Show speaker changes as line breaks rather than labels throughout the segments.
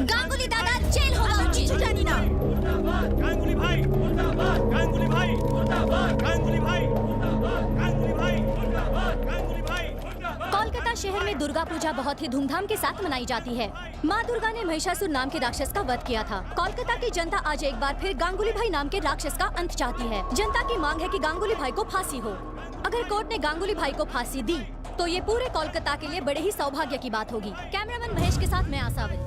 गांगुली दादा जेल होगा चिंतानी ना
गांगुली भाई मुर्दाबाद गांगुली भाई मुर्दाबाद गांगुली भाई मुर्दाबाद गांगुली भाई मुर्दाबाद गांगुली भाई मुर्दाबाद।
कोलकाता शहर में दुर्गा पूजा बहुत ही धूमधाम के साथ मनाई जाती है। माँ दुर्गा ने महिषासुर नाम के राक्षस का वध किया था। कोलकाता की जनता आज एक बार फिर गांगुली भाई नाम के राक्षस का अंत चाहती है। जनता की मांग है कि गांगुली भाई को फांसी हो। अगर कोर्ट ने गांगुली भाई को फांसी दी तो ये पूरे कोलकाता के लिए बड़े ही सौभाग्य की बात होगी। कैमरामैन महेश के साथ मैं आसाविन।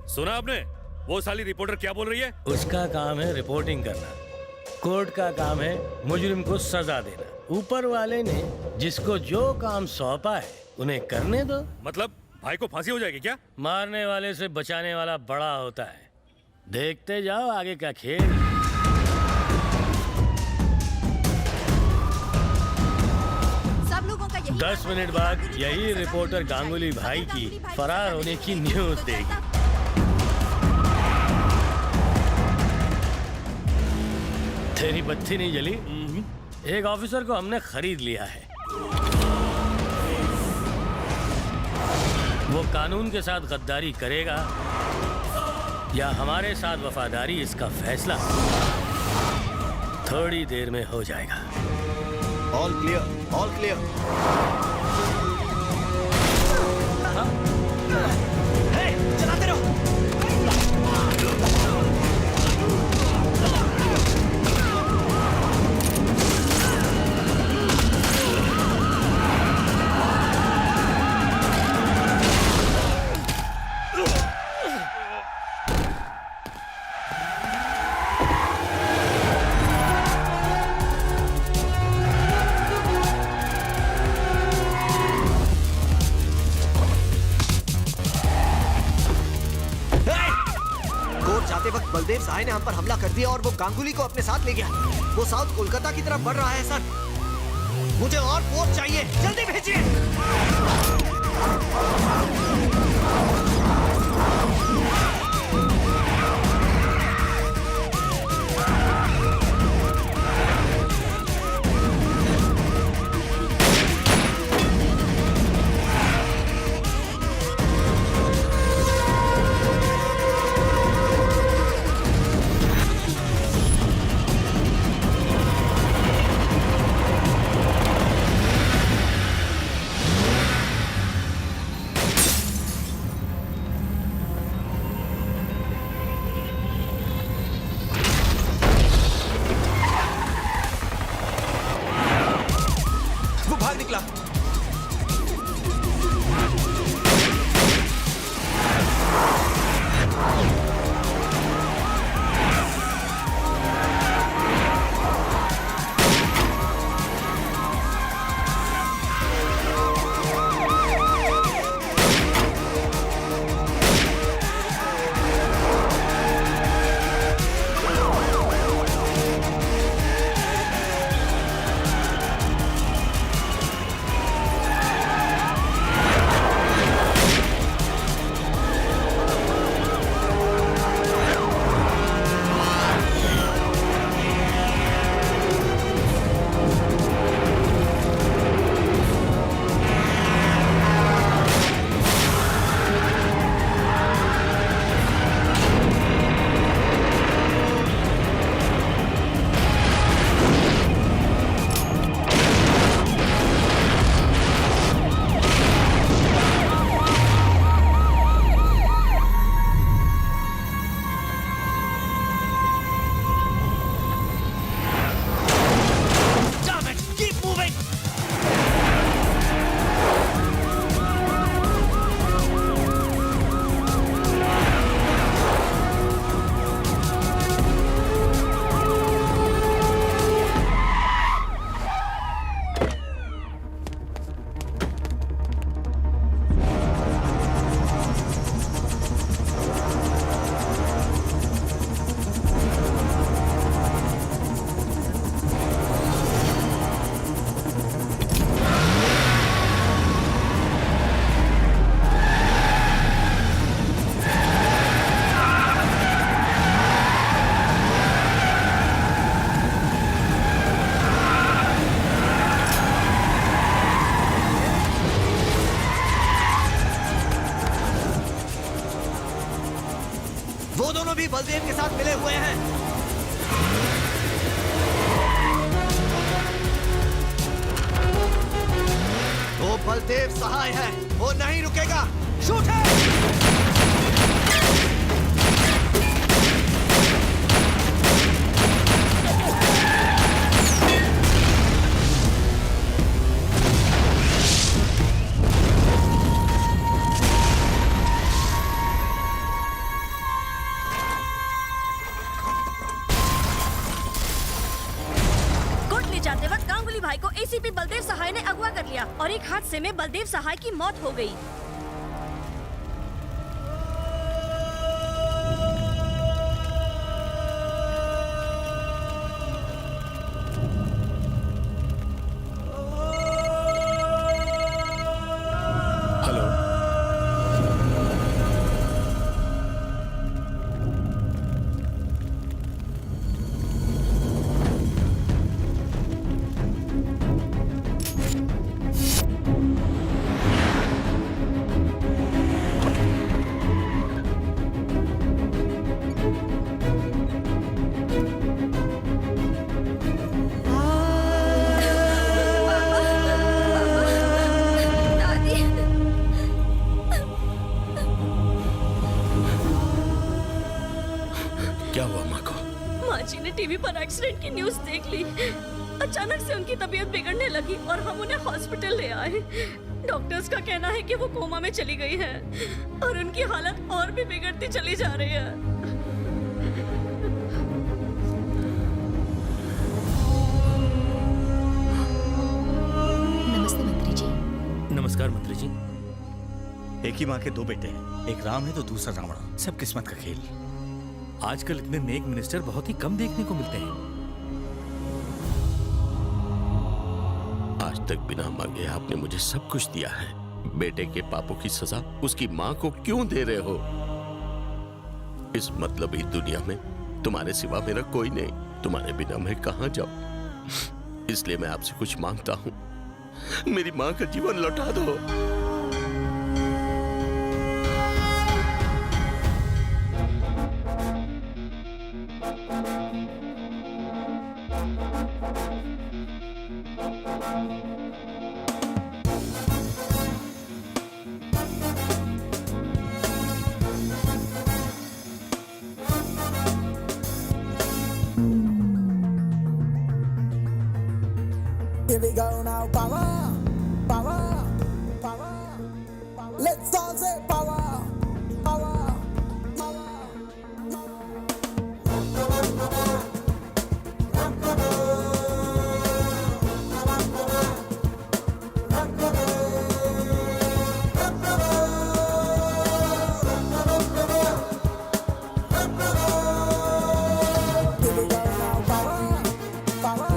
सुना आपने? वो साली रिपोर्टर क्या बोल रही है?
उसका काम है रिपोर्टिंग करना, कोर्ट का काम है मुजरिम को सजा देना। ऊपर वाले ने जिसको जो काम सौंपा है उन्हें करने दो।
मतलब भाई को फांसी हो जाएगी क्या?
मारने वाले से बचाने वाला बड़ा होता है। देखते जाओ आगे का खेल।
सब लोगों का यही
10 मिनट बाद यही रिपोर्टर गांगुली भाई की फरार होने की न्यूज देगी। तेरी बत्ती नहीं जली? एक ऑफिसर को हमने खरीद लिया है। वो कानून के साथ गद्दारी करेगा या हमारे साथ वफादारी, इसका फैसला थोड़ी देर में हो जाएगा।
All clear, all clear. चलाते रहो। बलदेव सहाय ने हम पर हमला कर दिया और वो गांगुली को अपने साथ ले गया। वो साउथ कोलकाता की तरफ बढ़ रहा है सर। मुझे और फोर्स चाहिए, जल्दी भेजिए। भी बलदेव के साथ मिले हुए हैं। वो बलदेव सहाय है, वो नहीं रुकेगा। शूट है।
जाते वक्त गांगुली भाई को एसीपी बलदेव सहाय ने अगवा कर लिया और एक हादसे में बलदेव सहाय की मौत हो गई।
क्या हुआ माँ को?
माँ जी ने टीवी पर एक्सीडेंट की न्यूज़ देख ली। अचानक से उनकी तबीयत बिगड़ने लगी और हम उन्हें हॉस्पिटल ले आए। डॉक्टर्स का कहना है कि वो कोमा में चली गई है और उनकी हालत और भी बिगड़ती चली जा रही है। नमस्ते मंत्री जी।
नमस्कार मंत्री जी।
एक ही माँ के दो बेटे हैं, एक राम है तो दूसरा रावण। सब किस्मत का खेल।
आजकल इतने नेक मिनिस्टर बहुत ही कम देखने को मिलते हैं।
आज तक बिना मांगे आपने मुझे सब कुछ दिया है। बेटे के पापों की सजा उसकी माँ को क्यों दे रहे हो? इस मतलबी दुनिया में तुम्हारे सिवा मेरा कोई नहीं। तुम्हारे बिना मैं कहाँ जाऊं? इसलिए मैं आपसे कुछ मांगता हूँ, मेरी माँ का जीवन लौटा दो।
Here we go now, power, power, power. Let's all say power, power, power. Here we go now, power, power.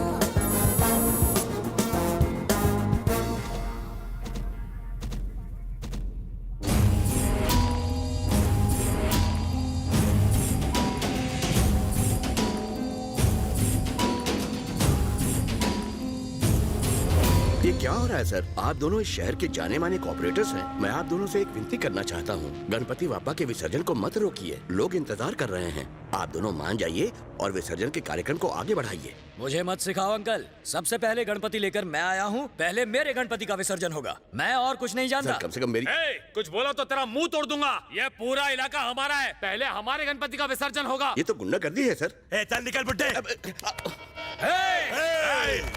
ये क्या हो रहा है सर? आप दोनों इस शहर के जाने माने कॉर्पोरेटर्स हैं। मैं आप दोनों से एक विनती करना चाहता हूँ, गणपति बाप्पा के विसर्जन को मत रोकिए। लोग इंतजार कर रहे हैं। आप दोनों मान जाइए और विसर्जन के कार्यक्रम को आगे बढ़ाइए।
मुझे मत सिखाओ अंकल। सबसे पहले गणपति लेकर मैं आया हूँ। पहले मेरे गणपति का विसर्जन होगा। मैं और कुछ नहीं जानता।
कम से कम मेरी
कुछ बोला तो तेरा मुंह तोड़ दूंगा। ये पूरा इलाका हमारा है। पहले हमारे गणपति का विसर्जन होगा।
ये तो गुंडागर्दी है सर।
चल निकल बुड्ढे।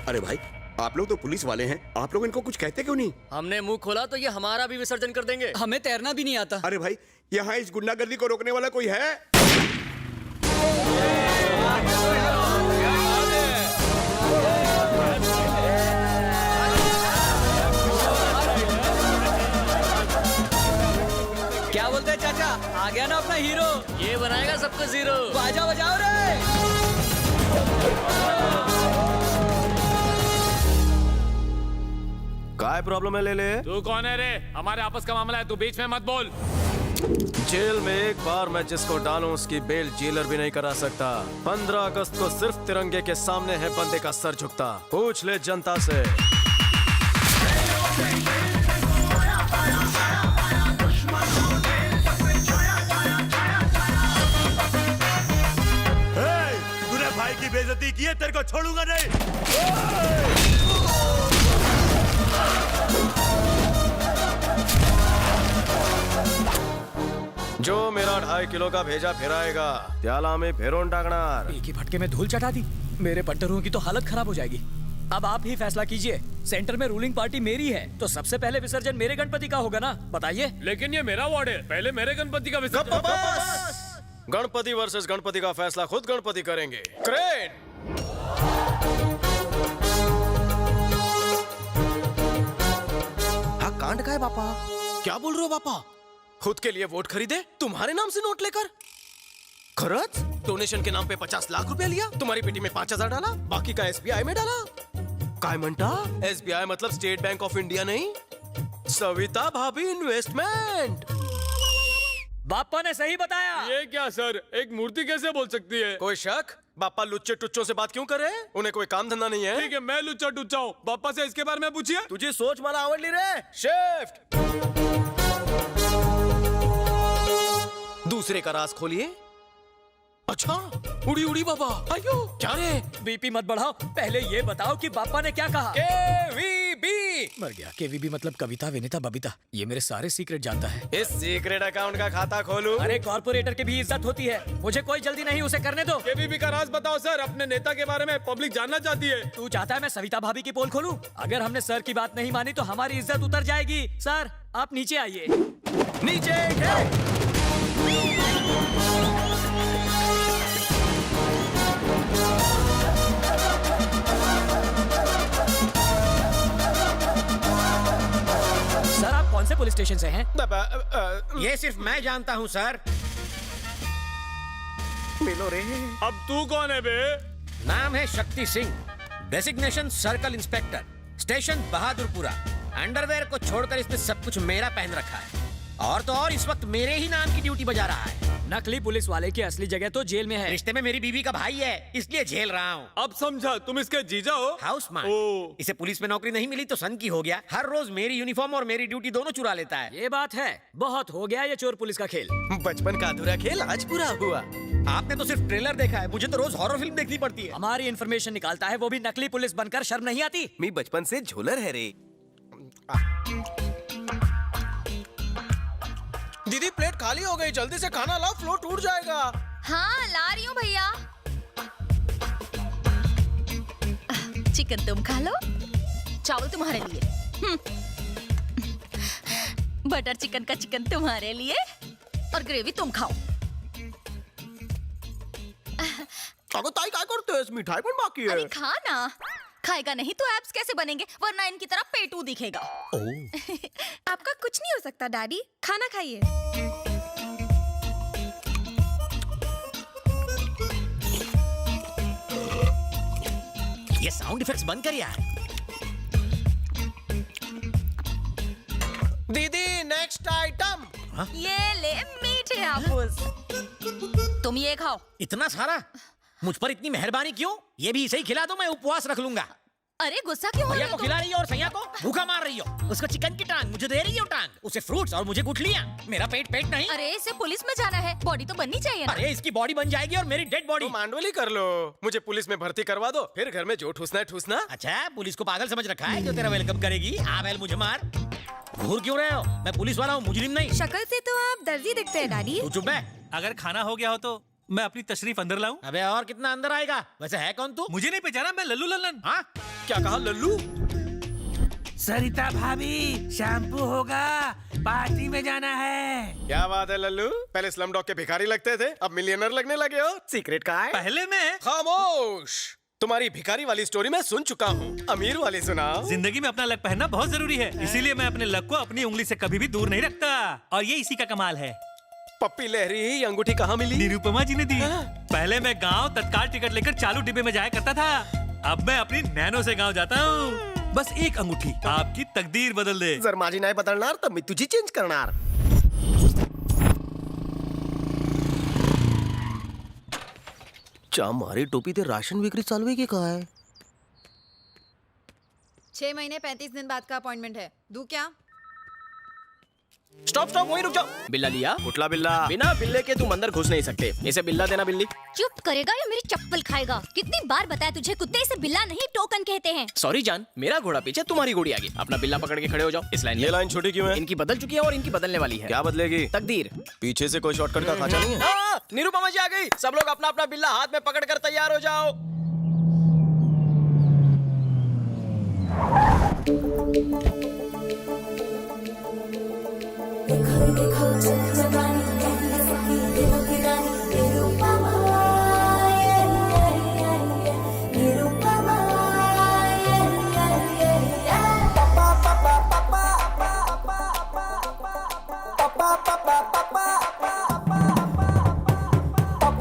अरे भाई, आप लोग तो पुलिस वाले हैं, आप लोग इनको कुछ कहते क्यों नहीं?
हमने मुंह खोला तो ये हमारा भी विसर्जन कर देंगे। हमें तैरना भी नहीं आता।
अरे भाई, यहाँ इस गुंडागर्दी को रोकने वाला कोई है?
क्या बोलते हैं चाचा? आ गया ना अपना हीरो। ये बनाएगा सबको जीरो। बाजा बजाओ रे।
काय प्रॉब्लम है ले ले?
तू कौन है रे? हमारे आपस का मामला है, तू बीच में मत बोल।
जेल में एक बार मैं जिसको डालूं उसकी बेल जेलर भी नहीं करा सकता। 15 अगस्त को सिर्फ तिरंगे के सामने है बंदे का सर झुकता। पूछ ले जनता से।
बेइज्जती की है, तेरे को छोड़ूंगा नहीं।
जो मेरा 2.5 किलो का भेजा फिराएगा त्याला में फेरोन टाकणार।
एक ही फटके में धूल चटा दी। मेरे बट्टरों की तो हालत खराब हो जाएगी। अब आप ही फैसला कीजिए। सेंटर में रूलिंग पार्टी मेरी है, तो सबसे पहले विसर्जन मेरे गणपति का होगा ना? बताइए।
लेकिन ये मेरा वार्ड है, पहले मेरे गणपति का विसर्जन।
गणपति वर्सेस गणपति का फैसला खुद गणपति करेंगे। क्रेन!
हा कांड काय बापा?
क्या बोल रहे हो पापा? खुद के लिए वोट खरीदे, तुम्हारे नाम से नोट लेकर?
खरंच?
डोनेशन के नाम पे 50 लाख रुपया लिया, तुम्हारी बेटी में 5,000 डाला, बाकी का SBI में डाला।
काय म्हणता?
SBI मतलब स्टेट बैंक ऑफ इंडिया नहीं, सविता भाभी इन्वेस्टमेंट।
बापा ने सही बताया।
ये क्या सर, एक मूर्ति कैसे बोल सकती है?
कोई शक? बापा लुच्चे टुच्चों से बात क्यों कर रहे हैं? उन्हें कोई काम धंधा नहीं है।
ठीक है, मैं लुच्चा टुच्चा हूँ, पापा से इसके बारे में पूछिए।
तुझी सोच मला आवडली रे। शिफ्ट। दूसरे का राज खोलिए। अच्छा, उड़ी उड़ी बाबा। आयो, क्या रे?
बीपी मत बढ़ाओ, पहले ये बताओ कि बापा ने क्या कहा।
KVB।
मर गया। KVB मतलब कविता विनीता बबीता। ये मेरे सारे सीक्रेट जानता है।
इस सीक्रेट अकाउंट का खाता खोलूं?
अरे कॉर्पोरेटर की भी इज्जत होती है, मुझे कोई जल्दी नहीं, उसे करने दो।
केवीबी का राज बताओ सर, अपने नेता के बारे में पब्लिक जानना चाहती है।
तू चाहता है मैं सविता भाभी की पोल खोलूं? अगर हमने सर की बात नहीं मानी तो हमारी इज्जत उतर जाएगी। सर आप नीचे आइए।
नीचे
सर आप कौन से पुलिस स्टेशन से हैं?
ये सिर्फ मैं जानता हूँ सर। मिलो रे।
अब तू कौन है बे?
नाम है Shakti Singh, designation circle inspector, station Bahadurpura. Underwear को छोड़कर इसने सब कुछ मेरा पहन रखा है, और तो और इस वक्त मेरे ही नाम की ड्यूटी बजा रहा है।
नकली पुलिस वाले की असली जगह तो जेल में है।
रिश्ते में मेरी बीवी का भाई है, इसलिए झेल रहा हूँ।
अब समझा, तुम इसके जीजा हो?
हाउस
ओ।
मार्क। इसे पुलिस में नौकरी नहीं मिली तो सन की हो गया। हर रोज मेरी यूनिफॉर्म और मेरी ड्यूटी दोनों चुरा लेता है।
ये बात है, बहुत हो गया ये चोर पुलिस का खेल।
बचपन का अधूरा खेल आज पूरा हुआ।
आपने तो सिर्फ ट्रेलर देखा है, मुझे तो रोज हॉरर फिल्म देखनी पड़ती है।
हमारी इन्फॉर्मेशन निकालता है, वो भी नकली पुलिस बनकर। शर्म नहीं आती?
मी बचपन से झोलर है रे। दीदी प्लेट खाली हो गई, जल्दी से खाना लाओ, फ्लो टूट जाएगा।
हाँ ला रही हूँ भैया। चिकन तुम खा लो, चावल तुम्हारे लिए। बटर चिकन का चिकन तुम्हारे लिए, और ग्रेवी तुम खाओ।
अगं ताई काय करतेस? मिठाई पण बाकी है।
अरे खा ना। खाएगा नहीं तो एब्स कैसे बनेंगे, वरना इनकी तरह पेटू दिखेगा।
आपका कुछ नहीं हो सकता डैडी, खाना खाइए।
ये साउंड इफेक्ट्स बंद कर यार।
दीदी नेक्स्ट आइटम।
ये ले मीठे हापुस। तुम ये खाओ।
इतना सारा? मुझ पर इतनी मेहरबानी क्यों? ये भी इसे ही खिला दो, मैं उपवास रख लूंगा।
अरे गुस्सा क्यों हो
भैया
रहे
को
हो?
खिला रही हो और सैया को भूखा मार रही हो। उसको चिकन की टांग, मुझे दे रही हो टांग। उसे फ्रूट्स और मुझे गुठलियां। मेरा पेट पेट नहीं।
अरे इसे पुलिस में जाना है, बॉडी तो बननी चाहिए ना।
अरे इसकी बॉडी बन जाएगी और मेरी डेड बॉडी।
तो मांडोली कर लो, मुझे पुलिस में भर्ती करवा दो, फिर घर में जो ठूसना है ठूसना।
अच्छा पुलिस को पागल समझ रखा है जो तेरा वेलकम करेगी? आ बैल मुझे मार। घूर क्यों रहे हो? मैं पुलिस वाला हूँ, मुजरिम नहीं।
शक्ल से तो आप दर्जी दिखते हैं डैडी।
तू चुप है।
अगर खाना हो गया हो तो मैं अपनी तशरीफ अंदर लाऊं?
अबे और कितना अंदर आएगा? वैसे है कौन तू?
मुझे नहीं पहचाना, मैं लल्लू लल्लन।
हाँ
क्या कहा लल्लू?
सरिता भाभी, शैम्पू होगा, पार्टी में जाना है।
क्या बात है लल्लू, पहले स्लम डॉग के भिखारी लगते थे, अब मिलियनर लगने लगे हो। सीक्रेट का है?
पहले मैं
खामोश। तुम्हारी भिखारी वाली स्टोरी मैं सुन चुका हूँ, अमीर वाली सुनाओ।
जिंदगी में अपना लक पहनना बहुत जरूरी है, इसीलिए मैं अपने लक को अपनी उंगली से कभी भी दूर नहीं रखता। और ये इसी का कमाल है।
पप्पी लहरी, ये अंगूठी कहाँ मिली?
निरुपमा जी ने दी। पहले मैं गांव तत्काल टिकट लेकर चालू डिब्बे में जाया करता था, अब मैं अपनी नैनो से गांव जाता हूँ। बस एक अंगूठी आपकी तकदीर बदल दे।
जर माझी नाही बदलणार तर मी तुझी चेंज करणार। चा मारी टोपी ते राशन विक्री चालू आहे की काय?
6 महीने 35 दिन बाद का अपॉइंटमेंट है, दूं क्या?
स्टॉप स्टॉप, वहीं रुक जाओ। बिल्ला लिया?
कुटला बिल्ला।
बिना बिल्ले के तुम अंदर घुस नहीं सकते। इसे बिल्ला देना बिल्ली।
चुप करेगा या मेरी चप्पल खाएगा? कितनी बार बताया तुझे, कुत्ते इसे बिल्ला नहीं टोकन कहते हैं।
सॉरी जान, मेरा घोड़ा पीछे तुम्हारी घोड़ी आगे। अपना बिल्ला पकड़ के खड़े हो जाओ। इस लाइन
ये लाइन छोटी क्यों है?
इनकी बदल चुकी है और इनकी बदलने वाली है।
क्या बदलेगी?
तकदीर।
पीछे से कोई शॉर्टकट का खांचा नहीं है?
निरुपमा जी आ गई। सब लोग अपना अपना बिल्ला हाथ में पकड़ कर तैयार हो जाओ।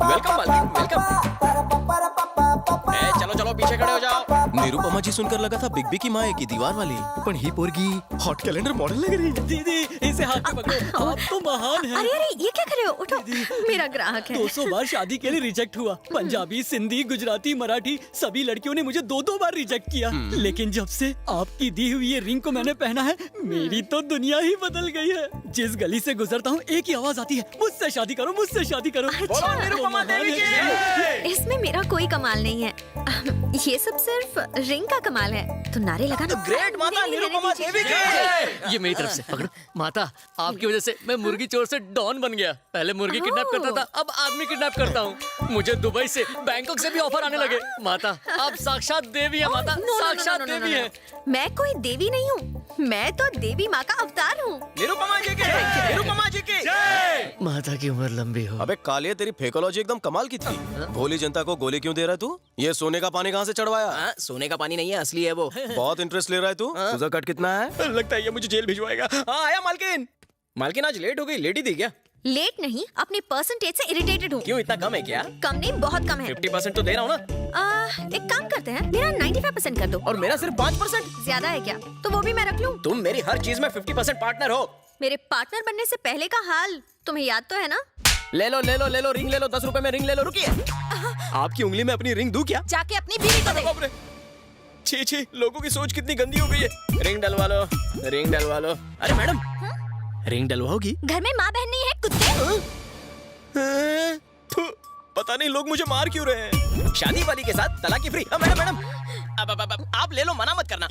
Welcome welcome welcome. चलो चलो पीछे खड़े हो जाओ।
निरुपमा जी सुनकर लगा था बिग बी की माँ की दीवार वाली, पण ही पोरगी हॉट कैलेंडर मॉडल लग रही है।
दीदी इसे हाथ में पकड़ो, आप तो महान हैं।
अरे अरे ये क्या कर रहे हो? उठो, मेरा ग्राहक है।
200 बार शादी के लिए रिजेक्ट हुआ। पंजाबी, सिंधी, गुजराती, मराठी सभी लड़कियों ने मुझे 2-2 बार रिजेक्ट किया। लेकिन जब से आपकी दी हुई ये रिंग को मैंने पहना है, मेरी तो दुनिया ही बदल गई है। जिस गली से गुजरता हूँ एक ही आवाज आती है, मुझसे शादी करो, मुझसे शादी करो।
अच्छा।
निरुपमा देवी की।
इसमें मेरा कोई कमाल नहीं है। ये सब सिर्फ रिंग का कमाल है। तो नारे लगाना।
ग्रेट माता
नहीं, नहीं,
निरुपमा
नहीं,
देवी
नहीं,
की।
ये मेरी तरफ से पकड़ो। माता, आपकी वजह से मैं मुर्गी चोर से डॉन बन गया। पहले मुर्गी किडनैप करता था, अब आदमी किडनैप करता हूँ। मुझे दुबई से, बैंकॉक से भी ऑफर आने लगे। माता, आप साक्षात देवी है। माता, साक्षात देवी है।
मैं कोई देवी नहीं हूँ, मैं तो देवी माँ का अवतार हूँ।
निरुपमा जी की। निरुपमा जी की।
माता की उम्र लंबी हो।
अबे कालिया, तेरी फेकोलॉजी एकदम कमाल की थी। भोली जनता को गोली क्यों दे रहा है तू? ये सोने का पानी कहाँ से चढ़वाया?
सोने का पानी नहीं है, असली है वो।
बहुत इंटरेस्ट ले रहा है तू। तुझा कट कितना है?
लगता है ये मुझे जेल भिजवाएगा। हाँ आया मालकिन। मालकिन आज लेट हो गई, लेट ही थी क्या?
लेट नहीं, अपनी परसेंटेज से इरिटेटेड हूँ।
क्यों, इतना कम है क्या?
कम नहीं, बहुत कम है।
50% तो दे रहा हूँ ना।
एक काम करते हैं, मेरा 95% कर दो।
और मेरा सिर्फ 5%।
ज्यादा है क्या? तो वो भी मैं रख लूँ।
तुम मेरी हर चीज में 50% पार्टनर हो।
मेरे पार्टनर बनने से पहले का हाल तुम्हें याद तो है ना?
ले लो ले लो ले लो, रिंग ले लो, 10 रुपए में रिंग ले लो। रुकिए, आपकी उंगली में अपनी रिंग दूं क्या?
जाके अपनी बीवी को दे।
बाप रे, छी छी, लोगों की सोच कितनी गंदी हो गई है। रिंग डलवा लो, रिंग डलवा लो। अरे मैडम, रिंग डलवाओगी?
घर में माँ बहन नहीं है कुत्ते।
पता नहीं लोग मुझे मार क्यों रहे हैं। शादी वाली के साथ तलाक की फ्री। मैडम मैडम, अब आप ले लो, मना मत करना।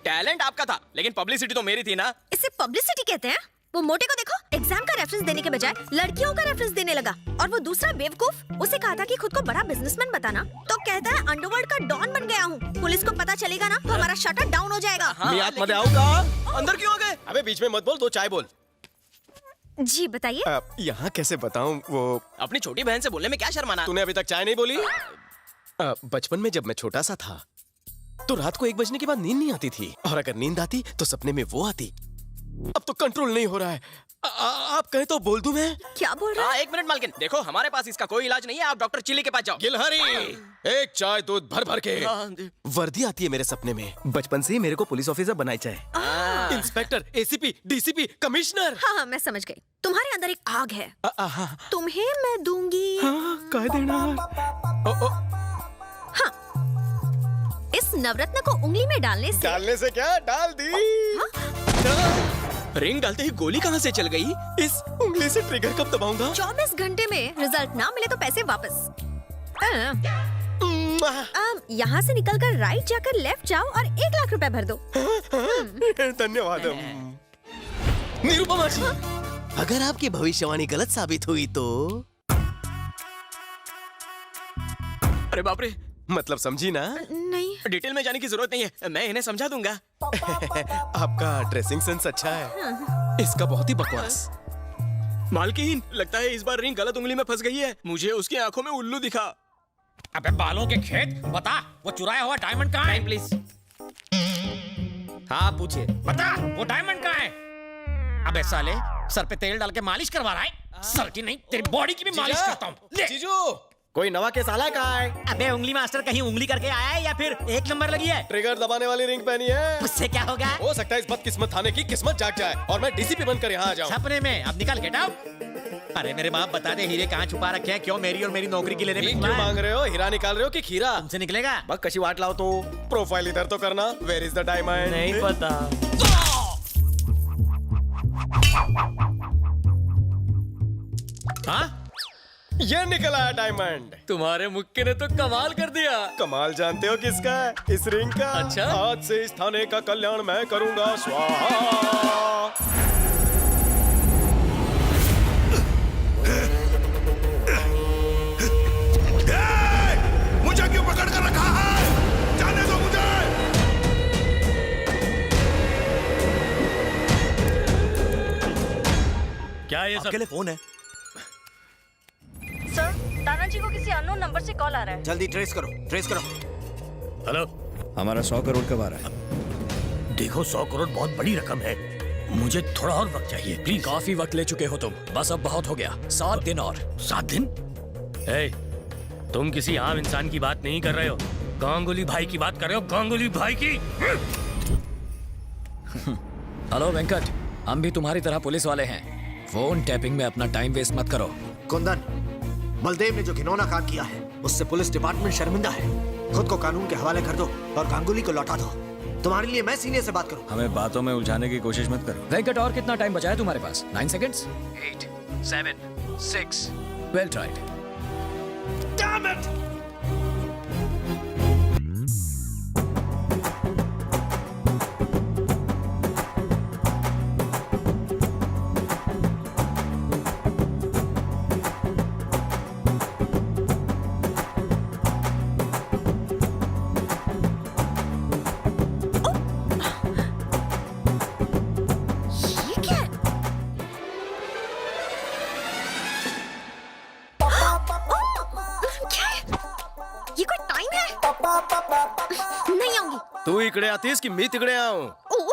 टैलेंट आपका था, लेकिन पब्लिसिटी तो मेरी थी ना।
इसे पब्लिसिटी कहते हैं? वो मोटे को देखो, एग्जाम का रेफरेंस देने के बजाय लड़कियों का रेफरेंस देने लगा। और वो दूसरा बेवकूफ, उसे कहा था कि खुद को बड़ा बिजनेसमैन बताना, तो कहता है अंडरवर्ल्ड का डॉन बन गया हूँ। पुलिस को पता चलेगा ना तो हमारा शटर डाउन हो जाएगा।
मैं आत्मा आऊंगा। अंदर क्यों आ गए? अबे बीच में मत बोल, 2 चाय बोल।
जी बताइए।
यहाँ कैसे बताऊँ? वो
अपनी छोटी बहन से बोलने में क्या शर्माना?
तूने अभी तक चाय नहीं बोली? बचपन में जब मैं छोटा सा था तो रात को 1 बजने के बाद नींद नहीं आती थी, और अगर नींद आती तो सपने में वो आती। अब तो कंट्रोल नहीं हो रहा है। आप कहे तो बोल दूं मैं?
क्या बोल रहा है?
1 मिनट मालकिन, देखो हमारे पास इसका कोई इलाज नहीं है, आप डॉक्टर चिल्ली के पास जाओ।
गिलहरी, एक चाय दूध भर भर के। वर्दी आती है मेरे सपने में। बचपन से ही मेरे को पुलिस ऑफिसर बनाई चाहे। Inspector, ACP, DCP, commissioner.
हाँ मैं समझ गई। तुम्हारे अंदर एक आग है, तुम्हें मैं दूंगी।
कह देना।
इस नवरत्न को उंगली में डालने से
क्या? डाल दी।
रिंग डालते ही गोली कहाँ से चल गई?
इस उंगली से ट्रिगर कब दबाऊंगा?
24 घंटे में रिजल्ट ना मिले तो पैसे वापस। यहाँ से निकलकर राइट जाकर लेफ्ट जाओ और 1 लाख रुपए भर दो।
धन्यवाद। निरुपमा जी, अगर आपकी भविष्यवाणी गलत साबित हुई तो?
अरे बाप रे,
मतलब समझी ना?
नहीं।
डिटेल में जाने की जरूरत नहीं है, मैं इन्हें समझा दूंगा।
आपका ड्रेसिंग सेंस अच्छा है, इसका बहुत ही बकवास।
मालकिन, लगता है इस बार रिंग गलत उंगली में फंस गई है। मुझे उसकी आंखों में उल्लू दिखा।
अबे बालों के खेत, बता वो चुराया हुआ डायमंड कहाँ है?
प्लीज। हाँ पूछिए।
बता वो डायमंड कहाँ है? अबे साले, सर पे तेल डाल के मालिश करवा रहा है? सर की नहीं, तेरी बॉडी की भी मालिश करता हूँ।
जीजू, कोई नवा केस आला कहाँ है?
अबे उंगली मास्टर कहीं उंगली करके आया है या फिर 1 नंबर लगी है?
ट्रिगर दबाने वाली रिंग पहनी है।
उससे क्या होगा?
हो सकता है इस बदकिस्मत थाने की किस्मत जाग जाए और मैं डीसीपी बनकर यहाँ आ जाऊँ।
सपने में। अब निकाल गेट आउट। अरे मेरे बाप, बता दे हीरे कहाँ छुपा रखे हैं? क्यों मेरी और मेरी नौकरी की लेने
क्यों मांग रहे हो? हीरा निकाल रहे हो कि खीरा?
हमसे निकलेगा?
बस कशी वाट लाओ तो। प्रोफाइल इधर तो करना। Where is the diamond?
नहीं पता।
हाँ?
ये निकला है डायमंड।
तुम्हारे मुक्के ने तो कमाल कर दिया।
कमाल जानते हो किसका है? इस रिंग का।
अच्छा?
आज से इस थाने का कल्याण मैं करूंगा स्वाहा।
मुझे क्यों पकड़ कर रखा है? जाने दो मुझे।
क्या ये सब?
अकेले फोन है।
सर, तानाजी को किसी अननोन नंबर से कॉल आ रहा है।
जल्दी ट्रेस करो, ट्रेस करो।
हेलो,
हमारा 100 करोड़ कब आ रहा है?
देखो 100 करोड़ बहुत बड़ी रकम है, मुझे थोड़ा और वक्त चाहिए प्लीज।
काफी वक्त ले चुके हो तुम, बस अब बहुत हो गया। 7 दिन और।
7 दिन? ए, तुम किसी आम इंसान की बात नहीं कर रहे हो, गांगुली भाई की बात कर रहे हो, गांगुली भाई की।
हेलो वेंकट, हम भी तुम्हारी तरह पुलिस वाले हैं। फोन टैपिंग में अपना टाइम वेस्ट मत करो।
कुंदन, बलदेव ने जो घिनौना काम किया है उससे पुलिस डिपार्टमेंट शर्मिंदा है। खुद को कानून के हवाले कर दो और गांगुली को लौटा दो। तुम्हारे लिए मैं सीनियर से बात करूं।
हमें बातों में उलझाने की कोशिश मत करो।
वेंकट, और कितना टाइम बचा है तुम्हारे पास? 9 सेकंड्स। 8, 7, 6। Well tried.
ये क्या है? क्या है? ये कोई टाइम है? नहीं आऊंगी।
तू इकड़े आती है कि मैं तिकड़े आऊं?
ओह,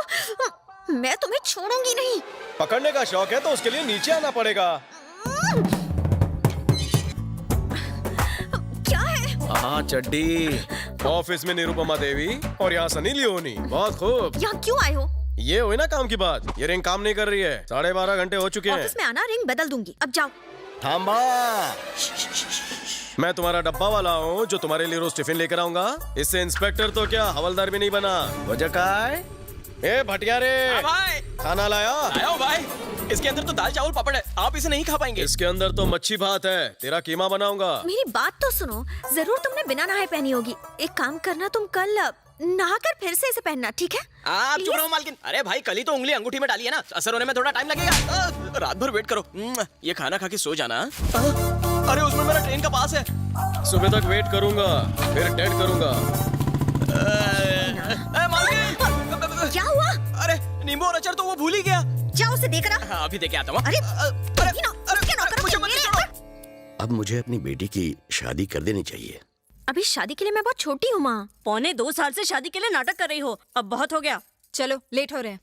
मैं तुम्हें छोड़ूंगी नहीं।
पकड़ने का शौक है तो उसके लिए नीचे आना पड़ेगा।
क्या है?
हाँ चड्डी। ऑफिस में निरुपमा देवी और यहाँ सनी लियोनी। बहुत खूब।
यहाँ क्यों आए हो?
ये हुई ना काम की बात। ये रिंग काम नहीं कर रही है। 12:30 घंटे हो चुके हैं।
ऑफिस में आना, रिंग बदल दूंगी। अब जाओ।
थांबा। मैं तुम्हारा डब्बा वाला हूँ जो तुम्हारे लिए रोज टिफिन लेकर आऊंगा। इससे इंस्पेक्टर तो क्या हवलदार भी नहीं बना। वजह का है? ए भटिया रे,
भाई
खाना लाया?
आया हूं भाई। इसके अंदर तो दाल चावल पापड़ है, आप इसे नहीं खा पाएंगे।
इसके अंदर तो मच्छी भात है। तेरा कीमा बनाऊंगा।
मेरी बात तो सुनो। जरूर तुमने बिना नहाए पहनी होगी। एक काम करना, तुम कल नहाकर फिर से इसे पहनना, ठीक है?
आप चुप रहो मालकिन। अरे भाई, कल ही तो उंगली अंगूठी में डाली है ना, असर होने में थोड़ा टाइम लगेगा। रात भर वेट करो। ये खाना खा के सो जाना। अरे उसमें मेरा ट्रेन का पास है।
सुबह तक वेट करूंगा, फिर डेट करूंगा।
मालकिन,
क्या हुआ?
अरे नींबू और अचार तो वो भूल ही गया।
जाओ उसे देख रहा।
हाँ, अभी देके आता हूँ।
अरे
अब मुझे अपनी बेटी की शादी कर देनी चाहिए।
अभी शादी के लिए मैं बहुत छोटी हूँ माँ।
1.25 साल से शादी के लिए नाटक कर रही हो, अब बहुत हो गया। चलो, लेट हो रहे हैं।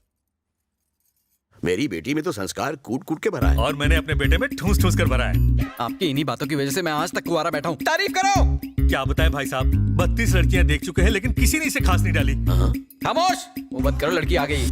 मेरी बेटी में तो संस्कार कूट कूट के भरा है।
और मैंने अपने बेटे में ठूस ठूस कर भरा है।
आपकी इन्हीं बातों की वजह से मैं आज तक कुंवारा बैठा हूँ। तारीफ करो।
क्या बताए भाई साहब, 32 लड़कियां देख चुके हैं लेकिन किसी ने इसे खास नहीं डाली।
खामोश, वो बंद करो, लड़की आ गई।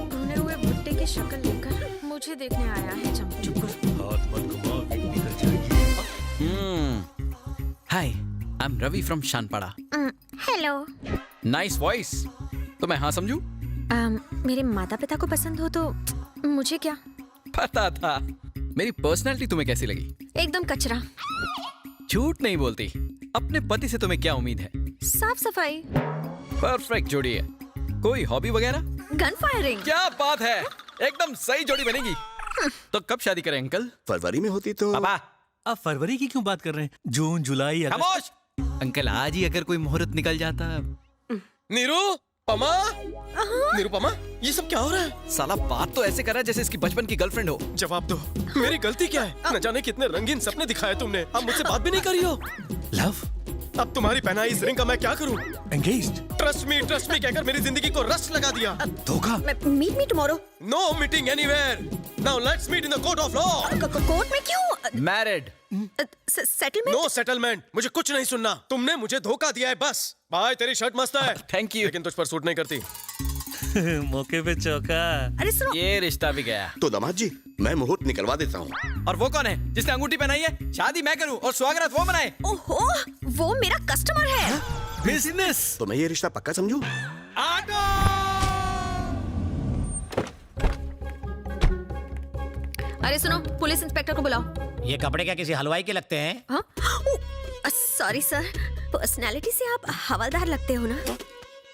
भुने हुए भुट्टे की शक्ल लेकर मुझे देखने आया है चुप कर।
हाथ मत घुमाओ, निकल जाएगी।
Hi, I am Ravi from Sanpada.
Hello.
Nice voice. तो मैं हाँ समझू?
मेरे माता पिता को पसंद हो तो मुझे क्या।
पता था। मेरी पर्सनालिटी तुम्हें कैसी लगी?
एकदम कचरा।
झूठ नहीं बोलती। अपने पति से तुम्हें क्या उम्मीद है?
साफ सफाई।
परफेक्ट जोड़ी है। कोई हॉबी वगैरह?
Gun firing.
क्या बात है, एकदम सही जोड़ी बनेगी। तो कब शादी करें अंकल?
फरवरी में होती तो।
पापा।
अब फरवरी की क्यों बात कर रहे हैं? जून, जुलाई, अगस्त।
खामोश। अंकल, आज ही अगर कोई मुहूर्त निकल जाता।
निरुपमा, निरुपमा, ये सब क्या हो रहा है?
साला बात तो ऐसे कर रहा है जैसे इसकी बचपन की गर्लफ्रेंड हो।
जवाब दो। मेरी गलती क्या है? न जाने कितने रंगीन सपने दिखाए तुमने। अब मुझसे बात भी नहीं करी हो।
लव,
अब तुम्हारी पहनाई इस रिंग का मैं क्या करूं?
एंगेज्ड।
ट्रस्ट मी कहकर मेरी जिंदगी को रस लगा दिया।
धोखा।
Meet me tomorrow.
No meeting anywhere. Now let's meet in the court of law.
Court में क्यों?
मैरिड।
सेटलमेंट?
No settlement. मुझे कुछ नहीं सुनना। तुमने मुझे धोखा दिया है बस। भाई तेरी शर्ट मस्त है।
Thank you.
लेकिन तुझ पर सूट नहीं करती।
मौके पे चौका।
अरे सुनो,
ये रिश्ता भी गया।
तो दामाद जी मैं मुहूर्त निकलवा देता हूँ।
और वो कौन है जिसने अंगूठी पहनाई है? शादी मैं करूँ और स्वागत वो मनाए।
ओहो, वो मेरा कस्टमर है।
बिजनेस।
तो मैं ये रिश्ता पक्का समझूं?
ऑटो।
अरे सुनो, पुलिस इंस्पेक्टर को बुलाओ।
ये कपड़े क्या किसी हलवाई के लगते हैं?
हाँ? सॉरी सर, पर्सनालिटी से आप हवलदार लगते हो ना।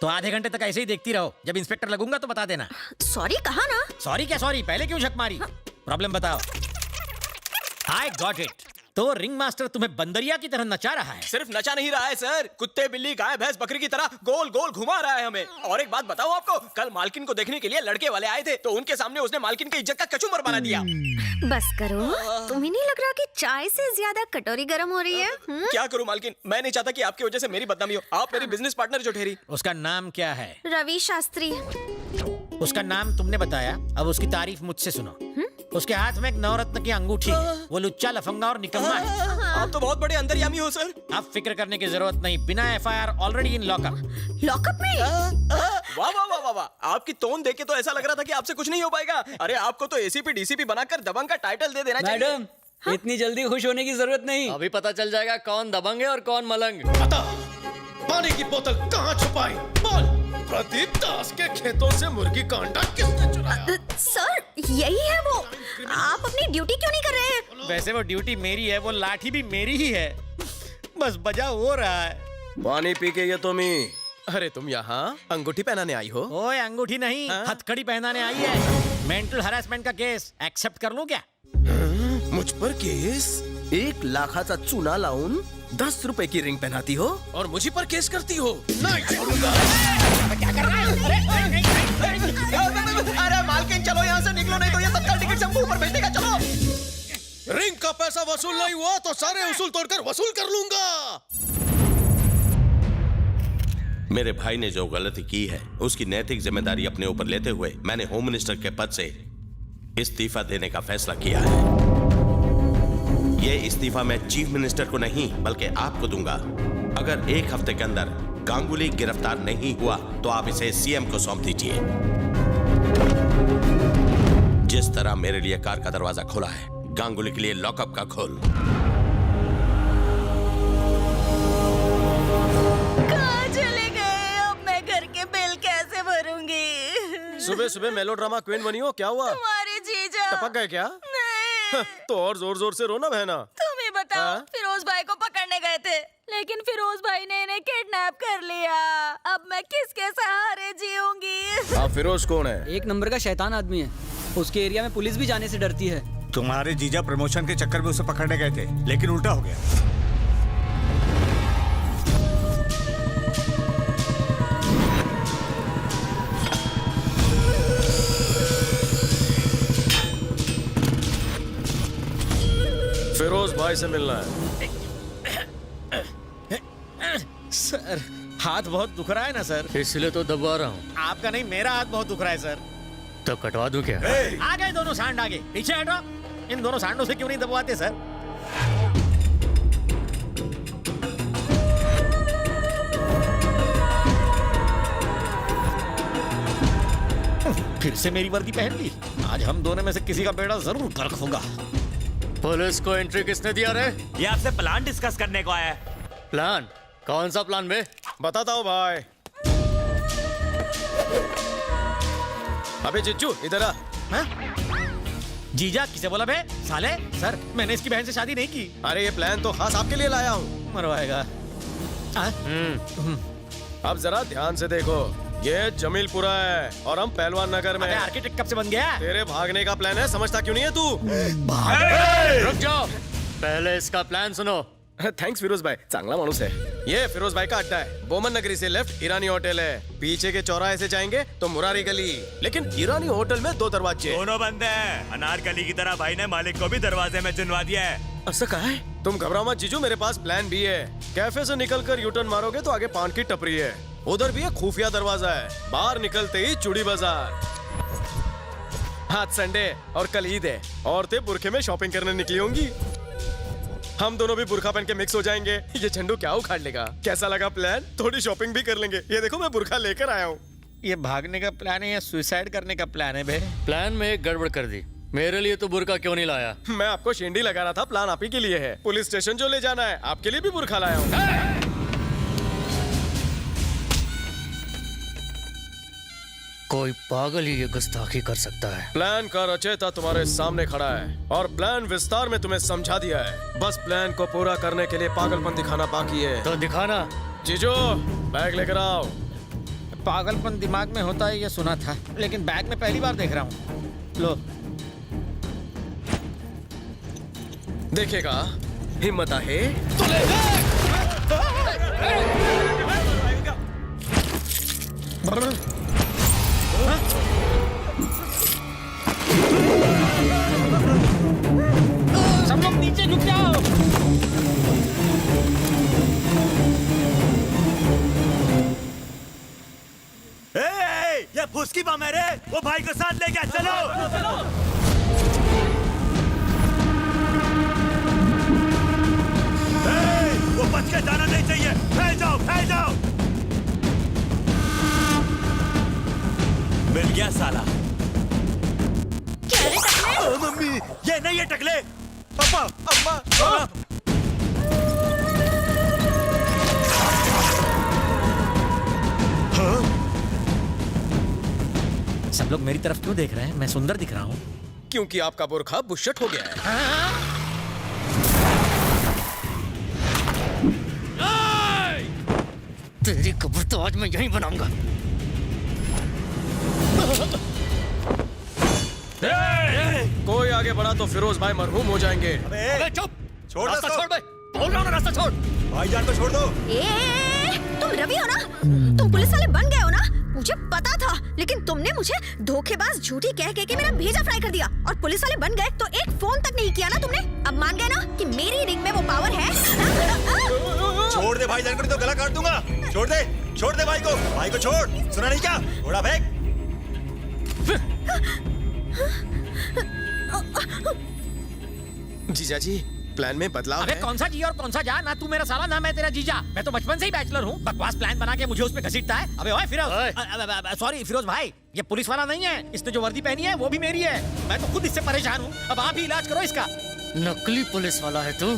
तो आधे घंटे तक ऐसे ही देखती रहो, जब इंस्पेक्टर लगूंगा तो बता देना।
सॉरी कहा ना।
सॉरी क्या सॉरी, पहले क्यों झक मारी? प्रॉब्लम बताओ। I got it. तो रिंग मास्टर तुम्हें बंदरिया की तरह नचा रहा है।
सिर्फ नचा नहीं रहा है सर, कुत्ते बिल्ली गाय भैंस बकरी की तरह गोल गोल घुमा रहा है हमें। और एक बात बताऊं आपको, कल मालकिन को देखने के लिए लड़के वाले आए थे, तो उनके सामने उसने मालकिन की इज्जत का कचूमर बना दिया।
बस करो, तुम्हें नहीं लग रहा कि चाय से ज्यादा कटोरी गर्म हो रही है?
क्या करूं मालकिन, मैं नहीं चाहता कि आपकी वजह से मेरी बदनामी हो। आप मेरी बिजनेस पार्टनर जो ठहरी।
उसका नाम क्या है?
रवि शास्त्री।
उसका नाम तुमने बताया, अब उसकी तारीफ मुझसे सुनो। उसके हाथ में एक नवरत्न की अंगूठी है। वो लुच्चा लफंगा और निकम्मा है।
आप तो बहुत बड़े अंतर्यामी हो सर।
अब फिक्र करने की जरूरत नहीं, बिना FIR already in lockup.
Lockup में?
वाह वाह वाह वाह वाह, आपकी टोन देख के तो ऐसा लग रहा था कि आपसे कुछ नहीं हो पाएगा। अरे आपको तो एसीपी डीसीपी बनाकर दबंग का टाइटल दे देना चाहिए।
मैडम, इतनी जल्दी खुश होने की जरूरत नहीं।
अभी पता चल जाएगा कौन दबंग है और कौन मलंग।
बता, पानी की बोतल कहाँ छुपाई? बोल। प्रदीप दास के खेतों से मुर्गी का अंडा किसने चुराया?
सर, यही है वो। आप अपनी ड्यूटी क्यों नहीं कर रहे हैं?
वैसे वो ड्यूटी मेरी है, वो लाठी भी मेरी ही है, बस बजा हो रहा है।
पानी पी के ये तुम ही। अरे तुम यहाँ अंगूठी पहनाने आई हो?
ओए अंगूठी नहीं, हथकड़ी पहनाने आई है। मेंटल हरासमेंट का केस एक्सेप्ट कर लूं क्या?
मुझ पर केस? 1 लाखाचा चुना लाऊन 10 रुपए की रिंग पहनाती हो और मुझी पर केस करती हो? नहीं छोड़ूंगा।
क्या कर रहा है?
अरे मालकिन चलो यहाँ से निकलो, नहीं तो ये तत्काल टिकट से ऊपर भेज देगा। चलो।
रिंग का पैसा वसूल नहीं हुआ तो सारे उसूल तोड़कर वसूल कर लूंगा।
मेरे भाई ने जो गलती की है उसकी नैतिक जिम्मेदारी अपने ऊपर लेते हुए मैंने होम मिनिस्टर के पद से इस्तीफा देने का फैसला किया है। यह इस्तीफा मैं चीफ मिनिस्टर को नहीं बल्कि आपको दूंगा। अगर 1 हफ्ते के अंदर गांगुली गिरफ्तार नहीं हुआ तो आप इसे सीएम को सौंप दीजिए। जिस तरह मेरे लिए कार का दरवाजा खोला है, गांगुली के लिए लॉकअप का खोल।
कहाँ चले गए? अब मैं घर के बिल कैसे भरूंगी?
सुबह सुबह मेलोड्रामा क्वीन बनी हो, क्या हुआ?
तुम्हारे जीजा
टपक गए क्या?
नहीं।
तो और जोर जोर से रोना बहना।
तुम ही बताओ। फिरोज भाई को पकड़ने गए थे, लेकिन फिरोज भाई ने इन्हें किडनैप कर लिया। अब मैं किसके सहारे जीऊंगी?
आप फिरोज कौन है?
एक नंबर का शैतान आदमी है। उसके एरिया में पुलिस भी जाने से डरती है।
तुम्हारे जीजा प्रमोशन के चक्कर में उसे पकड़ने गए थे, लेकिन उल्टा हो गया।
फिरोज भाई से मिलना है।
सर, हाथ बहुत दुख रहा है ना सर?
इसलिए तो दबा रहा हूँ।
आपका नहीं, मेरा हाथ बहुत दुख रहा है सर।
तो कटवा दूं क्या?
आ गए दोनों सांड, आगे पीछे हटो। इन दोनों सांडों से क्यों नहीं दबवाते सर? फिर से मेरी वर्दी पहन ली। आज हम दोनों में से किसी का बेड़ा जरूर गर्क होगा।
पुलिस को एंट्री किसने दिया रे?
ये आपसे प्लान डिस्कस करने को आया है।
प्लान? कौन सा प्लान बे?
बताता हूँ भाई। अबे जिज्जू इधर आ।
जीजा किसे बोला बे? साले सर, मैंने इसकी बहन से शादी नहीं की।
अरे ये प्लान तो खास आपके लिए लाया हूँ।
मरवाएगा।
अब जरा ध्यान से देखो, ये जमीलपुरा है और हम पहलवान नगर में।
आर्किटेक्ट कब से बन गया?
तेरे भागने का प्लान है, समझता क्यों नहीं है तू?
रुक जाओ, पहले इसका प्लान सुनो।
थैंक्स फिरोज भाई, चांगला मानुस है। ये फिरोज भाई का अड्डा है। बोमन नगरी से लेफ्ट ईरानी होटल है। पीछे के चौराहे से जाएंगे तो मुरारी गली। लेकिन ईरानी होटल में 2 दरवाजे।
दोनों बंद है। अनारकली की तरह भाई ने मालिक को भी दरवाजे में चुनवा दिया है।
ऐसा कहा है? तुम घबराओ मत जीजू, मेरे पास प्लान भी है। कैफे से निकलकर यूटर्न मारोगे तो आगे पान की टपरी है, उधर भी एक खुफिया दरवाजा है। बाहर निकलते ही चूड़ी बाजार। आज संडे और कल ईद है। औरतें बुरखे में शॉपिंग करने निकली होंगी। हम दोनों भी बुरखा पहन के मिक्स हो जाएंगे। ये झंडू क्या उखाड़ लेगा? कैसा लगा प्लान? थोड़ी शॉपिंग भी कर लेंगे। ये देखो मैं बुरखा लेकर आया हूँ।
ये भागने का प्लान है या सुसाइड करने का प्लान है बे?
प्लान में एक गड़बड़ कर दी। मेरे लिए तो बुर्का क्यों नहीं लाया?
मैं आपको शेंडी लगा रहा था, प्लान आप ही के लिए है। पुलिस स्टेशन जो ले जाना है, आपके लिए भी बुरखा लाया हूँ।
कोई पागल ही ये गुस्ताखी कर सकता है।
प्लान का रचयिता तुम्हारे सामने खड़ा है और प्लान विस्तार में तुम्हें समझा दिया है। बस प्लान को पूरा करने के लिए पागलपन दिखाना बाकी है।
तो दिखाना।
जीजो, बैग लेकर आओ।
पागलपन दिमाग में होता है ये सुना था, लेकिन बैग में पहली बार देख रहा हूँ। लो
देखेगा, हिम्मत आहे तो ले।
सब लोग नीचे झुक जाओ।
ये फुसकी बम है रे, वो भाई को साथ ले गया। चलो वो बच के जाना नहीं चाहिए। फैल जाओ, फैल जाओ। मिल गया साला।
क्या रे टकले?
मम्मी, ये नहीं है टकले। पापा, अम्मा,
सब लोग मेरी तरफ क्यों देख रहे हैं? मैं सुंदर दिख रहा हूँ।
क्योंकि आपका बुरखा बुशट हो गया है।
तेरी कब्र तो आज मैं यहीं बनाऊंगा।
कोई आगे बढ़ा तो फिरोज भाई मरहूम हो जाएंगे।
अबे चुप!
छोड़
रास्ता छोड़ बे! बोल रहा हूँ ना, रास्ता छोड़।
भाईजान को छोड़ दो।
तुम रवि हो ना? तुम पुलिस वाले बन गए हो ना? मुझे पता था, लेकिन तुमने मुझे धोखेबाज झूठी कह के मेरा भेजा फ्राई कर दिया। और पुलिस वाले बन गए तो एक फोन तक नहीं किया ना तुमने। अब मान गए ना कि मेरी रिंग में वो पावर है।
छोड़ दे भाईजान को, नहीं तो गला काट दूंगा। छोड़ दे भाई को। भाई को छोड़। सुना नहीं क्या? घोड़ा फेंक।
जीजा जी, प्लान में बदलाव
अबे
है।
कौन सा जी और कौन सा जा? ना तू मेरा साला, ना मैं तेरा जीजा। मैं तो बचपन से ही बैचलर हूँ। बकवास प्लान बना के मुझे उसमें घसीटता है। अबे ओए फिरोज, सॉरी फिरोज भाई, ये पुलिस वाला नहीं है। इसने जो वर्दी पहनी है वो भी मेरी है। मैं तो खुद इससे परेशान हूँ। अब आप ही इलाज करो इसका।
नकली पुलिस वाला है तू।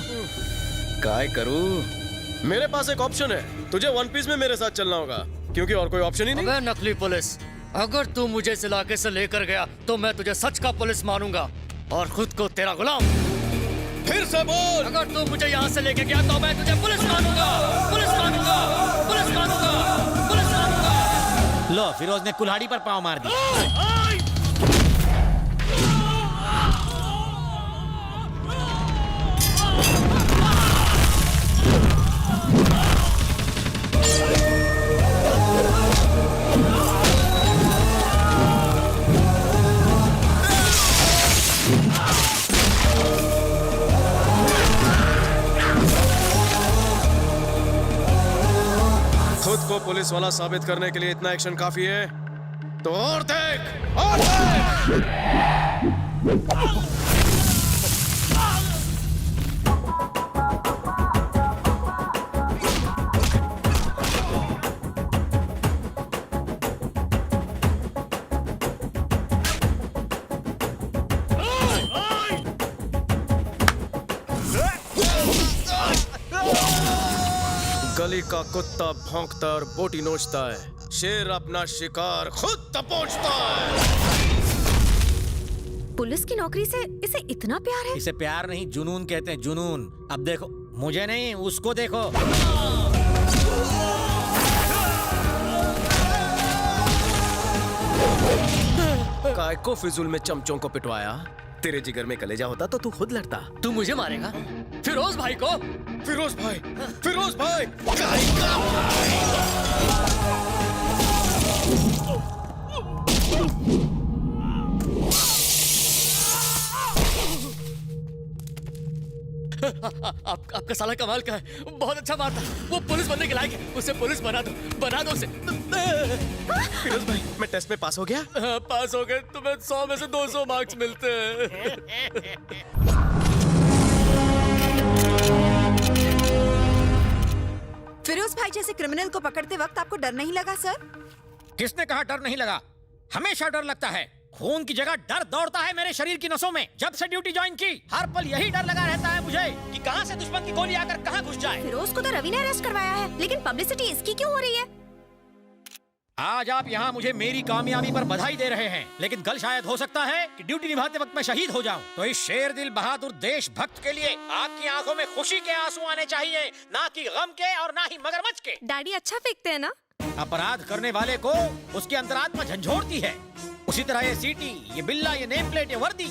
काय करूं? मेरे पास एक ऑप्शन है। तुझे वन पीस में मेरे साथ चलना होगा, क्योंकि और कोई ऑप्शन ही नहीं।
अबे नकली पुलिस, अगर तू मुझे इस इलाके से लेकर गया तो मैं तुझे सच का पुलिस मानूंगा और खुद को तेरा गुलाम।
फिर से बोल।
अगर तू मुझे यहाँ से लेके गया तो मैं तुझे पुलिस मानूंगा, पुलिस मानूंगा, पुलिस मानूंगा, पुलिस मानूंगा।
लो फिरोज ने कुल्हाड़ी पर पाँव मार दिया।
खुद को पुलिस वाला साबित करने के लिए इतना एक्शन काफी है, तो और देख, और देख। गली का कुत्ता भौंकता और बोटी नोचता है, शेर अपना शिकार खुद दबोचता है।
पुलिस की नौकरी से इसे इतना प्यार है?
इसे प्यार नहीं, जुनून कहते हैं, जुनून। अब देखो, मुझे नहीं, उसको देखो।
काय को फिजूल में चमचों को पिटवाया? तेरे जिगर में कलेजा होता तो तू खुद लड़ता।
तू मुझे मारेगा? फिरोज भाई को?
फिरोज भाई, फिरोज भाई,
आपका साला कमाल का है, बहुत अच्छा मारता। वो पुलिस बनने के लायक है, उसे पुलिस बना दो, बना दो उसे।
फिरोज भाई, मैं टेस्ट में पास हो गया?
हाँ, पास हो गए। तुम्हें 100 में से 200 मार्क्स मिलते हैं।
फिरोज भाई जैसे क्रिमिनल को पकड़ते वक्त आपको डर नहीं लगा सर?
किसने कहा डर नहीं लगा? हमेशा डर लगता है। खून की जगह डर दौड़ता है मेरे शरीर की नसों में। जब से ड्यूटी ज्वाइन की हर पल यही डर लगा रहता है मुझे कि कहां से दुश्मन की गोली आकर कहां घुस जाए।
फिरोज को तो रवि ने अरेस्ट करवाया है, लेकिन पब्लिसिटी इसकी क्यों हो रही है?
आज आप यहाँ मुझे मेरी कामयाबी पर बधाई दे रहे हैं, लेकिन कल शायद हो सकता है कि ड्यूटी निभाते वक्त मैं शहीद हो जाऊं। तो इस शेर दिल बहादुर देशभक्त के लिए आपकी आंखों में खुशी के आंसू आने चाहिए, ना कि गम के और ना ही मगरमच्छ के।
डैडी अच्छा फेंकते हैं ना?
अपराध करने वाले को उसकी अंतरात्मा झंझोड़ती है। उसी तरह ये सीटी, ये बिल्ला, ये नेम प्लेट, ये वर्दी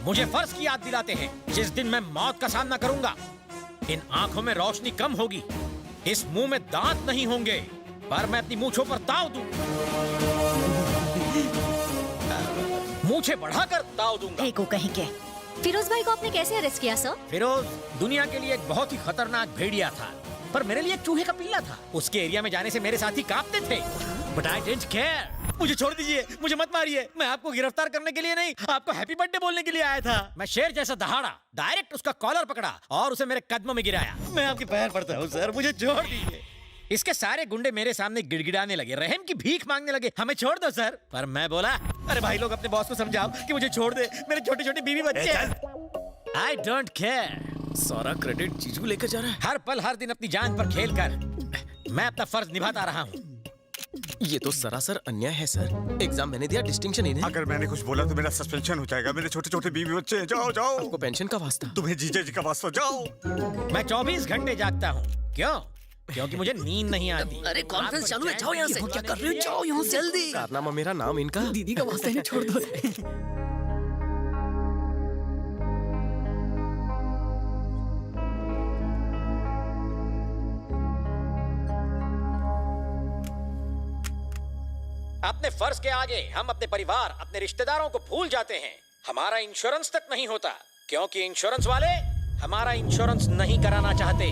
मुझे फर्ज की याद दिलाते हैं। जिस दिन मैं मौत का सामना करूंगा, इन आंखों में रोशनी कम होगी, इस मुंह में दांत नहीं होंगे, पर मैं अपनी मूंछों पर ताव दूं, मूंछें बढ़ाकर ताव दूंगा।
को कहीं के।
फिरोज भाई को आपने कैसे अरेस्ट किया सर?
फिरोज दुनिया के लिए एक बहुत ही खतरनाक भेड़िया था, पर मेरे लिए एक चूहे का पिल्ला था। उसके एरिया में जाने से मेरे साथी कांपते थे, बट आई डिडंट केयर। मुझे छोड़ दीजिए, मुझे मत मारिए। मैं आपको गिरफ्तार करने के लिए नहीं, आपको हैप्पी बर्थडे बोलने के लिए आया था। मैं शेर जैसा दहाड़ा, डायरेक्ट उसका कॉलर पकड़ा और उसे मेरे कदमों में गिराया। मैं आपके पैर पड़ता हूँ सर, मुझे छोड़ दीजिए। इसके सारे गुंडे मेरे सामने गिड़गिड़ाने लगे, रहम की भीख मांगने लगे, हमें छोड़ दो सर। पर मैं बोला, अरे भाई लोग अपने बॉस को समझाओ कि मुझे छोड़ दे, मेरे छोटे छोटे बीवी बच्चे। I don't care.
सारा क्रेडिट जीजू लेकर जा रहा है।
हर पल हर दिन अपनी जान पर खेल कर मैं अपना फर्ज निभाता रहा हूँ।
ये तो सरासर अन्याय है सर। एग्जाम मैंने दिया, डिस्टिंक्शन इन्हें।
अगर मैंने कुछ बोला तो मेरा सस्पेंशन हो जाएगा। मेरे छोटे छोटे बीवी बच्चे हैं। जाओ जाओ।
आपको पेंशन का वास्ता?
तुम्हें जीजा जी का वास्ता। जाओ।
मैं 24 घंटे जागता हूँ। क्यों? क्योंकि मुझे नींद नहीं आती।
अरे कॉन्फ्रेंस चालू है, जाओ यहाँ से। क्या कर रहे हो? जाओ यहाँ से जल्दी।
कारनामा मेरा नाम इनका।
दीदी का वास्ता इन्हें छोड़ दो।
अपने फर्ज के आगे हम अपने परिवार, अपने रिश्तेदारों को भूल जाते हैं। हमारा इंश्योरेंस तक नहीं होता, क्योंकि इंश्योरेंस वाले हमारा इंश्योरेंस नहीं कराना चाहते।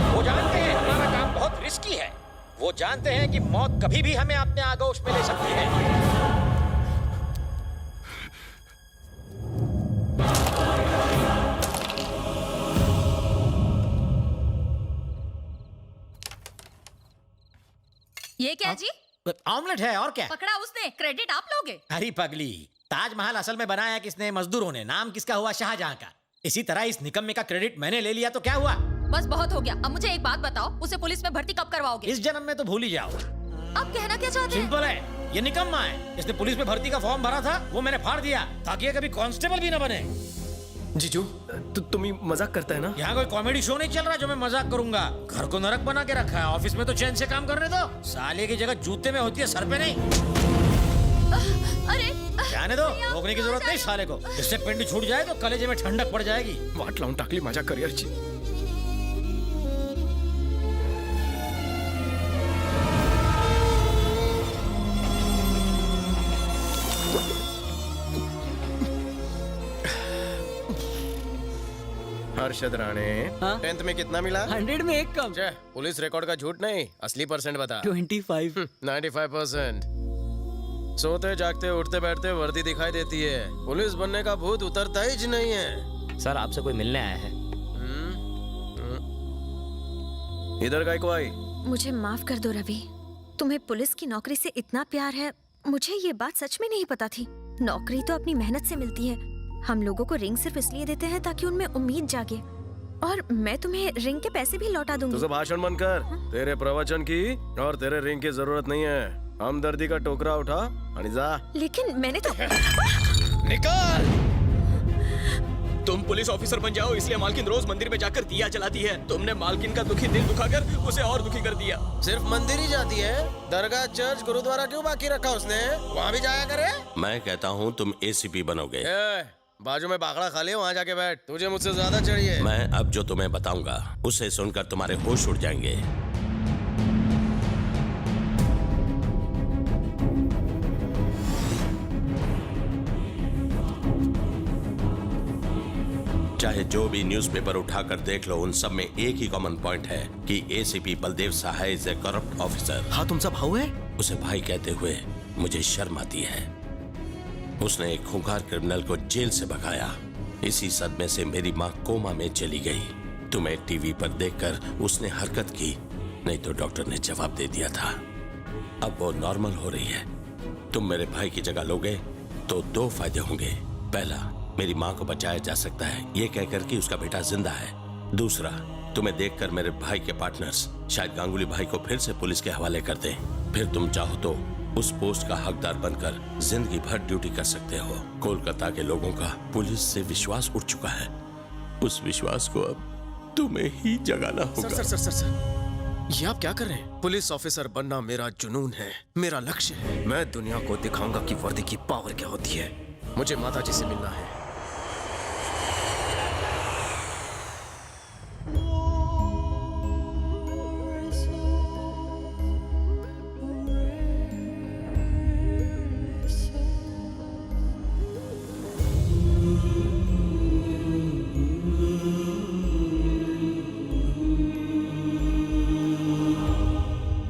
वो जानते हैं हमारा काम बहुत रिस्की है। वो जानते हैं कि मौत कभी भी हमें अपने आगोश में ले सकती है।
ये क्या जी?
ऑमलेट है और क्या?
पकड़ा उसने, क्रेडिट आप लोगे?
अरे पगली, ताजमहल असल में बनाया किसने? मजदूरों ने। नाम किसका हुआ? शाहजहां का। इसी तरह इस निकम्मे का क्रेडिट मैंने ले लिया तो क्या हुआ?
बस बहुत हो गया। अब मुझे एक बात बताओ, उसे पुलिस में भर्ती कब करवाओगे?
इस जन्म में तो भूल ही जाओ।
आप कहना क्या चाहते हैं?
सिंपल है, ये निकम्मा है। इसने पुलिस में भर्ती का फॉर्म भरा था, वो मैंने फाड़ दिया ताकि ये कभी कांस्टेबल भी ना बने।
जीजू तुम ही मजाक करता है ना?
यहाँ कोई कॉमेडी शो नहीं चल रहा जो मैं मजाक करूंगा। घर को नरक बना के रखा है, ऑफिस में तो चैन से काम करने दो। साले की जगह जूते में होती है, सर पे नहीं।
अरे
जाने दो, रोकने की जरूरत नहीं साले को। इससे पिंड छूट जाए तो कलेजे में ठंडक पड़ जाएगी।
वाट लाऊं टाकली मजाक कर यार जी। हर्षद राणे,
हाँ?
10th में कितना मिला?
100 में एक कम।
पुलिस रिकॉर्ड का झूठ नहीं, असली परसेंट बता।
25।
95%। सोते जागते उठते बैठते वर्दी दिखाई देती है, पुलिस बनने का भूत उतरता ही नहीं है।
सर आपसे कोई मिलने आया है।
इधर काय को आई?
मुझे माफ कर दो रवि, तुम्हें पुलिस की नौकरी से इतना प्यार है, मुझे ये बात सच में नहीं पता थी। नौकरी तो अपनी मेहनत से मिलती है। हम लोगों को रिंग सिर्फ इसलिए देते हैं ताकि उनमें उम्मीद जागे, और मैं तुम्हें रिंग के पैसे भी लौटा दूंगी।
तुझे भाषण बंद कर। तेरे प्रवचन की और तेरे रिंग की जरूरत नहीं है। हमदर्दी का टोकरा उठा और जा।
लेकिन मैंने तो
निकाल।
तुम पुलिस ऑफिसर बन जाओ, इसलिए मालकिन रोज मंदिर में जाकर दिया जलाती है। तुमने मालकिन का दुखी दिल दुखाकर उसे और दुखी कर दिया।
सिर्फ मंदिर ही जाती है, दरगाह, चर्च, गुरुद्वारा क्यों बाकी रखा उसने? वहाँ भी जाया करे।
मैं कहता हूँ तुम ACP बनोगे।
बाजू में बाखड़ा खा ले, वहाँ जाके बैठ। तुझे मुझसे ज्यादा चाहिए।
मैं अब जो तुम्हें बताऊंगा उसे सुनकर तुम्हारे होश उड़ जाएंगे। चाहे जो भी न्यूज़पेपर उठाकर देख लो, उन सब में एक ही कॉमन पॉइंट है कि ACP Baldev Sahay is a corrupt officer.
हाँ तुम सब भाऊ है?
उसे भाई कहते हुए मुझे शर्म आती है। उसने एक खूंखार क्रिमिनल को जेल से भगाया। इसी सदमे से मेरी माँ कोमा में चली गई। तुम्हें टीवी पर देखकर उसने हरकत की, नहीं तो डॉक्टर ने जवाब दे दिया था। अब वो नॉर्मल हो रही है। तुम मेरे भाई की जगह लोगे तो 2 फायदे होंगे। पहला, मेरी माँ को बचाया जा सकता है ये कहकर कि उसका बेटा जिंदा है। दूसरा, तुम्हें देखकर मेरे भाई के पार्टनर्स शायद गांगुली भाई को फिर से पुलिस के हवाले कर दें। फिर तुम चाहो तो उस पोस्ट का हकदार बनकर जिंदगी भर ड्यूटी कर सकते हो। कोलकाता के लोगों का पुलिस से विश्वास उठ चुका है। उस विश्वास को अब तुम्हें ही जगाना होगा।
सर, ये आप क्या कर रहे हैं? पुलिस ऑफिसर बनना मेरा जुनून है, मेरा लक्ष्य है। मैं दुनिया को दिखाऊंगा कि वर्दी की पावर क्या होती है। मुझे माता जी से मिलना है।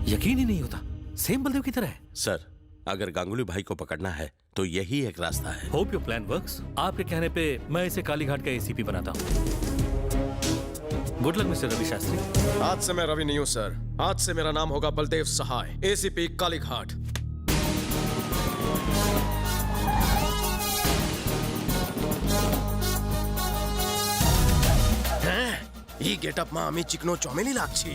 यकीन ही नहीं होता, सेम बलदेव की तरह है।
सर, अगर गांगुली भाई को पकड़ना है तो यही एक रास्ता है।
Hope your plan works. आपके कहने पे मैं इसे कालीघाट का एसीपी बनाता हूँ। Good luck mister Ravi Shastri.
आज से मैं रवि नहीं हूँ सर, आज से मेरा नाम होगा बलदेव सहाय, एसीपी कालीघाट। ಈ ಗೆಟಪ್ ಮಾ ಅಮ್ಮಿ ಚಿಕ್ನೋ ಚೊಮೇಲಿ लागछी।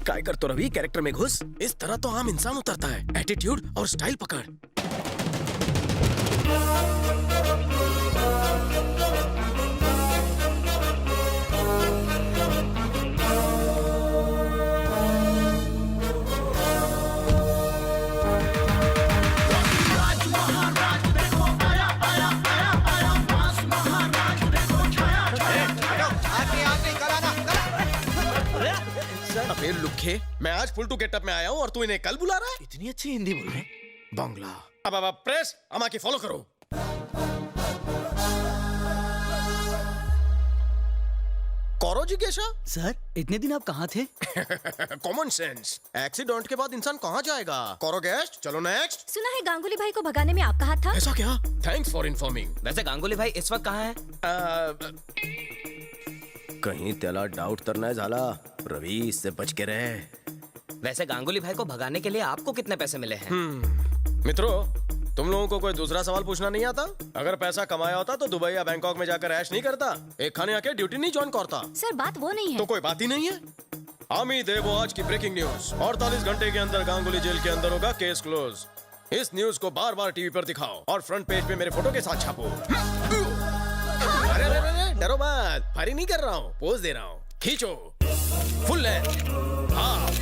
काय कर तो रवि, कैरेक्टर में घुस। इस तरह तो आम इंसान उतरता है। एटीट्यूड और स्टाइल पकड़। अबे लुखे, मैं आज फुल टू गेटअप में आया हूँ और तू इन्हें कल बुला रहा है?
इतनी अच्छी हिंदी बोल रहे हैं।
बांग्ला। अब प्रेस अमा की फॉलो करो। कौरो जिज्ञासा।
सर, इतने दिन आप कहाँ थे?
Common sense. एक्सीडेंट के बाद इंसान कहाँ जाएगा? कौरो गेस्ट, चलो नेक्स्ट।
सुना है गांगुली भाई को भगाने में आपका हाथ था?
ऐसा क्या? Thanks for informing.
वैसे गांगुली भाई इस वक्त कहाँ है?
कहीं त्याला डाउट तरना झाला, रवि इससे बच के रहे।
वैसे गांगुली भाई को भगाने के लिए आपको कितने पैसे मिले हैं?
मित्रों, तुम लोगों को कोई दूसरा सवाल पूछना नहीं आता? अगर पैसा कमाया होता तो दुबई या बैंकॉक में जाकर ऐश नहीं करता, एक खाने आके ड्यूटी नहीं ज्वाइन करता।
सर, बात वो नहीं है।
तो कोई बात ही नहीं है। आमी देवो आज की ब्रेकिंग न्यूज। 48 घंटे के अंदर गांगुली जेल के अंदर होगा, केस क्लोज। इस न्यूज को बार बार टीवी पर दिखाओ और फ्रंट पेज पे मेरे फोटो के साथ छापो। अरे डरो मत, फायरिंग नहीं कर रहा हूँ, पोज दे रहा हूँ। खींचो, full length, half,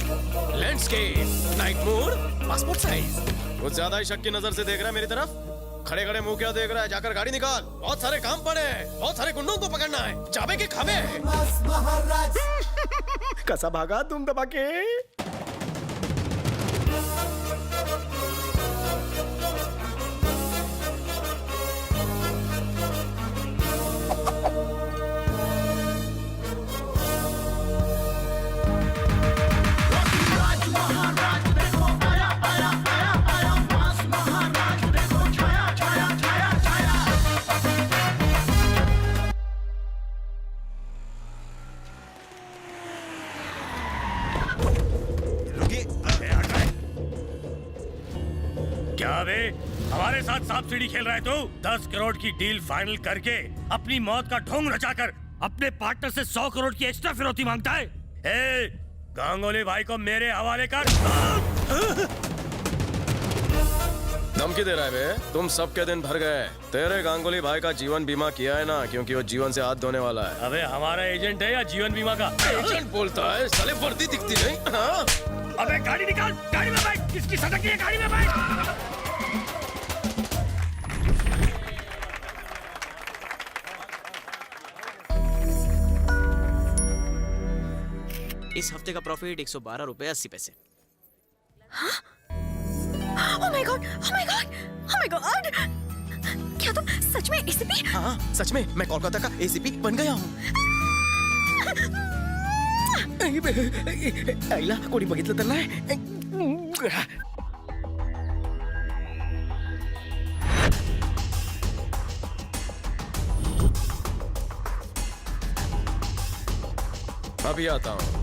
landscape, night mode, passport size. कुछ ज्यादा ही शक की नजर से देख रहा है मेरी तरफ। खड़े खड़े मुंह क्या देख रहा है? जाकर गाड़ी निकाल। बहुत सारे काम पड़े हैं, बहुत सारे गुंडों को पकड़ना है। जाबे के खावे। कैसा भागा तुम दबा के?
क्या बे, हमारे साथ सांप सीढ़ी खेल रहा है तू? 10 करोड़ की डील फाइनल करके अपनी मौत का ढोंग रचाकर अपने पार्टनर से 100 करोड़ की एक्स्ट्रा फिरौती मांगता है। ए, गांगुली भाई को मेरे हवाले कर।
धमकी दे रहा है बे? तुम सबके दिन भर गए। तेरे गांगुली भाई का जीवन बीमा किया है ना, क्योंकि वो जीवन से हाथ धोने वाला है।
अबे हमारा एजेंट है या जीवन बीमा का?
एजेंट बोलता है, साले वर्दी दिखती नहीं। हाँ?
अबे गाड़ी निकाल, गाड़ी में बैठ। किसकी सटक है? गाड़ी में बैठ।
इस हफ्ते का प्रॉफिट 112 रुपए 80 पैसे।
Oh my God! Oh my God! Oh my God! क्या तुम सच में एसीपी?
हाँ, सच में मैं कोलकाता का एसीपी बन गया हूँ। आईला कोणी बघितलं तर नाही। अभी आता हूँ।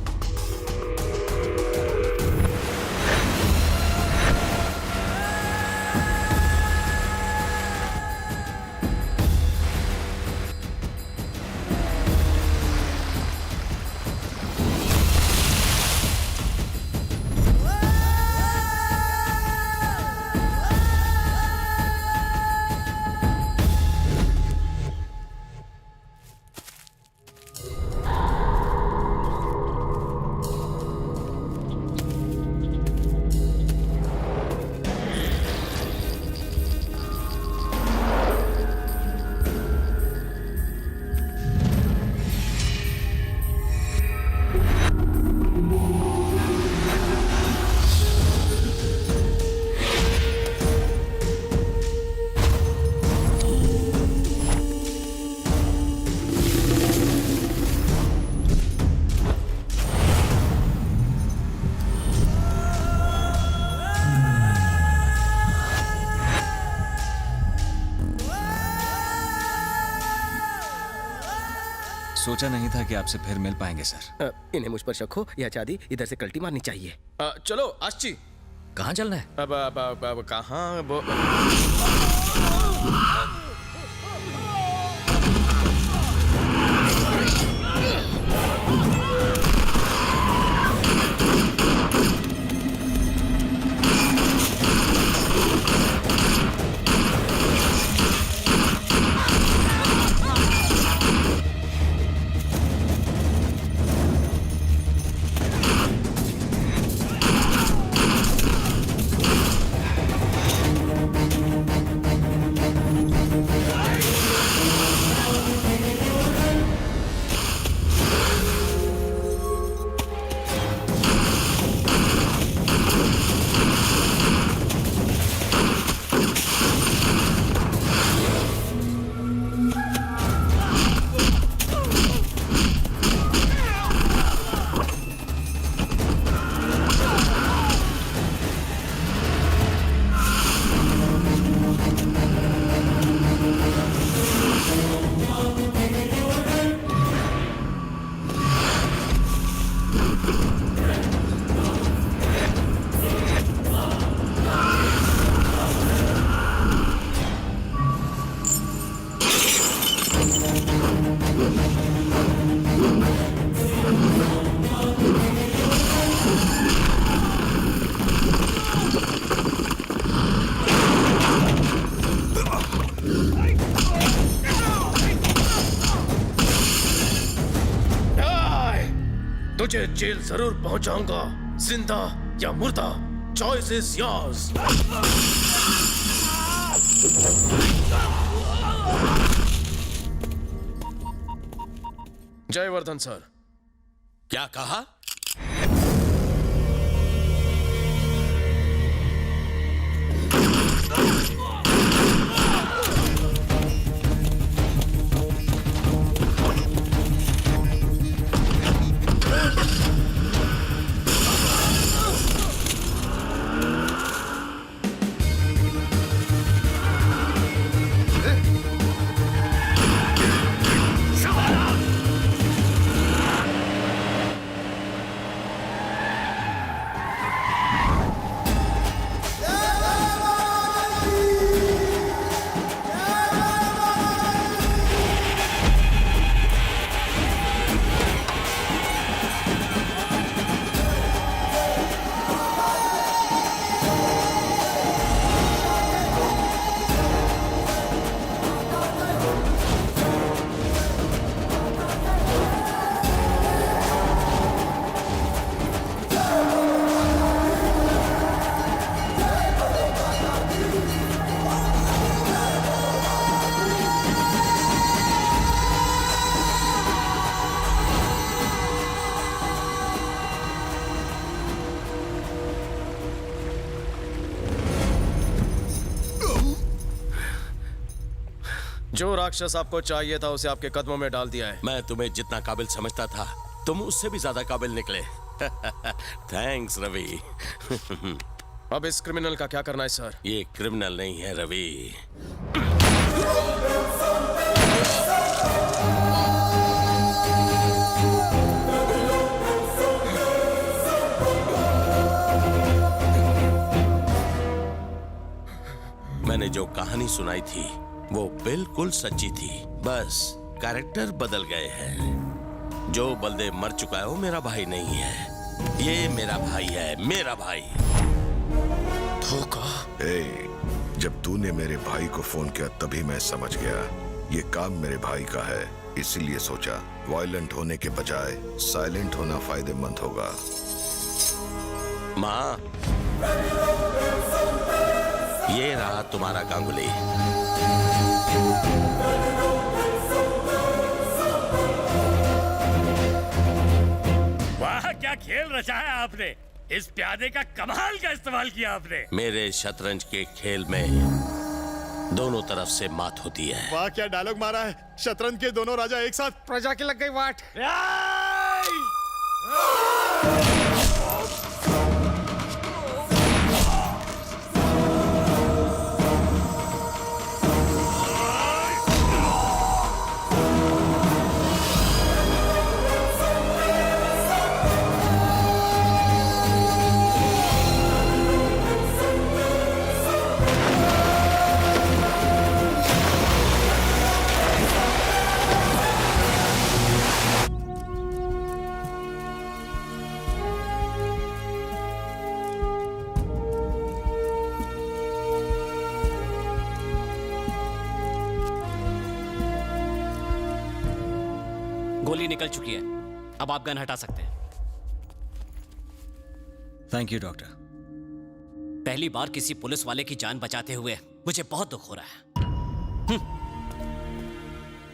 सोचा नहीं था कि आपसे फिर मिल पाएंगे सर।
इन्हें मुझ पर शक हो या चादी, इधर से कल्टी मारनी चाहिए। चलो आशी।
कहाँ चलना है?
अब कहाँ वो तुझे जेल जरूर पहुंचाऊंगा, जिंदा या मुर्दा, choice is yours. Jaivardhan sir.
क्या कहा?
जो राक्षस आपको चाहिए था उसे आपके कदमों में डाल दिया है।
मैं तुम्हें जितना काबिल समझता था तुम उससे भी ज्यादा काबिल निकले। थैंक्स रवि।
अब इस क्रिमिनल का क्या करना है सर?
ये क्रिमिनल नहीं है रवि, कहानी सुनाई थी वो बिल्कुल सच्ची थी, बस कैरेक्टर बदल गए हैं। जो बलदेव मर चुका है वो मेरा भाई नहीं है, ये मेरा भाई है, मेरा भाई।
धोखा।
जब तूने मेरे भाई को फोन किया तभी मैं समझ गया ये काम मेरे भाई का है, इसीलिए सोचा वायलेंट होने के बजाय साइलेंट होना फायदेमंद होगा।
माँ, ये रहा तुम्हारा गांगुली।
वाह, क्या खेल रचा है आपने। इस प्यादे का कमाल का इस्तेमाल किया आपने।
मेरे शतरंज के खेल में दोनों तरफ से मात होती है।
वाह क्या डायलॉग मारा है। शतरंज के दोनों राजा एक साथ। प्रजा की लग गई वाट।
गोली निकल चुकी है, अब आप गन हटा सकते हैं।
Thank you doctor.
पहली बार किसी पुलिस वाले की जान बचाते हुए मुझे बहुत दुख हो रहा है।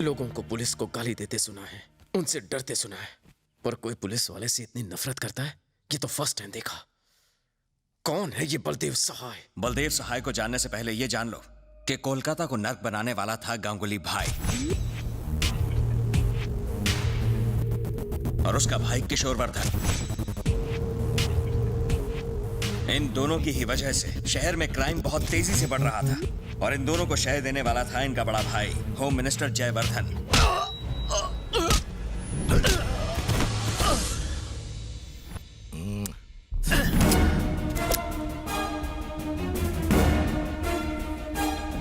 लोगों को पुलिस को गाली देते सुना है, उनसे डरते सुना है, पर कोई पुलिस वाले से इतनी नफरत करता है ये तो फर्स्ट टाइम देखा। कौन है ये बलदेव सहाय?
बलदेव सहाय को जानने से पहले ये जान लो कि कोलकाता को नर्क बनाने वाला था गांगुली भाई और उसका भाई किशोर वर्धन। इन दोनों की ही वजह से शहर में क्राइम बहुत तेजी से बढ़ रहा था और इन दोनों को शह देने वाला था इनका बड़ा भाई होम मिनिस्टर जयवर्धन।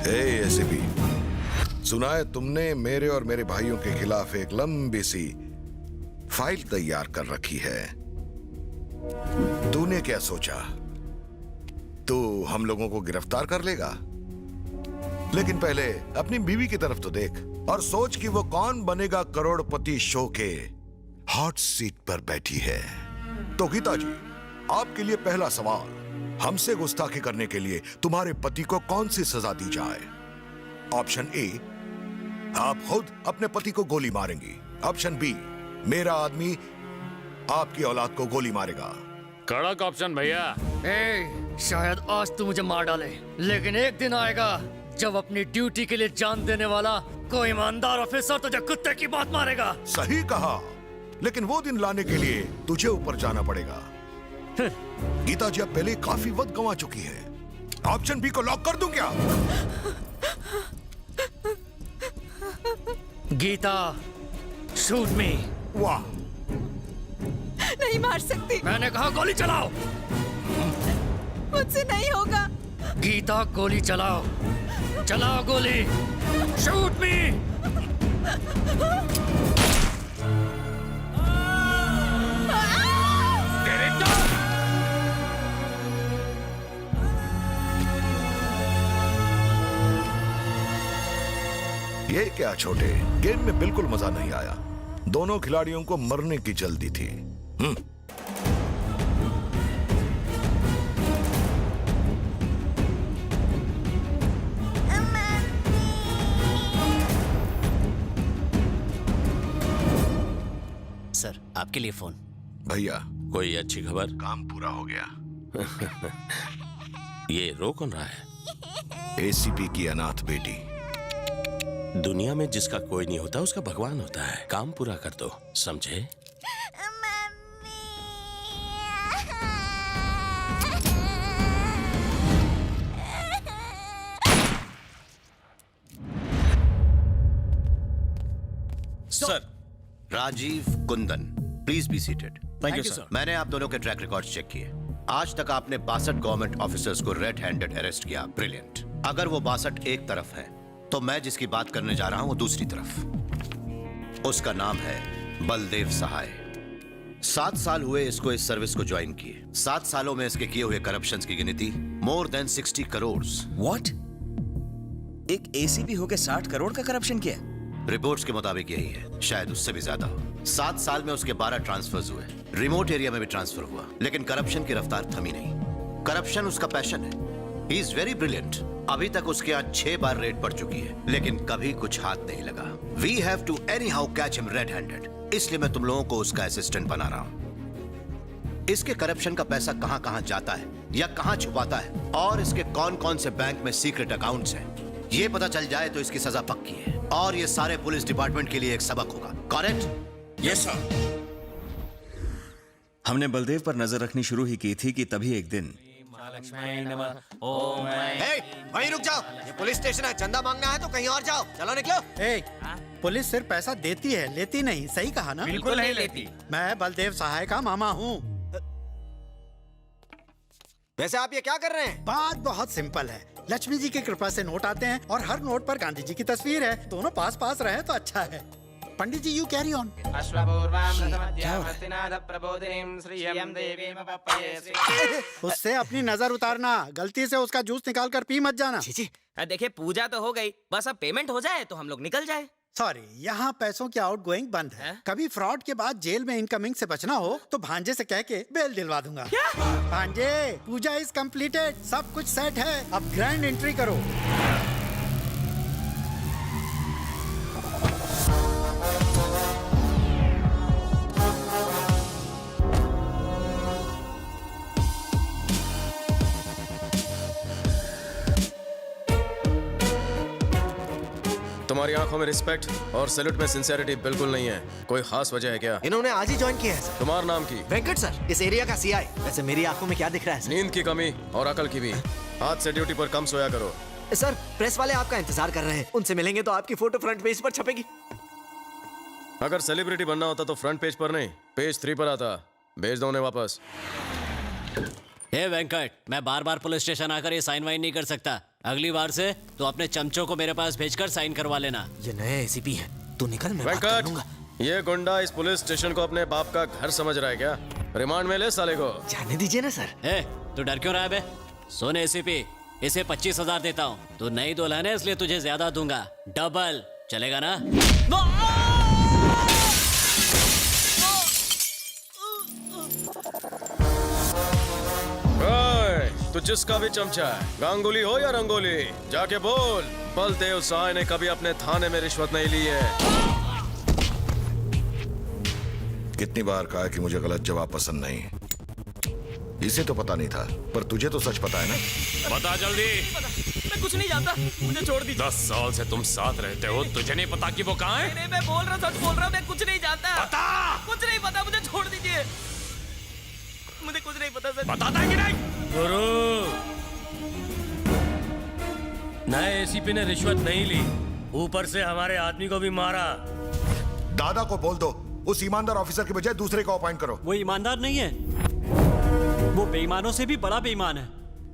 एसीपी, सुना है तुमने मेरे और मेरे भाइयों के खिलाफ एक लंबी सी फाइल तैयार कर रखी है। तूने क्या सोचा, तू हम लोगों को गिरफ्तार कर लेगा? लेकिन पहले अपनी बीवी की तरफ तो देख और सोच कि वो कौन बनेगा करोड़पति शो के हॉट सीट पर बैठी है। तो गीता जी, आपके लिए पहला सवाल, हमसे गुस्ताखी करने के लिए तुम्हारे पति को कौन सी सजा दी जाए? ऑप्शन ए, आप खुद अपने पति को गोली मारेंगी। ऑप्शन बी, मेरा आदमी आपकी औलाद को गोली मारेगा।
कड़क ऑप्शन भैया। शायद आज तू मुझे मार डाले, लेकिन एक दिन आएगा जब अपनी ड्यूटी के लिए जान देने वाला कोई ईमानदार ऑफिसर तुझे कुत्ते की बात मारेगा।
सही कहा, लेकिन वो दिन लाने के लिए तुझे ऊपर जाना पड़ेगा। गीता जी अब पहले काफी वक्त गंवा चुकी है। ऑप्शन बी को लॉक कर दूं क्या?
Geeta, shoot me.
वाह,
नहीं मार सकती।
मैंने कहा गोली चलाओ।
मुझसे नहीं होगा।
गीता गोली चलाओ, चलाओ गोली। शूट मी।
ये क्या छोटे, गेम में बिल्कुल मजा नहीं आया। दोनों खिलाड़ियों को मरने की जल्दी थी।
सर, आपके लिए फोन।
भैया,
कोई अच्छी खबर?
काम पूरा हो गया।
ये रो कौन रहा है?
एसीपी की अनाथ बेटी।
दुनिया में जिसका कोई नहीं होता उसका भगवान होता है। काम पूरा कर दो, समझे?
Sir, Rajiv Kundan, please be seated.
Thank you sir.
मैंने आप दोनों के ट्रैक रिकॉर्ड्स चेक किए। आज तक आपने 62 गवर्नमेंट ऑफिसर्स को रेड हैंडेड अरेस्ट किया। ब्रिलियंट। अगर वो 62 एक तरफ है तो मैं जिसकी बात करने जा रहा हूं वो दूसरी तरफ। उसका नाम है बलदेव सहाय। 7 साल हुए इसको इस सर्विस को ज्वाइन किए। 7 सालों में इसके किए हुए करप्शंस की गिनती मोर देन 60 करोड़।
व्हाट? एक एसीपी होके 60 करोड़ का करप्शन किया?
रिपोर्ट्स के मुताबिक यही है, शायद उससे भी ज्यादा हो। 7 साल में उसके 12 ट्रांसफर्स हुए। रिमोट एरिया में भी ट्रांसफर हुआ, लेकिन करप्शन की रफ्तार थमी नहीं। करप्शन उसका पैशन है। He is very brilliant. अभी तक उसके यहाँ 6 बार रेड पड़ चुकी है, लेकिन कभी कुछ हाथ नहीं लगा। We have to anyhow catch him red handed. इसलिए मैं तुम लोगों को उसका असिस्टेंट बना रहा हूं। इसके करप्शन का पैसा कहां कहां जाता है या कहां छुपाता है, और इसके कौन कौन से बैंक में सीक्रेट अकाउंट्स हैं, ये पता चल जाए तो इसकी सजा पक्की है, और ये सारे पुलिस डिपार्टमेंट के लिए एक सबक होगा। करेक्ट?
Yes sir. हमने बलदेव पर नजर रखनी शुरू ही की थी कि तभी एक दिन
वहीं रुक जाओ, ये पुलिस स्टेशन है। चंदा मांगना है तो कहीं और जाओ। चलो निकलो।
पुलिस सिर्फ पैसा देती है, लेती नहीं। सही कहा ना?
बिल्कुल नहीं लेती।
मैं बलदेव सहाय का मामा हूँ।
वैसे आप ये क्या कर रहे हैं?
बात बहुत सिंपल है। लक्ष्मी जी की कृपा से नोट आते हैं और हर नोट पर गांधी जी की तस्वीर है। दोनों पास पास रहे तो अच्छा है। पंडित जी यू कैरी ऑन। उससे अपनी नजर उतारना, गलती से उसका जूस निकाल कर पी मत जाना।
देखिए पूजा तो हो गई, बस अब पेमेंट हो जाए तो हम लोग निकल जाए।
सॉरी, यहाँ पैसों की आउट गोइंग बंद है। कभी फ्रॉड के बाद जेल में इनकमिंग से बचना हो तो भांजे से कह के बेल दिलवा दूंगा। भांजे, पूजा इज कंप्लीटेड, सब कुछ सेट है, अब ग्रैंड एंट्री करो।
तुम्हारी आंखों में रिस्पेक्ट और सैल्यूट में सिंसियरिटी बिल्कुल नहीं है। कोई खास वजह है क्या?
इन्होंने आज ही ज्वाइन किया है सर।
तुम्हारा नाम की?
वेंकट सर, इस एरिया का सीआई। वैसे मेरी आंखों में क्या दिख रहा है सर?
नींद की कमी और अकल की भी। आज से ड्यूटी पर कम सोया करो।
सर, प्रेस वाले आपका इंतजार कर रहे हैं। उनसे मिलेंगे तो आपकी फोटो फ्रंट पेज पर छपेगी।
अगर सेलिब्रिटी बनना होता तो फ्रंट पेज पर नहीं, पेज 3 पर आता। भेज दो उन्हें वापस।
हे वेंकट, मैं बार बार पुलिस स्टेशन आकर ये साइन वाइन नहीं कर सकता। अगली बार से तो अपने चमचों को मेरे पास भेजकर साइन करवा लेना।
ये नए एसीपी हैं, तू निकल, मैं बात कर लूंगा।
ये गुंडा इस पुलिस स्टेशन को अपने बाप का घर समझ रहा है क्या? रिमांड में ले साले को।
जाने दीजिए ना सर।
तू डर क्यों रहा है बे? सुन एसीपी, इसे 25,000 देता हूँ। तू नई दुल्हन है इसलिए तुझे ज्यादा दूंगा। डबल चलेगा ना?
तो जिसका भी चमचा है, गांगुली हो या रंगोली, जाके बोल बलदेव सहाय ने कभी अपने थाने में रिश्वत नहीं ली है।
कितनी बार कहा कि मुझे गलत जवाब पसंद नहीं। इसे तो पता नहीं था, पर तुझे तो सच पता है ना?
बता जल्दी।
मैं कुछ नहीं जानता, मुझे छोड़ दीजिए।
10 साल से तुम साथ रहते हो, तुझे नहीं पता कि वो कहाँ है?
नहीं, मैं बोल रहा, सच बोल रहा, मैं कुछ नहीं जानता।
बता।
कुछ नहीं पता, मुझे छोड़ दीजिए। मुझे कुछ नहीं पता सर।
बताता है कि नहीं?
गुरु, नए एसीपी ने रिश्वत नहीं ली, ऊपर से हमारे आदमी को भी मारा।
दादा को बोल दो, उस ईमानदार ऑफिसर के बजाय दूसरे को अपॉइंट करो।
वो ईमानदार नहीं है, वो बेईमानों से भी बड़ा बेईमान है।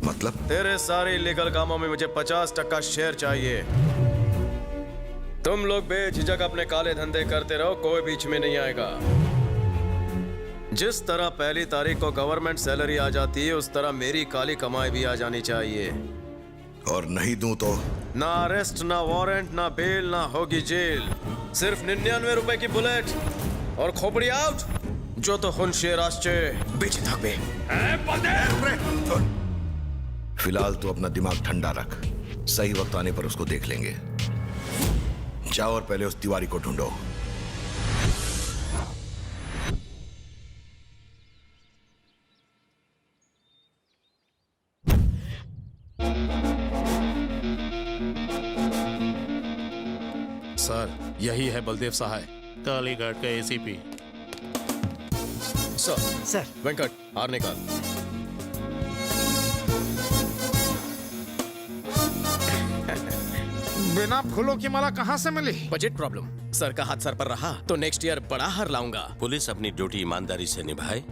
मतलब?
तेरे सारे इलीगल कामों में मुझे 50% शेयर चाहिए। तुम लोग बेझिझक अपने काले धंधे करते रहो, कोई बीच में नहीं आएगा। जिस तरह पहली तारीख को गवर्नमेंट सैलरी आ जाती है, उस तरह मेरी काली कमाई भी आ जानी चाहिए।
और नहीं दूं तो?
ना अरेस्ट, ना वारंट, ना बेल, ना होगी जेल। सिर्फ 99 रुपए की बुलेट और खोपड़ी आउट। जो तो हुन शेर आश्चे बेचे थकबे।
फिलहाल तू अपना दिमाग ठंडा रख, सही वक्त आने पर उसको देख लेंगे। जाओ और पहले उस तिवारी को ढूंढो।
सर, यही है बलदेव सहाय,
कालीघाट का एसीपी।
सर, वेंकट, हार निकाल।
बिना फूलों की माला कहाँ से मिली?
Budget problem. सर का हाथ सर पर रहा तो नेक्स्ट ईयर बड़ा हार लाऊंगा।
पुलिस अपनी ड्यूटी ईमानदारी से निभाए,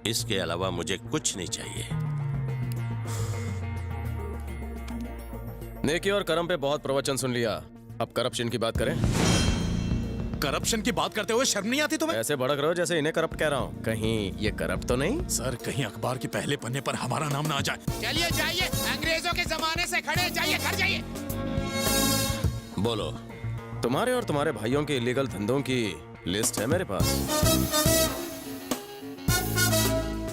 इसके अलावा मुझे कुछ नहीं चाहिए।
नेकी और कर्म पे बहुत प्रवचन सुन लिया, अब करप्शन की बात करें।
करप्शन की बात करते हुए शर्म नहीं आती तुम्हें?
ऐसे भड़क रहे हो जैसे इन्हें करप्ट कह रहा हूँ। कहीं ये करप्ट तो नहीं?
सर कहीं अखबार के पहले पन्ने पर हमारा नाम ना आ जाए।
चलिए जाइए, अंग्रेजों के जमाने से खड़े, जाइए घर जाइए।
बोलो। तुम्हारे और तुम्हारे भाइयों के इलीगल धंधों की लिस्ट है मेरे पास।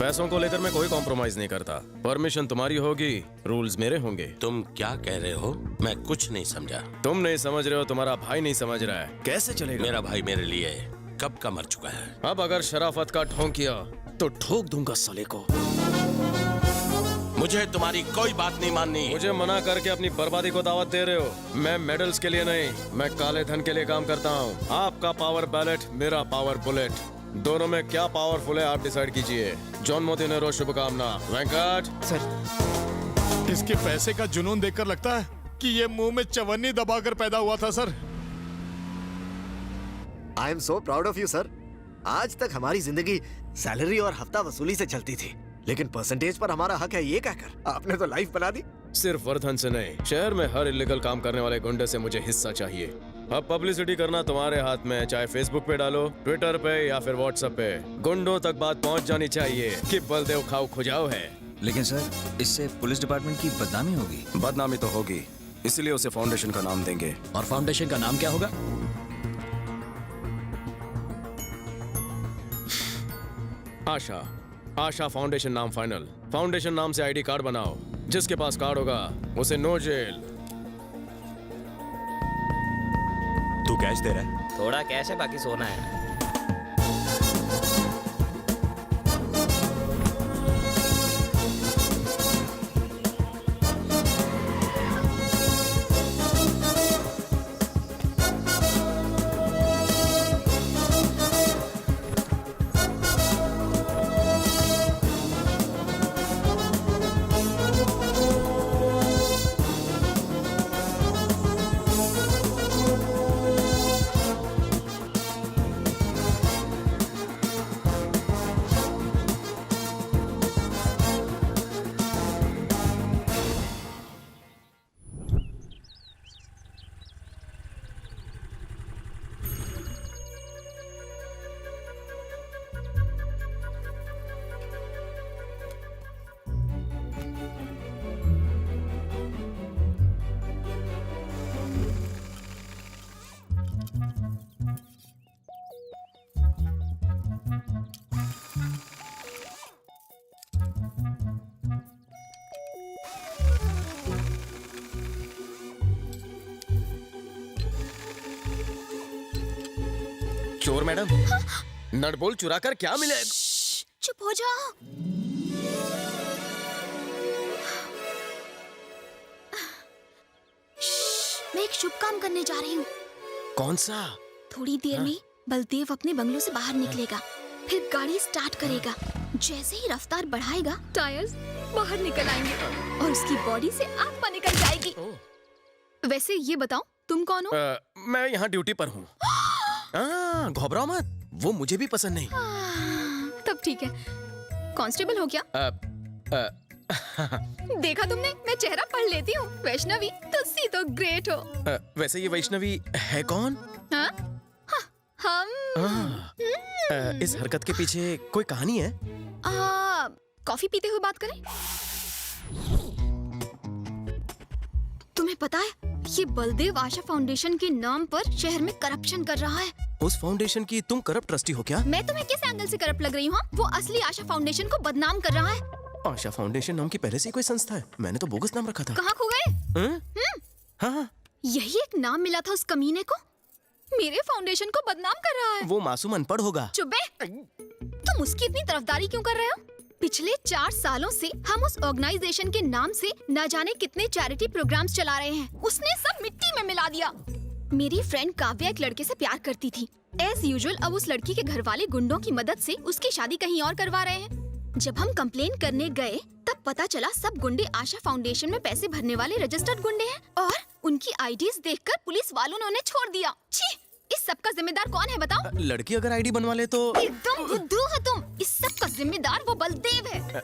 पैसों को लेकर मैं कोई कॉम्प्रोमाइज नहीं करता। परमिशन तुम्हारी होगी, रूल्स मेरे होंगे।
तुम क्या कह रहे हो? मैं कुछ नहीं समझा।
तुम नहीं समझ रहे हो, तुम्हारा भाई नहीं समझ रहा है, कैसे चलेगा?
मेरा भाई मेरे लिए कब का मर चुका है।
अब अगर शराफत का ठोंक किया तो ठोक दूंगा साले को।
मुझे तुम्हारी कोई बात नहीं माननी।
मुझे मना करके अपनी बर्बादी को दावत दे रहे हो। मैं मेडल्स के लिए नहीं, मैं काले धन के लिए काम करता हूँ। आपका पावर बैलेट, मेरा पावर बुलेट, दोनों में क्या पावरफुल है आप डिसाइड कीजिए। जॉन मोदिनेरो, शुभकामना। वेंकट
सर, इसके पैसे का जुनून देखकर लगता है कि ये मुंह में चवन्नी दबाकर पैदा हुआ था sir.
I am so proud of you sir. आज तक हमारी जिंदगी सैलरी और हफ्ता वसूली से चलती थी, लेकिन परसेंटेज पर हमारा हक है ये कहकर आपने तो लाइफ बना दी।
सिर्फ वर्धन से नहीं, शहर में हर इलीगल काम करने वाले गुंडे से मुझे हिस्सा चाहिए। अब पब्लिसिटी करना तुम्हारे हाथ में है, चाहे फेसबुक पे डालो, ट्विटर पे या फिर व्हाट्सएप पे। गुंडों तक बात पहुंच जानी चाहिए कि बलदेव खाओ खुजाओ है।
लेकिन सर, इससे पुलिस डिपार्टमेंट की बदनामी होगी।
बदनामी तो होगी, इसलिए उसे फाउंडेशन का नाम देंगे।
और फाउंडेशन का नाम क्या होगा?
आशा। आशा फाउंडेशन नाम फाइनल। फाउंडेशन नाम से आईडी कार्ड बनाओ, जिसके पास कार्ड होगा उसे नो जेल।
तू कैश दे रहा है?
थोड़ा कैश है, बाकी सोना है।
चोर मैडम, नटबोल्ट चुरा कर क्या मिले?
चुप हो जाओ। मैं एक शुभ काम करने जा रही हूँ।
कौन सा?
थोड़ी देर में बलदेव अपने बंगलों से बाहर निकलेगा, फिर गाड़ी स्टार्ट करेगा। जैसे ही रफ्तार बढ़ाएगा, टायर्स बाहर निकल आएंगे और उसकी बॉडी से आत्मा निकल जाएगी। वैसे ये बताओ, तुम कौन हो?
मैं यहाँ ड्यूटी पर हूँ। घबराओ मत, वो मुझे भी पसंद नहीं।
तब ठीक है। कांस्टेबल हो क्या? देखा तुमने, मैं चेहरा पढ़ लेती हूँ। वैष्णवी, तुसी तो ग्रेट हो।
वैसे ये वैष्णवी है कौन?
हाँ? हम
इस हरकत के पीछे कोई कहानी है?
कॉफी पीते हुए बात करें? तुम्हें पता है, ये बलदेव आशा फाउंडेशन के नाम पर शहर में करप्शन कर रहा है।
उस फाउंडेशन की तुम करप्ट ट्रस्टी हो क्या?
मैं तुम्हें किस एंगल से करप्ट लग रही हूँ? वो असली आशा फाउंडेशन को बदनाम कर रहा है।
आशा फाउंडेशन नाम की पहले से कोई संस्था है, मैंने तो बोगस नाम रखा था।
कहाँ खो गए?
हाँ,
यही एक नाम मिला था उस कमीने को। मेरे फाउंडेशन को बदनाम कर रहा है।
वो मासूम अनपढ़ होगा।
चुप बे। तुम उसकी इतनी तरफदारी क्यों कर रहे हो? पिछले 4 सालों से हम उस ऑर्गेनाइजेशन के नाम से न जाने कितने चैरिटी प्रोग्राम्स चला रहे हैं। उसने सब मिट्टी में मिला दिया। मेरी फ्रेंड काव्या एक लड़के से प्यार करती थी। एज यूजुअल अब उस लड़की के घर वाले गुंडों की मदद से उसकी शादी कहीं और करवा रहे हैं। जब हम कंप्लेन करने गए तब पता चला सब गुंडे आशा फाउंडेशन में पैसे भरने वाले रजिस्टर्ड गुंडे हैं और उनकी आईडीज देखकर पुलिस वालों ने उन्हें छोड़ दिया। छी, इस सब का जिम्मेदार कौन है बताओ?
लड़की अगर आईडी बनवा ले तो?
एकदम बुद्धू हो तुम। इस सब का जिम्मेदार वो बलदेव है।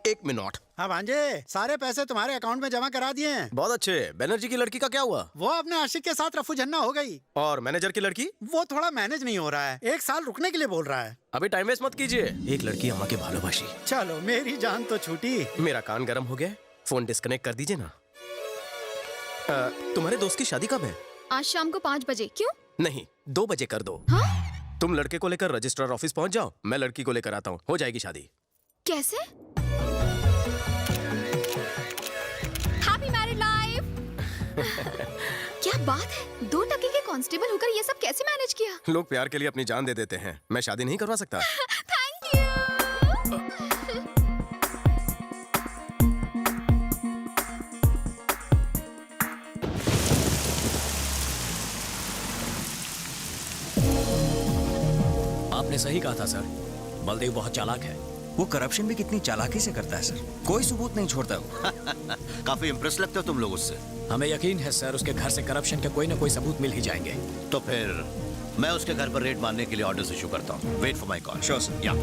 एक मिनट।
हाँ भांजे, सारे पैसे तुम्हारे अकाउंट में जमा करा दिए हैं।
बहुत अच्छे। बनर्जी की लड़की का क्या हुआ?
वो अपने आशिक के साथ रफू झन्ना हो गई।
और मैनेजर की लड़की?
वो थोड़ा मैनेज नहीं हो रहा है, 1 साल रुकने के लिए बोल रहा है।
अभी टाइम वेस्ट मत कीजिए। एक लड़की अम्मा के भालोबाशी।
चलो मेरी जान तो छूटी।
मेरा कान गर्म हो गया, फोन डिस्कनेक्ट कर दीजिए ना। तुम्हारे दोस्त की शादी कब है?
आज शाम को 5 बजे। क्यों?
नहीं, 2 बजे कर दो।
हाँ?
तुम लड़के को लेकर रजिस्ट्रार ऑफिस पहुंच जाओ, मैं लड़की को लेकर आता हूँ, हो जाएगी शादी।
कैसे? Happy married life. क्या बात है, 2 टके के कांस्टेबल होकर ये सब कैसे मैनेज किया?
लोग प्यार के लिए अपनी जान दे देते हैं, मैं शादी नहीं करवा सकता।
Thank you.
आपने सही कहा था सर, बलदेव बहुत चालाक है।
वो करप्शन भी कितनी चालाकी से करता है सर, कोई सबूत नहीं छोड़ता वो।
काफी इंप्रेस लगते हो तुम लोग उससे।
हमें यकीन है सर, उसके घर से करप्शन के कोई ना कोई सबूत मिल ही जाएंगे।
तो फिर मैं उसके घर पर रेड मारने के लिए ऑर्डर इशू करता हूँ। Wait for my call.
Sure sir.
या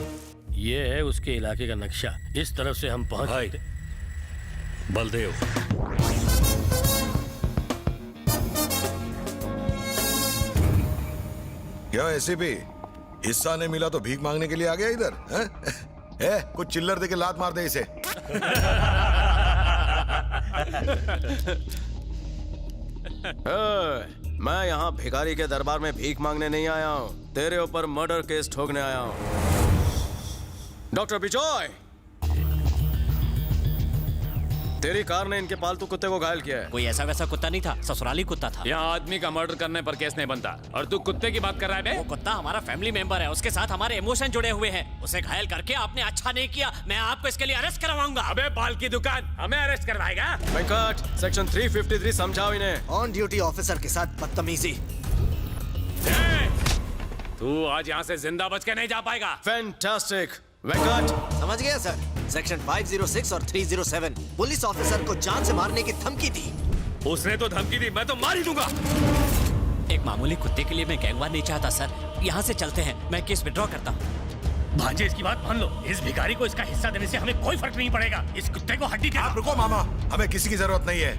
ये है उसके इलाके का नक्शा, इस तरफ से हम पहुंच
भाई, बलदेव,
क्या ऐसे भी हिस्सा नहीं मिला तो भीख मांगने के लिए आ गया इधर? कुछ चिल्लर देके लात मार दे इसे।
मैं यहाँ भिखारी के दरबार में भीख मांगने नहीं आया हूँ, तेरे ऊपर मर्डर केस ठोकने आया हूँ। डॉक्टर बिजॉय, तेरी कार ने इनके पालतू कुत्ते को घायल किया है।
कोई ऐसा वैसा कुत्ता नहीं था, ससुराली कुत्ता था।
यहाँ आदमी का मर्डर करने पर केस नहीं बनता, और तू कुत्ते की बात कर रहा है बे?
वो कुत्ता हमारा फैमिली मेंबर है, उसके साथ हमारे इमोशन जुड़े हुए हैं। उसे घायल करके आपने अच्छा नहीं किया, मैं आपको इसके लिए अरेस्ट करवाऊंगा।
अबे बाल की दुकान, हमें अरेस्ट करवाएगा?
वेंकट, सेक्शन 353 समझाओ इन्हें।
ऑन ड्यूटी ऑफिसर के साथ बदतमीजी।
तू आज यहाँ से जिंदा बच के नहीं जा पाएगा।
फैंटास्टिक वेंकट।
समझ गया सर, सेक्शन 506 और 307 पुलिस ऑफिसर को जान से मारने की धमकी दी।
उसने तो धमकी दी, मैं तो मार ही दूंगा।
एक मामूली कुत्ते के लिए मैं गैंगवार नहीं चाहता सर। यहाँ से चलते हैं, मैं केस विड्रॉ करता हूँ।
भांजे, इसकी बात मान लो, इस भिखारी को इसका हिस्सा देने से हमें कोई फर्क नहीं पड़ेगा। इस कुत्ते को हड्डी
आप रुको मामा, हमें किसी की जरूरत नहीं है।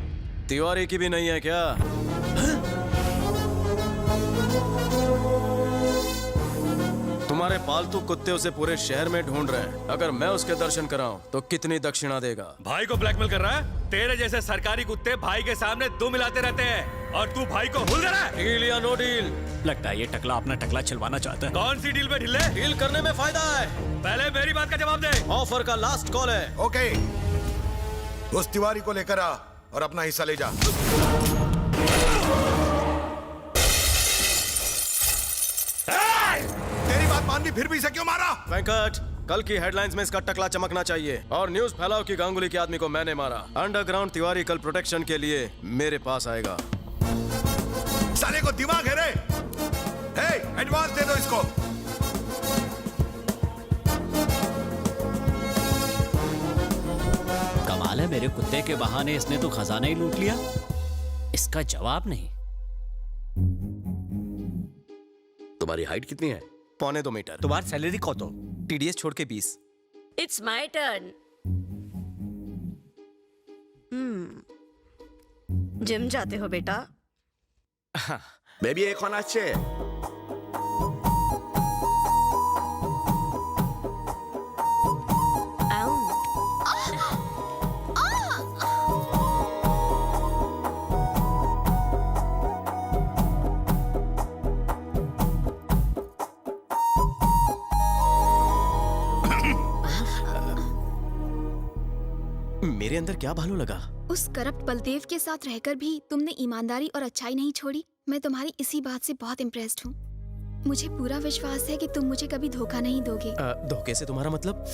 तिवारी की भी नहीं है क्या? तुम्हारे पालतू कुत्ते उसे पूरे शहर में ढूंढ रहे हैं। अगर मैं उसके दर्शन कराऊं तो कितनी दक्षिणा देगा?
भाई को ब्लैकमेल कर रहा है? तेरे जैसे सरकारी कुत्ते भाई के सामने दो मिलाते रहते हैं, और तू भाई को भूल रहा है?
डील या नो डील?
लगता है ये टकला अपना टकला छिलवाना चाहता है।
कौन सी डील पे ढिल्ले?
डील करने में फायदा है।
पहले मेरी बात का जवाब दे।
ऑफर का लास्ट कॉल है।
ओके, उस तिवारी को लेकर आ और अपना हिस्सा ले जा। तेरी बात मान ली, फिर भी इसे क्यों मारा?
वेंकट, कल की हेडलाइंस में इसका टकला चमकना चाहिए, और न्यूज फैलाओ कि गांगुली के आदमी को मैंने मारा। अंडरग्राउंड तिवारी कल प्रोटेक्शन के लिए मेरे पास आएगा।
साले को दिमाग है रे? एडवांस दे दो इसको।
कमाल है, मेरे कुत्ते के बहाने इसने तो खजाना ही लूट लिया। इसका जवाब नहीं।
तुम्हारी हाइट कितनी है?
1.25 मीटर।
तुम्हारी सैलरी कौन तो?
टीडीएस छोड़ के 20।
It's my turn. जिम जाते हो बेटा?
बेबी एक होना चाहिए।
मेरे अंदर क्या भालू लगा?
उस करप्ट बलदेव के साथ रहकर भी तुमने ईमानदारी और अच्छाई नहीं छोड़ी। मैं तुम्हारी इसी बात से बहुत इम्प्रेस्ड हूँ। मुझे पूरा विश्वास है कि तुम मुझे कभी धोखा नहीं दोगे।
धोखे से तुम्हारा मतलब?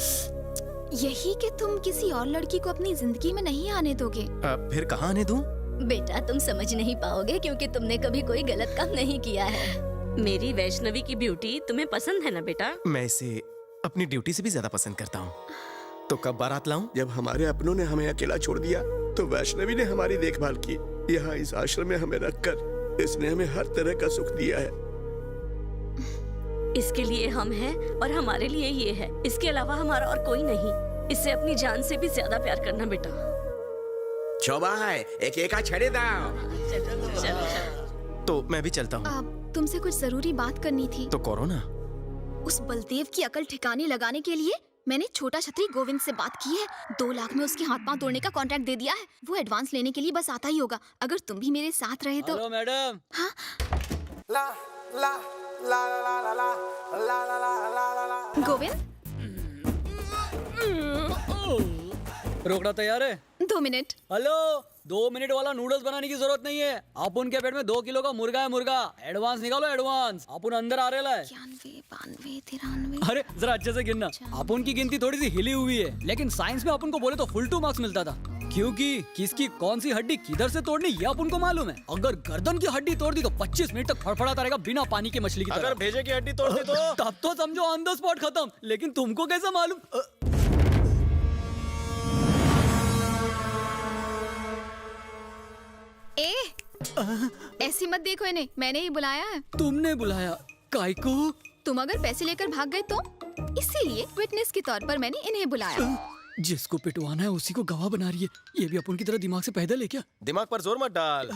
यही कि तुम किसी और लड़की को अपनी जिंदगी में नहीं आने दोगे।
फिर कहाँ आने दूं?
बेटा, तुम समझ नहीं पाओगे क्योंकि तुमने कभी कोई गलत काम नहीं किया है।
मेरी वैष्णवी की ब्यूटी तुम्हें पसंद है ना बेटा?
मैं इसे अपनी ड्यूटी से भी ज्यादा पसंद करता हूँ। तो कब बारात लाऊं?
जब हमारे अपनों ने हमें अकेला छोड़ दिया तो वैष्णवी ने हमारी देखभाल की। यहाँ इस आश्रम में हमें रखकर इसने हमें हर तरह का सुख दिया है।
इसके लिए हम हैं और हमारे लिए ये है। इसके अलावा हमारा और कोई नहीं।
इसे अपनी जान से भी ज्यादा प्यार करना बेटा।
भाई एक एका छड़े दाओ। तो मैं भी चलता हूँ।
तुमसे कुछ जरूरी बात करनी थी।
तो करो ना।
उस बलदेव की अकल ठिकाने लगाने के लिए मैंने छोटा छतरी गोविंद से बात की है। 2 लाख में उसके हाथ पांव तोड़ने का कॉन्ट्रैक्ट दे दिया है। वो एडवांस लेने के लिए बस आता ही होगा। अगर तुम भी मेरे साथ रहे तो।
Hello madam.
हाँ?
ला ला ला ला ला ला ला ला ला ला ला।
गोविंद
रोकड़ा तैयार है?
2 मिनट।
हेलो, 2 मिनट वाला नूडल्स बनाने की जरूरत नहीं है। आप उनके पेट में 2 किलो का मुर्गा है मुर्गा। एडवांस निकालो एडवांस। आप उन अंदर आ रहे हैं।
91, 92, 93।
अरे जरा अच्छे से गिनना। अपन की गिनती थोड़ी सी हिली हुई है, लेकिन साइंस में अपन को बोले तो फुल 2 मार्क्स मिलता था, क्योंकि किसकी कौन सी हड्डी किधर से तोड़नी ये अपन को मालूम है। अगर गर्दन की हड्डी तोड़ दी तो 25 मिनट तक फड़फड़ाता रहेगा बिना पानी के मछली की तरह।
अगर भेजे की हड्डी तोड़ दी तो
तब तो समझो ऑन द स्पॉट खत्म। लेकिन तुमको कैसा मालूम?
ऐसी मत देखो इन्हें, मैंने ही बुलाया है।
तुमने बुलाया? काय को?
तुम अगर पैसे लेकर भाग गए तो इसीलिए विटनेस के तौर पर मैंने इन्हें बुलाया।
जिसको पिटवाना है उसी को गवाह बना रही है। ये भी अपन की तरह दिमाग से पैदल है क्या?
दिमाग पर जोर मत डाल।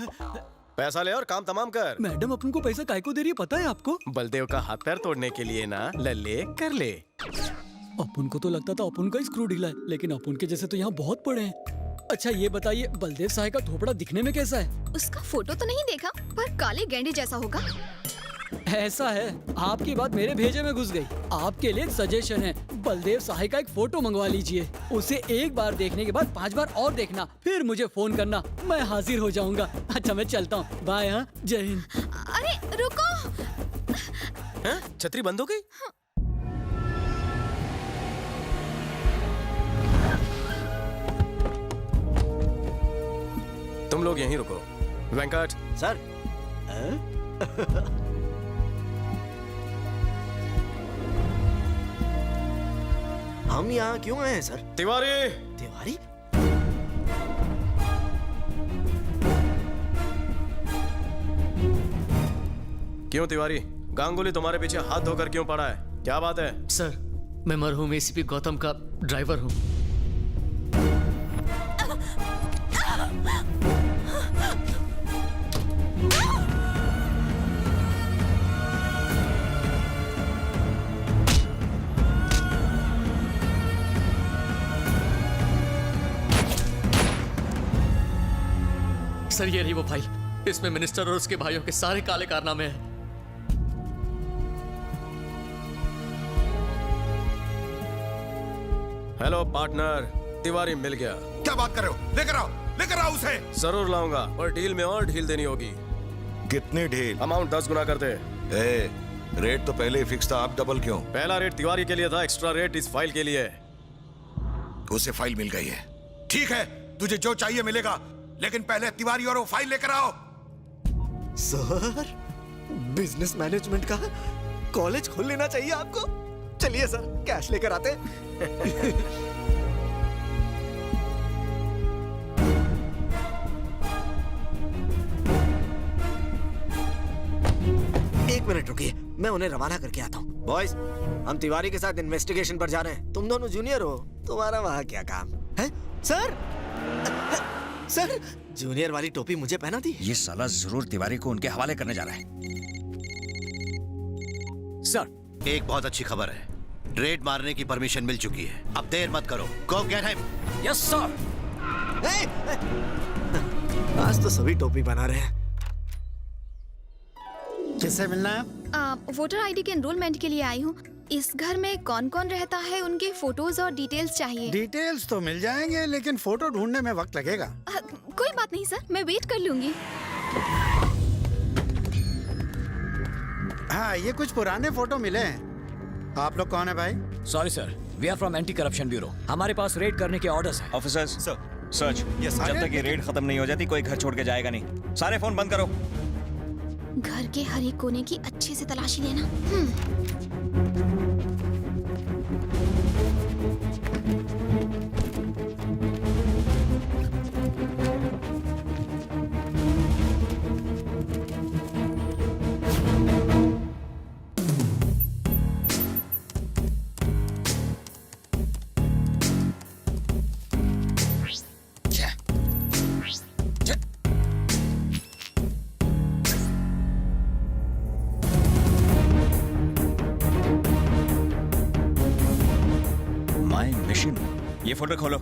पैसा ले और काम तमाम कर।
मैडम अपन को पैसा काय को दे रही है पता है आपको?
बलदेव का हाथ पैर तोड़ने के लिए ना। ले कर ले।
अपन को तो लगता था अपन का स्क्रू ढीला है, लेकिन अपन के जैसे तो यहाँ बहुत पड़े हैं। अच्छा ये बताइए, बलदेव साहब का थोपड़ा दिखने में कैसा है?
उसका फोटो तो नहीं देखा, पर काले गेंडे जैसा होगा।
ऐसा है, आपकी बात मेरे भेजे में घुस गई। आपके लिए एक सजेशन है, बलदेव साहब का एक फोटो मंगवा लीजिए। उसे एक बार देखने के बाद 5 बार और देखना, फिर मुझे फोन करना, मैं हाजिर हो जाऊंगा। अच्छा मैं चलता हूँ, बाय। हाँ, जय हिंद।
अरे रुको।
छतरी बंद हो गई? तुम लोग यहीं रुको। वेंकट
सर। हम यहाँ क्यों आए हैं सर?
तिवारी।
तिवारी?
क्यों तिवारी, गांगुली तुम्हारे पीछे हाथ धोकर क्यों पड़ा है? क्या बात है?
सर, मैं मरहूम एसीपी गौतम का ड्राइवर हूँ। सर ये रही वो फाइल, इसमें मिनिस्टर और उसके भाइयों के सारे काले कारनामे हैं।
हेलो पार्टनर, तिवारी मिल गया।
क्या बात कर रहे हो? लेकर आओ उसे।
जरूर लाऊंगा, और डील में और ढील देनी होगी।
कितनी ढील?
अमाउंट 10 गुना कर दे।
रेट तो पहले ही फिक्स था, आप डबल क्यों?
पहला रेट तिवारी के लिए था, एक्स्ट्रा रेट इस फाइल के लिए।
उसे फाइल मिल गई है। ठीक है, तुझे जो चाहिए मिलेगा, लेकिन पहले तिवारी और वो फाइल लेकर आओ।
सर, बिजनेस मैनेजमेंट का कॉलेज खोल लेना चाहिए आपको। चलिए सर, कैश लेकर आते। एक मिनट रुकिए, मैं उन्हें रवाना करके आता हूँ। बॉयज, हम तिवारी के साथ इन्वेस्टिगेशन पर जा रहे हैं। तुम दोनों जूनियर हो, तुम्हारा वहाँ क्या काम है? सर, सर, जूनियर वाली टोपी मुझे पहना दी।
ये साला जरूर तिवारी को उनके हवाले करने जा रहा है।
सर, एक बहुत अच्छी खबर है। रेड मारने की परमिशन मिल चुकी है। अब देर मत करो। गो गेट हिम।
Yes sir.
आज तो सभी टोपी बना रहे हैं।
किससे मिलना है?
वोटर आईडी के एनरोलमेंट के लिए आई हूँ। इस घर में कौन कौन रहता है, उनके फोटोज और डिटेल्स चाहिए।
डिटेल्स तो मिल जाएंगे, लेकिन फोटो ढूंढने में वक्त लगेगा।
कोई बात नहीं सर, मैं वेट कर लूंगी।
हाँ, ये कुछ पुराने फोटो मिले हैं। आप लोग कौन है भाई?
Sorry sir, we are from anti corruption bureau. हमारे पास रेड करने के ऑर्डर्स हैं।
Officers, search. जब तक ये रेड खत्म नहीं हो जाती, कोई घर छोड़ के जाएगा नहीं। सारे फोन बंद करो।
घर के हर एक कोने की अच्छे से तलाशी लेना।
ये फोल्डर खोलो।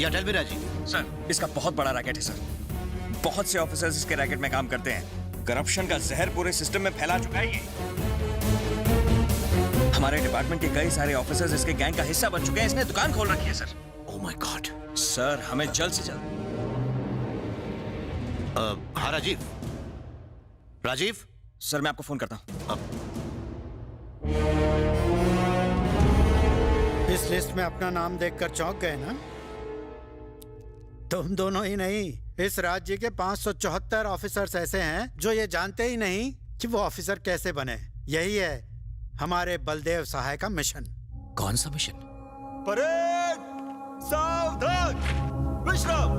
या टेल मी राजीव।
सर, इसका बहुत बड़ा रैकेट है सर। बहुत से ऑफिसर्स इसके रैकेट में काम करते हैं। करप्शन का जहर पूरे सिस्टम में फैला चुका है ये। हमारे डिपार्टमेंट के कई सारे ऑफिसर्स इसके गैंग का हिस्सा बन चुके हैं। इसने दुकान खोल रखी है sir.
Oh my God.
Sir, हमें जल्द से जल्द।
हाँ राजीव। राजीव
सर, मैं आपको फोन करता हूँ।
इस लिस्ट में अपना नाम देखकर चौंक गए ना? तुम दोनों ही नहीं, इस राज्य के 574 ऑफिसर्स ऐसे हैं जो ये जानते ही नहीं कि वो ऑफिसर कैसे बने। यही है हमारे बलदेव सहाय का मिशन।
कौन सा मिशन?
परेड सावधान, विश्राम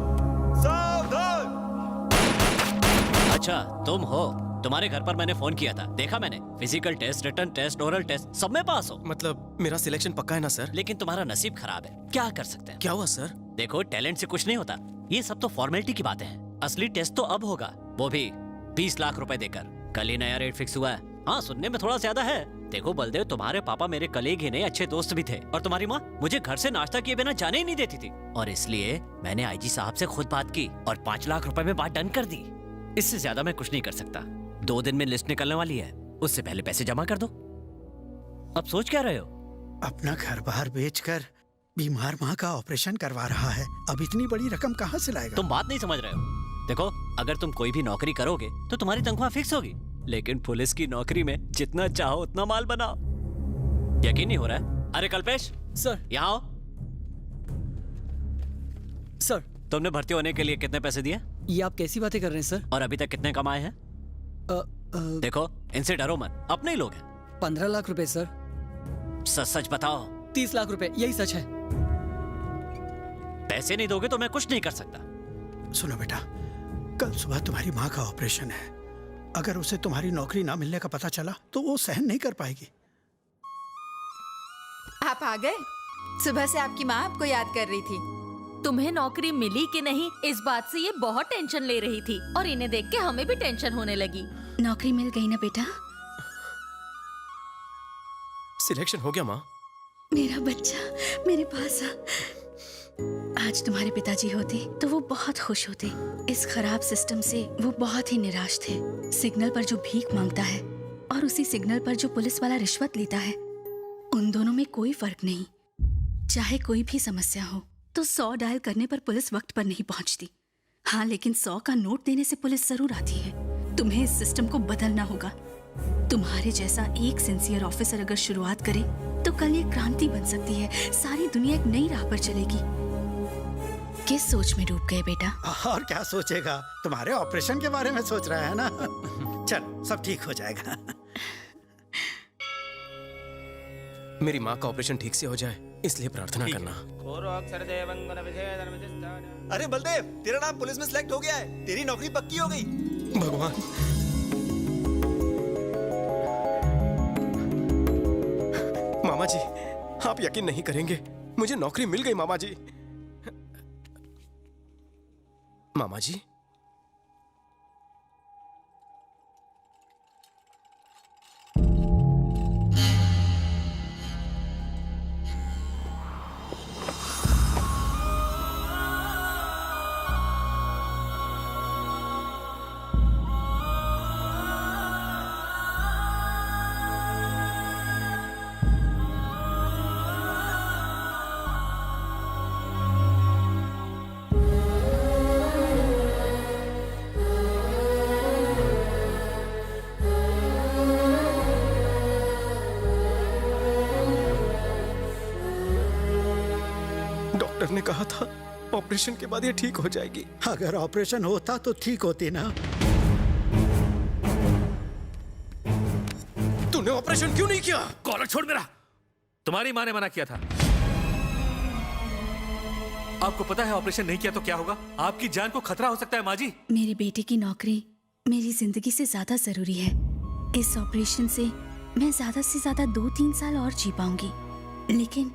सावधान।
अच्छा, तुम हो। तुम्हारे घर पर मैंने फोन किया था, देखा मैंने। Physical test, written test, oral test, सब में पास हो।
मतलब मेरा सिलेक्शन पक्का है ना सर?
लेकिन तुम्हारा नसीब खराब है, क्या कर सकते हैं।
क्या हुआ सर?
देखो, टैलेंट से कुछ नहीं होता, ये सब तो फॉर्मेलिटी की बातें हैं। असली टेस्ट तो अब होगा, वो भी 20 लाख रुपए देकर। कल ही नया रेट फिक्स हुआ है। हाँ, सुनने में थोड़ा ज्यादा है। देखो बलदेव, तुम्हारे पापा मेरे कलीग ही नहीं, अच्छे दोस्त भी थे। और तुम्हारी माँ मुझे घर से नाश्ता किए बिना जाने ही नहीं देती थी। और इसलिए मैंने आईजी साहब से खुद बात की और 5 लाख रुपए में बात डन कर दी। इससे ज्यादा मैं कुछ नहीं कर सकता। 2 दिन में लिस्ट निकलने वाली है, उससे पहले पैसे जमा कर दो। अब सोच क्या रहे हो?
अपना घर बाहर बेचकर बीमार माँ का ऑपरेशन करवा रहा है। अब इतनी बड़ी रकम कहाँ से लाएगा?
तुम बात नहीं समझ रहे हो। देखो, अगर तुम कोई भी नौकरी करोगे तो तुम्हारी तनख्वाह फिक्स होगी, लेकिन पुलिस की नौकरी में जितना चाहो उतना माल बनाओ। यकीन नहीं हो रहा है? अरे कल्पेश
सर,
यहाँ आओ।
सर,
तुमने भर्ती होने के लिए कितने पैसे दिए?
ये आप कैसी बातें कर रहे हैं सर?
और अभी तक कितने कमाए हैं? देखो, इनसे डरो मत, अपने ही लोग हैं।
15 लाख रुपए सर।
सच सच बताओ।
30 लाख रुपए, यही सच है।
पैसे नहीं दोगे तो मैं कुछ नहीं कर सकता।
सुनो बेटा, कल सुबह तुम्हारी माँ का ऑपरेशन है। अगर उसे तुम्हारी नौकरी ना मिलने का पता चला तो वो सहन नहीं कर पाएगी।
आप आ गए? सुबह से आपकी माँ आपको याद कर रही थी।
तुम्हें नौकरी मिली कि नहीं, इस बात से ये बहुत टेंशन ले रही थी और इन्हें देख के हमें भी टेंशन होने लगी।
नौकरी मिल गई ना बेटा?
सिलेक्शन हो गया माँ?
मेरा बच्चा मेरे पास आ। आज तुम्हारे पिताजी होते तो वो बहुत खुश होते। इस खराब सिस्टम से वो बहुत ही निराश थे। सिग्नल पर जो भीख मांगता है और उसी सिग्नल पर जो पुलिस वाला रिश्वत लेता है, उन दोनों में कोई फर्क नहीं। चाहे कोई भी समस्या हो तो 100 डायल करने पर पुलिस वक्त पर नहीं पहुंचती। हाँ, लेकिन 100 का नोट देने से पुलिस जरूर आती है। तुम्हें इस सिस्टम को बदलना होगा। तुम्हारे जैसा एक सिंसियर ऑफिसर अगर शुरुआत करे तो कल ये क्रांति बन सकती है। सारी दुनिया एक नई राह पर चलेगी। किस सोच में डूब गए बेटा?
और क्या सोचेगा, तुम्हारे ऑपरेशन के बारे में सोच रहा है ना। चल, सब ठीक हो जाएगा।
मेरी माँ का ऑपरेशन ठीक से हो जाए, इसलिए प्रार्थना करना।
अरे बलदेव, तेरा नाम पुलिस में सिलेक्ट हो गया है। तेरी नौकरी पक्की हो गई।
भगवान, मामा जी, आप यकीन नहीं करेंगे, मुझे नौकरी मिल गई मामा जी। मामा जी, डॉक्टर ने कहा था ऑपरेशन के बाद ये ठीक हो जाएगी।
अगर ऑपरेशन होता तो ठीक होती ना।
तूने ऑपरेशन क्यों नहीं किया?
कॉलर छोड़ मेरा। तुम्हारी माँ ने मना किया था। आपको पता है ऑपरेशन नहीं किया तो क्या होगा? आपकी जान को खतरा हो सकता है माँ जी।
मेरे बेटे की नौकरी मेरी जिंदगी से ज्यादा जरूरी है। इस ऑपरेशन से मैं ज्यादा से ज्यादा 2-3 साल और जी पाऊंगी, लेकिन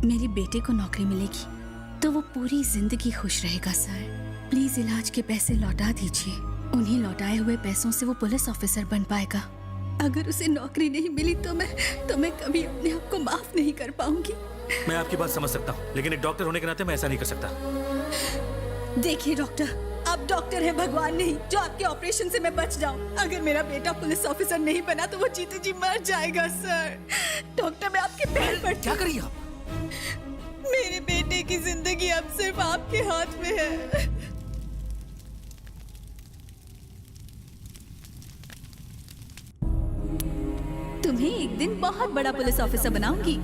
मेरे बेटे को नौकरी मिलेगी तो वो पूरी जिंदगी खुश रहेगा। सर, प्लीज इलाज के पैसे लौटा दीजिए। उन्हीं लौटाए हुए पैसों से वो पुलिस ऑफिसर बन पाएगा। अगर उसे नौकरी नहीं मिली तो मैं कभी अपने आप को माफ नहीं कर पाऊंगी।
मैं आपकी बात समझ सकता हूँ, लेकिन एक डॉक्टर होने के नाते मैं ऐसा नहीं कर सकता।
देखिए डॉक्टर, आप डॉक्टर हैं, भगवान नहीं, जो आपके ऑपरेशन से मैं बच जाऊं। अगर मेरा बेटा पुलिस ऑफिसर नहीं बना तो वो जीते जी मर जाएगा सर। डॉक्टर मैं आपके पैर पड़ती हूं।
क्या करिए आप?
मेरे बेटे की जिंदगी अब सिर्फ आपके हाथ में है। तुम्हें एक दिन बहुत बड़ा पुलिस ऑफिसर बनाऊंगी।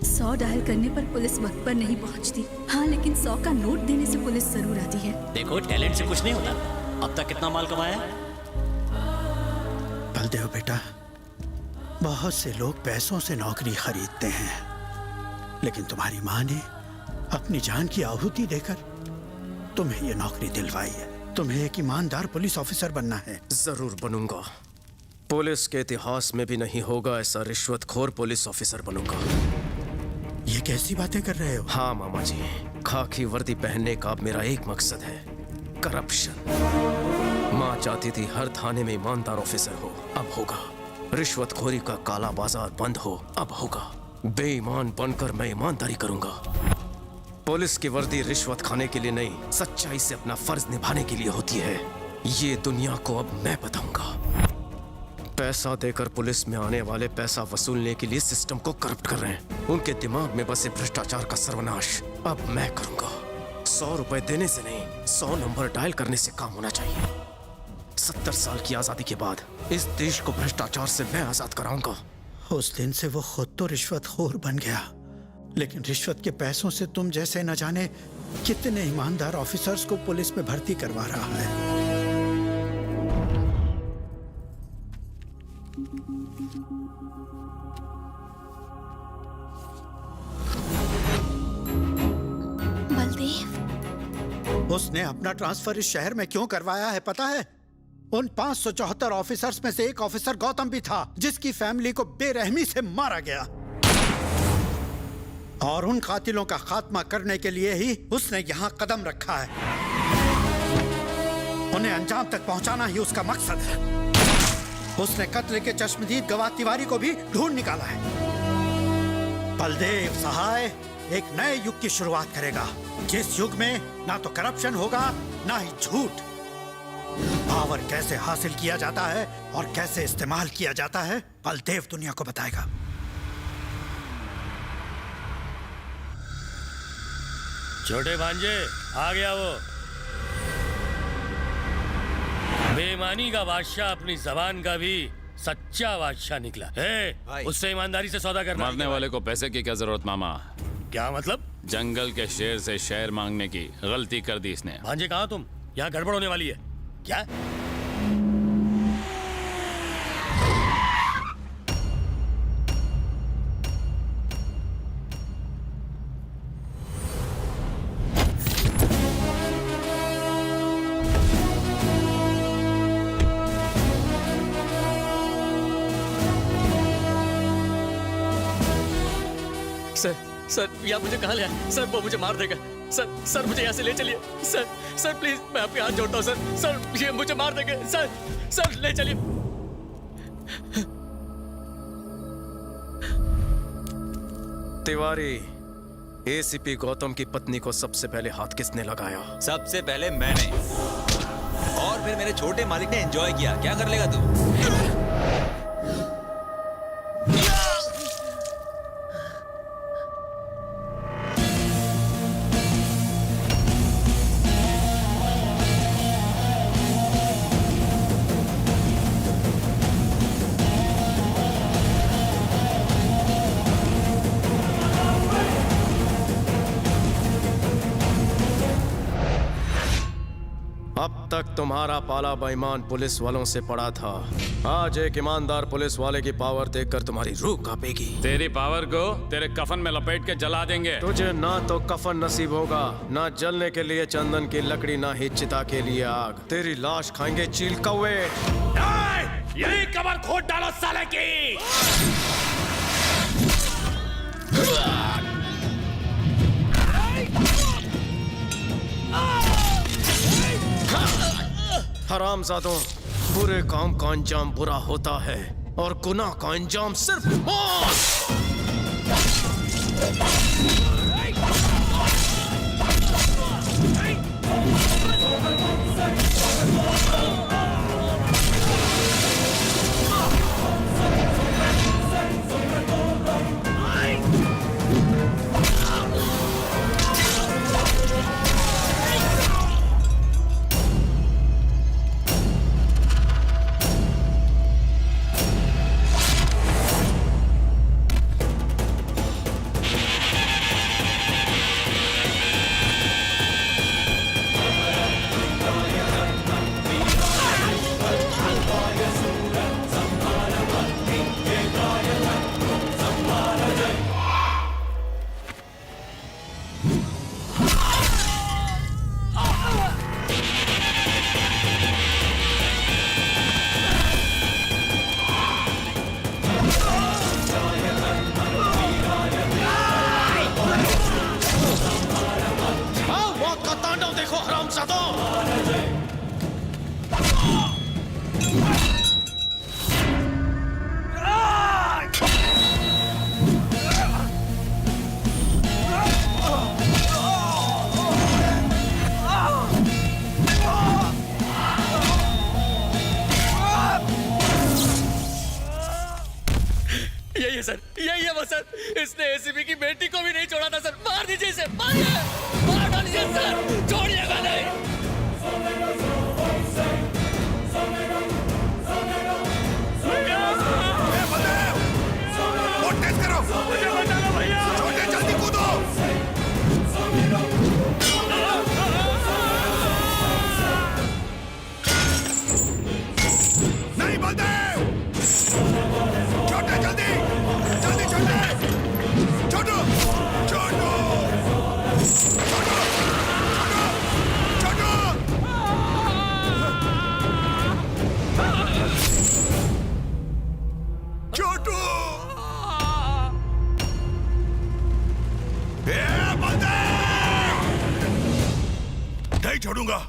100 डायल करने पर पुलिस वक्त पर नहीं पहुंचती। हाँ, लेकिन 100 का नोट देने से पुलिस जरूर आती है।
देखो, टैलेंट से कुछ नहीं होता। अब तक कितना माल कमाया?
बलदेव बेटा, बहुत से लोग पैसों से नौकरी खरीदते हैं, लेकिन तुम्हारी माँ ने अपनी जान की आहुति देकर तुम्हें ये नौकरी दिलवाई है। तुम्हें एक ईमानदार पुलिस ऑफिसर बनना है।
जरूर बनूंगा। पुलिस के इतिहास में भी नहीं होगा ऐसा रिश्वतखोर पुलिस ऑफिसर बनूंगा।
ये कैसी बातें कर रहे हो?
हाँ मामा जी, खाकी वर्दी पहनने का अब मेरा एक मकसद है, करप्शन। माँ चाहती थी हर थाने में ईमानदार ऑफिसर हो, अब होगा। रिश्वतखोरी का काला बाजार बंद हो, अब होगा। बेईमान बनकर मैं ईमानदारी करूंगा। पुलिस की वर्दी रिश्वत खाने के लिए नहीं, सच्चाई से अपना फर्ज निभाने के लिए होती है। ये दुनिया को अब मैं बताऊंगा। पैसा देकर पुलिस में आने वाले पैसा वसूलने के लिए सिस्टम को करप्ट कर रहे हैं। उनके दिमाग में बसे भ्रष्टाचार का सर्वनाश अब मैं करूंगा। 100 रुपए देने से नहीं, 100 नंबर डायल करने से काम होना चाहिए। 70 साल की आजादी के बाद इस देश को भ्रष्टाचार से मैं आजाद कराऊंगा।
उस दिन से वो खुद तो रिश्वतखोर बन गया, लेकिन रिश्वत के पैसों से तुम जैसे न जाने कितने ईमानदार ऑफिसर्स को पुलिस में भर्ती करवा रहा है।
बलदेव,
उसने अपना ट्रांसफर इस शहर में क्यों करवाया है पता है? उन 574 ऑफिसर्स में से एक ऑफिसर गौतम भी था, जिसकी फैमिली को बेरहमी से मारा गया। और उन कातिलों का खात्मा करने के लिए ही उसने यहाँ कदम रखा है। उन्हें अंजाम तक पहुंचाना ही उसका मकसद है। उसने कत्ल के चश्मदीद गवाह तिवारी को भी ढूंढ निकाला है। बलदेव सहाय एक नए युग की शुरुआत करेगा, जिस युग में ना तो करप्शन होगा ना ही झूठ। पावर कैसे हासिल किया जाता है और कैसे इस्तेमाल किया जाता है, बलदेव दुनिया को बताएगा।
छोटे भांजे, आ गया वो। बेईमानी का बादशाह अपनी जबान का भी सच्चा बादशाह निकला है। उससे ईमानदारी से सौदा करना।
मारने वाले को पैसे की क्या जरूरत मामा?
क्या मतलब?
जंगल के शेर से शेर मांगने की गलती कर दी इसने।
भांजे कहाँ तुम? यहाँ गड़बड़ होने वाली है क्या?
सर, यहाँ मुझे कहाँ ले आए? सर, वो मुझे मार देगा। सर मुझे यहाँ से ले चलिए। सर प्लीज, मैं आपके हाथ जोड़ता हूँ सर, ये मुझे मार देंगे। सर ले चलिए।
तिवारी, एसीपी गौतम की पत्नी को सबसे पहले हाथ किसने लगाया?
सबसे पहले मैंने, और फिर मेरे छोटे मालिक ने एंजॉय किया। क्या कर लेगा तू?
अब तक तुम्हारा पाला बेईमान पुलिस वालों से पड़ा था। आज एक ईमानदार पुलिस वाले की पावर देखकर तुम्हारी रूह कांपेगी।
तेरी पावर को तेरे कफन में लपेट के जला देंगे।
तुझे ना तो कफन नसीब होगा, ना जलने के लिए चंदन की लकड़ी, ना ही चिता के लिए आग। तेरी लाश खाएंगे चील कौवे।
यही कमर खोद डालो साले की।
हरामजादों, बुरे काम का अंजाम बुरा होता है और गुनाह का अंजाम सिर्फ मौत।
यही है सर, यही है वो सर। इसने एसीपी की बेटी को भी नहीं छोड़ा था सर। मार दीजिए इसे, मारिए, मार डालिए सर, छोड़िएगा नहीं।
नहीं बलदेव, छोटे जल्दी जल्दी छोटे, छोटू छोटू छोटू छोटू छोटू छोटू बलदेव, नहीं छोड़ूंगा।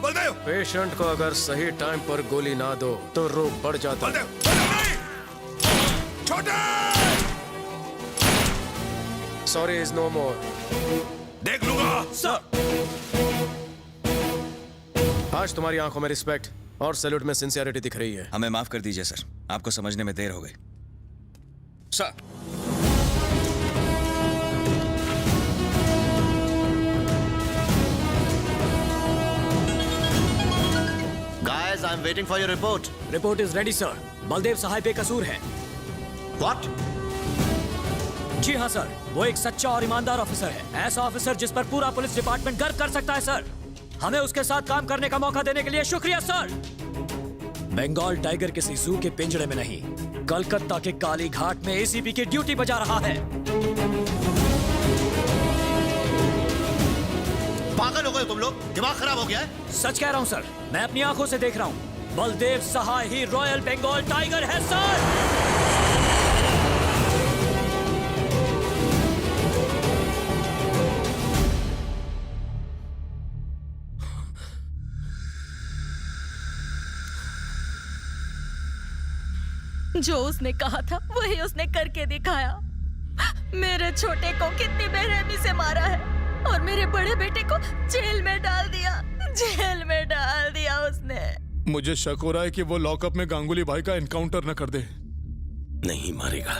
बलदेव,
पेशेंट को अगर सही टाइम पर गोली ना दो तो रोग बढ़ जाता है।
छोटे,
सॉरी इज नो मोर।
देख लूंगा
सर। आज तुम्हारी आंखों में रिस्पेक्ट और सैल्यूट में सिंसियरिटी दिख रही है।
हमें माफ कर दीजिए सर, आपको समझने में देर हो गई sir.
Guys, I'm waiting for your report.
Report is ready sir. Baldev Sahay बेकसूर है।
What?
जी हाँ सर, वो एक सच्चा और ईमानदार ऑफिसर है। ऐसा ऑफिसर जिस पर पूरा पुलिस डिपार्टमेंट गर्व कर सकता है सर। हमें उसके साथ काम करने का मौका देने के लिए शुक्रिया सर। बंगाल टाइगर किसी जू के पिंजड़े में नहीं, कलकत्ता के काली घाट में एसीपी की ड्यूटी बजा रहा है।
पागल हो गए तुम लोग? दिमाग खराब हो गया है?
सच कह रहा हूँ सर, मैं अपनी आंखों से देख रहा हूँ। बलदेव सहाय ही रॉयल बंगाल टाइगर है सर।
जो उसने कहा था वही उसने करके दिखाया। मेरे छोटे को कितनी बेरहमी से मारा है और मेरे बड़े बेटे को जेल में डाल दिया, जेल में डाल दिया उसने।
मुझे शक हो रहा है कि वो लॉकअप में गांगुली भाई का एनकाउंटर न कर दे।
नहीं मारेगा।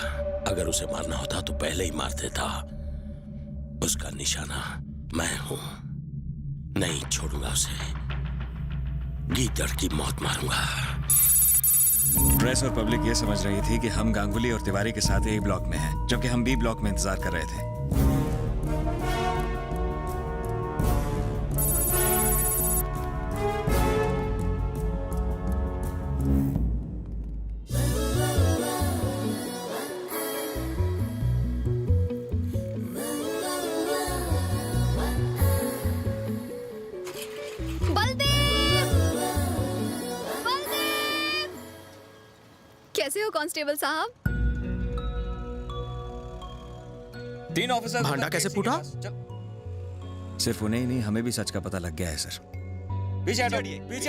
अगर उसे मारना होता तो पहले ही मार देता। उसका निशाना मैं हूं। नहीं छोड़ूंगा उसे। गीदड़ की मौत मारूंगा।
प्रेस और पब्लिक ये समझ रही थी कि हम गांगुली और तिवारी के साथ ए ब्लॉक में हैं, जबकि हम बी ब्लॉक में इंतजार कर रहे थे।
कैसे हो कांस्टेबल साहब?
3 ऑफिसर्स
भांडा कैसे फूटा?
सिर्फ उन्हें ही नहीं, हमें भी सच का पता लग गया है सर।
पीछे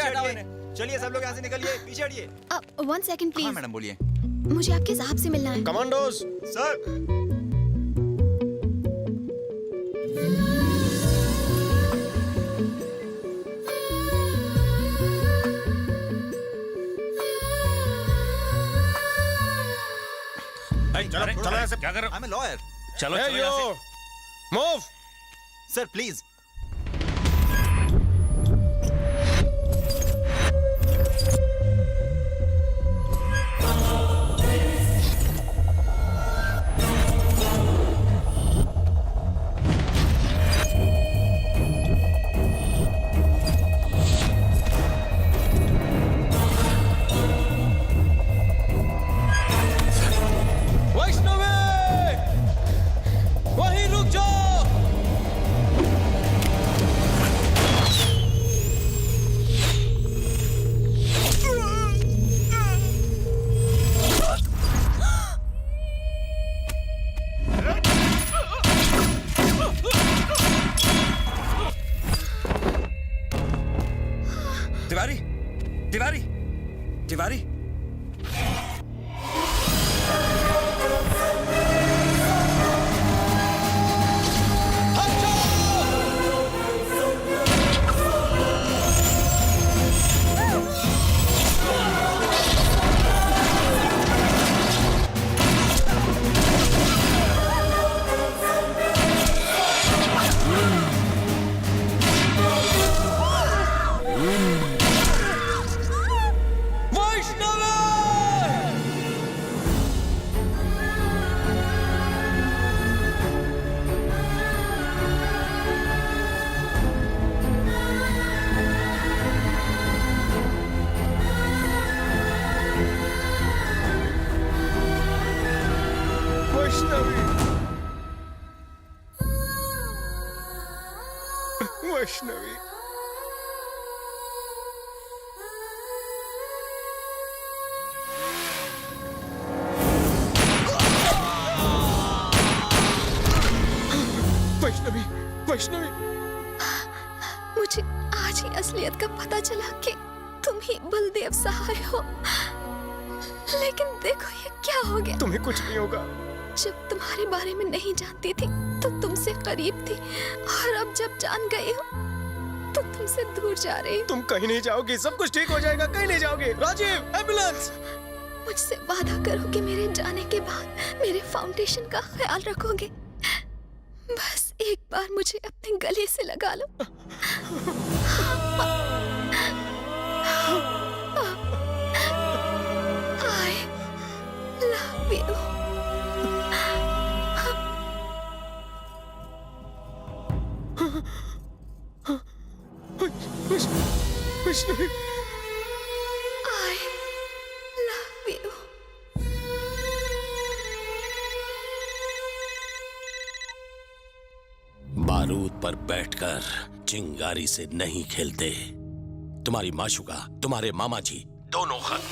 हटाओ इन्हें।
चलिए सब लोग यहाँ से निकलिए, पीछे हटिए।
1 सेकंड प्लीज।
मैडम बोलिए।
मुझे आपके साहब से मिलना है।
Commandos sir.
चलो ऐसे क्या कर रहे हो?
I'm a lawyer.
चलो चलो यहाँ से।
Move
sir please.
वहीं रुक जाओ।
तिवारी तिवारी तिवारी
वैष्णवी वैष्णवी वैष्णवी
मुझे आज ही असलियत का पता चला कि तुम ही बलदेव सहाय हो। लेकिन देखो ये क्या हो गया।
तुम्हें कुछ नहीं होगा।
जब तुम्हारे बारे में नहीं जानती थी तो तुमसे करीब थी, और अब जब जान गई हो तो तुमसे दूर जा रही हो।
तुम कहीं नहीं जाओगी, सब कुछ ठीक हो जाएगा, कहीं नहीं जाओगे। राजीव, एम्बुलेंस।
मुझसे वादा करो कि मेरे जाने के बाद मेरे फाउंडेशन का ख्याल रखोगे। बस एक बार मुझे अपने गले से लगा लो। I love you.
Vaishnavi
I love you.
बारूद पर बैठकर चिंगारी से नहीं खेलते। तुम्हारी माशुका, तुम्हारे मामा जी दोनों खत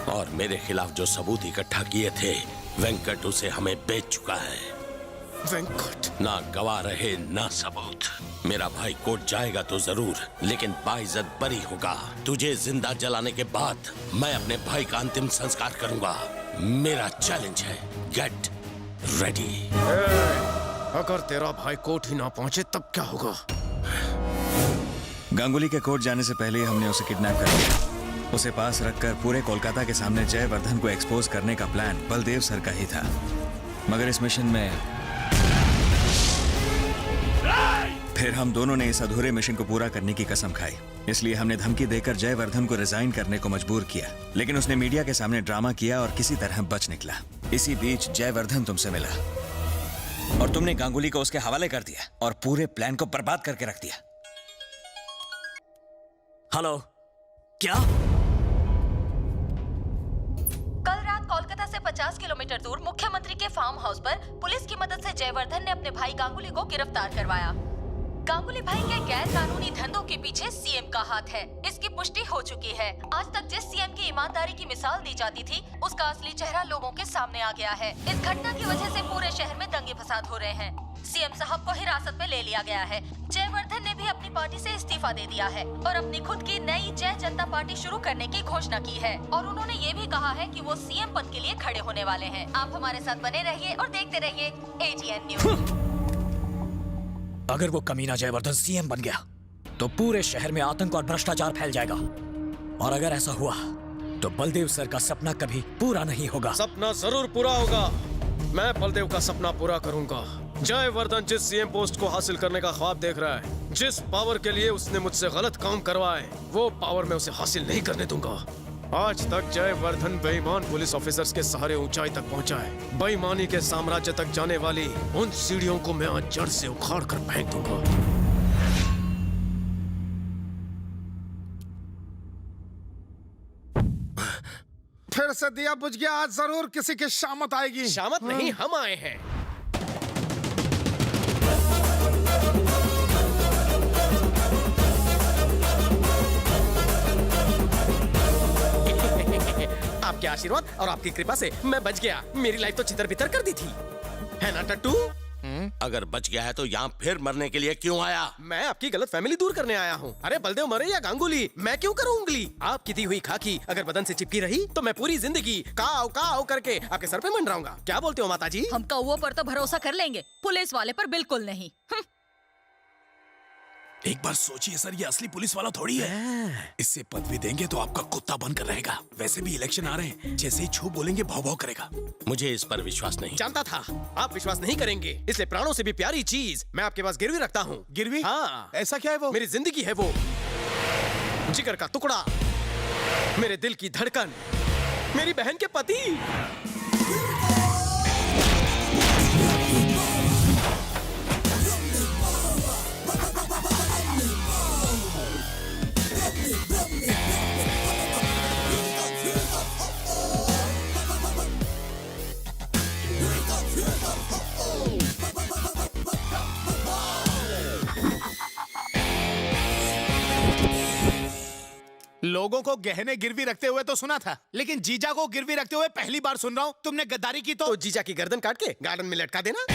और मेरे खिलाफ जो सबूत इकट्ठा किए थे, वेंकट उसे हमें बेच चुका है।
वेंकट
ना गवाह रहे ना सबूत। मेरा भाई कोर्ट जाएगा तो जरूर, लेकिन बाइज्जत बरी होगा। तुझे जिंदा जलाने के बाद मैं अपने भाई का अंतिम संस्कार करूंगा। मेरा चैलेंज है, गेट रेडी।
अगर तेरा भाई कोर्ट ही ना पहुंचे तब क्या होगा?
गांगुली के कोर्ट जाने से पहले हमने उसे किडनैप कर लिया। उसे पास रखकर पूरे कोलकाता के सामने जयवर्धन को एक्सपोज करने का प्लान बलदेव सर का ही था। मगर इस मिशन में फिर हम दोनों ने इस अधूरे मिशन को पूरा करने की कसम खाई। इसलिए हमने धमकी देकर जयवर्धन को रिजाइन करने को मजबूर किया, लेकिन उसने मीडिया के सामने ड्रामा किया और किसी तरह बच निकला। इसी बीच जयवर्धन तुमसे मिला और तुमने गांगुली को उसके हवाले कर दिया और पूरे प्लान को बर्बाद करके रख दिया।
हेलो, क्या?
कल रात कोलकाता से 50 किलोमीटर दूर मुख्यमंत्री के फार्म हाउस पर पुलिस की मदद से जयवर्धन ने अपने भाई गांगुली को गिरफ्तार करवाया। गांगुली भाई के गैर कानूनी धंधों के पीछे सीएम का हाथ है, इसकी पुष्टि हो चुकी है। आज तक जिस सीएम की ईमानदारी की मिसाल दी जाती थी, उसका असली चेहरा लोगों के सामने आ गया है। इस घटना की वजह से पूरे शहर में दंगे फसाद हो रहे हैं। सीएम साहब को हिरासत में ले लिया गया है। जयवर्धन ने भी अपनी पार्टी से इस्तीफा दे दिया है और अपनी खुद की नई जय जनता पार्टी शुरू करने की घोषणा की है। और उन्होंने ये भी कहा है कि वो सीएम पद के लिए खड़े होने वाले हैं। आप हमारे साथ बने रहिए और देखते रहिए AGN न्यूज़।
अगर वो कमीना जयवर्धन सीएम बन गया तो पूरे शहर में आतंक और भ्रष्टाचार फैल जाएगा, और अगर ऐसा हुआ तो बलदेव सर का सपना कभी पूरा नहीं होगा।
सपना जरूर पूरा होगा। मैं बलदेव का सपना पूरा करूंगा। जयवर्धन जिस सीएम पोस्ट को हासिल करने का ख्वाब देख रहा है, जिस पावर के लिए उसने मुझसे गलत काम करवाए, वो पावर मैं उसे हासिल नहीं करने दूंगा। आज तक जयवर्धन बेईमान पुलिस ऑफिसर्स के सहारे ऊंचाई तक पहुंचा है। बेईमानी के साम्राज्य तक जाने वाली उन सीढ़ियों को मैं आज जड़ से उखाड़ कर फेंक दूंगा।
फिर से दिया बुझ गया। आज जरूर किसी की शामत आएगी।
शामत नहीं, हम आए हैं। आपके आशीर्वाद और आपकी कृपा से मैं बच गया। मेरी लाइफ तो चितर बितर कर दी थी, है ना टट्टू?
अगर बच गया है तो यहाँ फिर मरने के लिए क्यों आया?
मैं आपकी गलत फैमिली दूर करने आया हूँ। अरे बलदेव मरे या गांगुली, मैं क्यों करूँ उंगली? आपकी दी हुई खाकी अगर बदन से चिपकी रही तो मैं पूरी जिंदगी काव काव करके आपके सर पे मंडराऊंगा। क्या बोलते हो माता जी?
हम कौवों पर तो भरोसा कर लेंगे, पुलिस वाले पर बिल्कुल नहीं।
एक बार सोचिए सर, ये असली पुलिस वाला थोड़ी है। इससे पदवी देंगे तो आपका कुत्ता बनकर रहेगा। वैसे भी इलेक्शन आ रहे हैं, जैसे ही छू बोलेंगे भाव भाव करेगा।
मुझे इस पर विश्वास नहीं।
जानता था आप विश्वास नहीं करेंगे, इसलिए प्राणों से भी प्यारी चीज मैं आपके पास गिरवी रखता हूँ।
गिरवी?
हाँ।
ऐसा क्या है वो?
मेरी जिंदगी है वो, जिगर का टुकड़ा, मेरे दिल की धड़कन, मेरी बहन के पति।
लोगों को गहने गिरवी रखते हुए तो सुना था, लेकिन जीजा को गिरवी रखते हुए पहली बार सुन रहा हूँ। तुमने गद्दारी की तो
जीजा की गर्दन काट के गार्डन में लटका देना।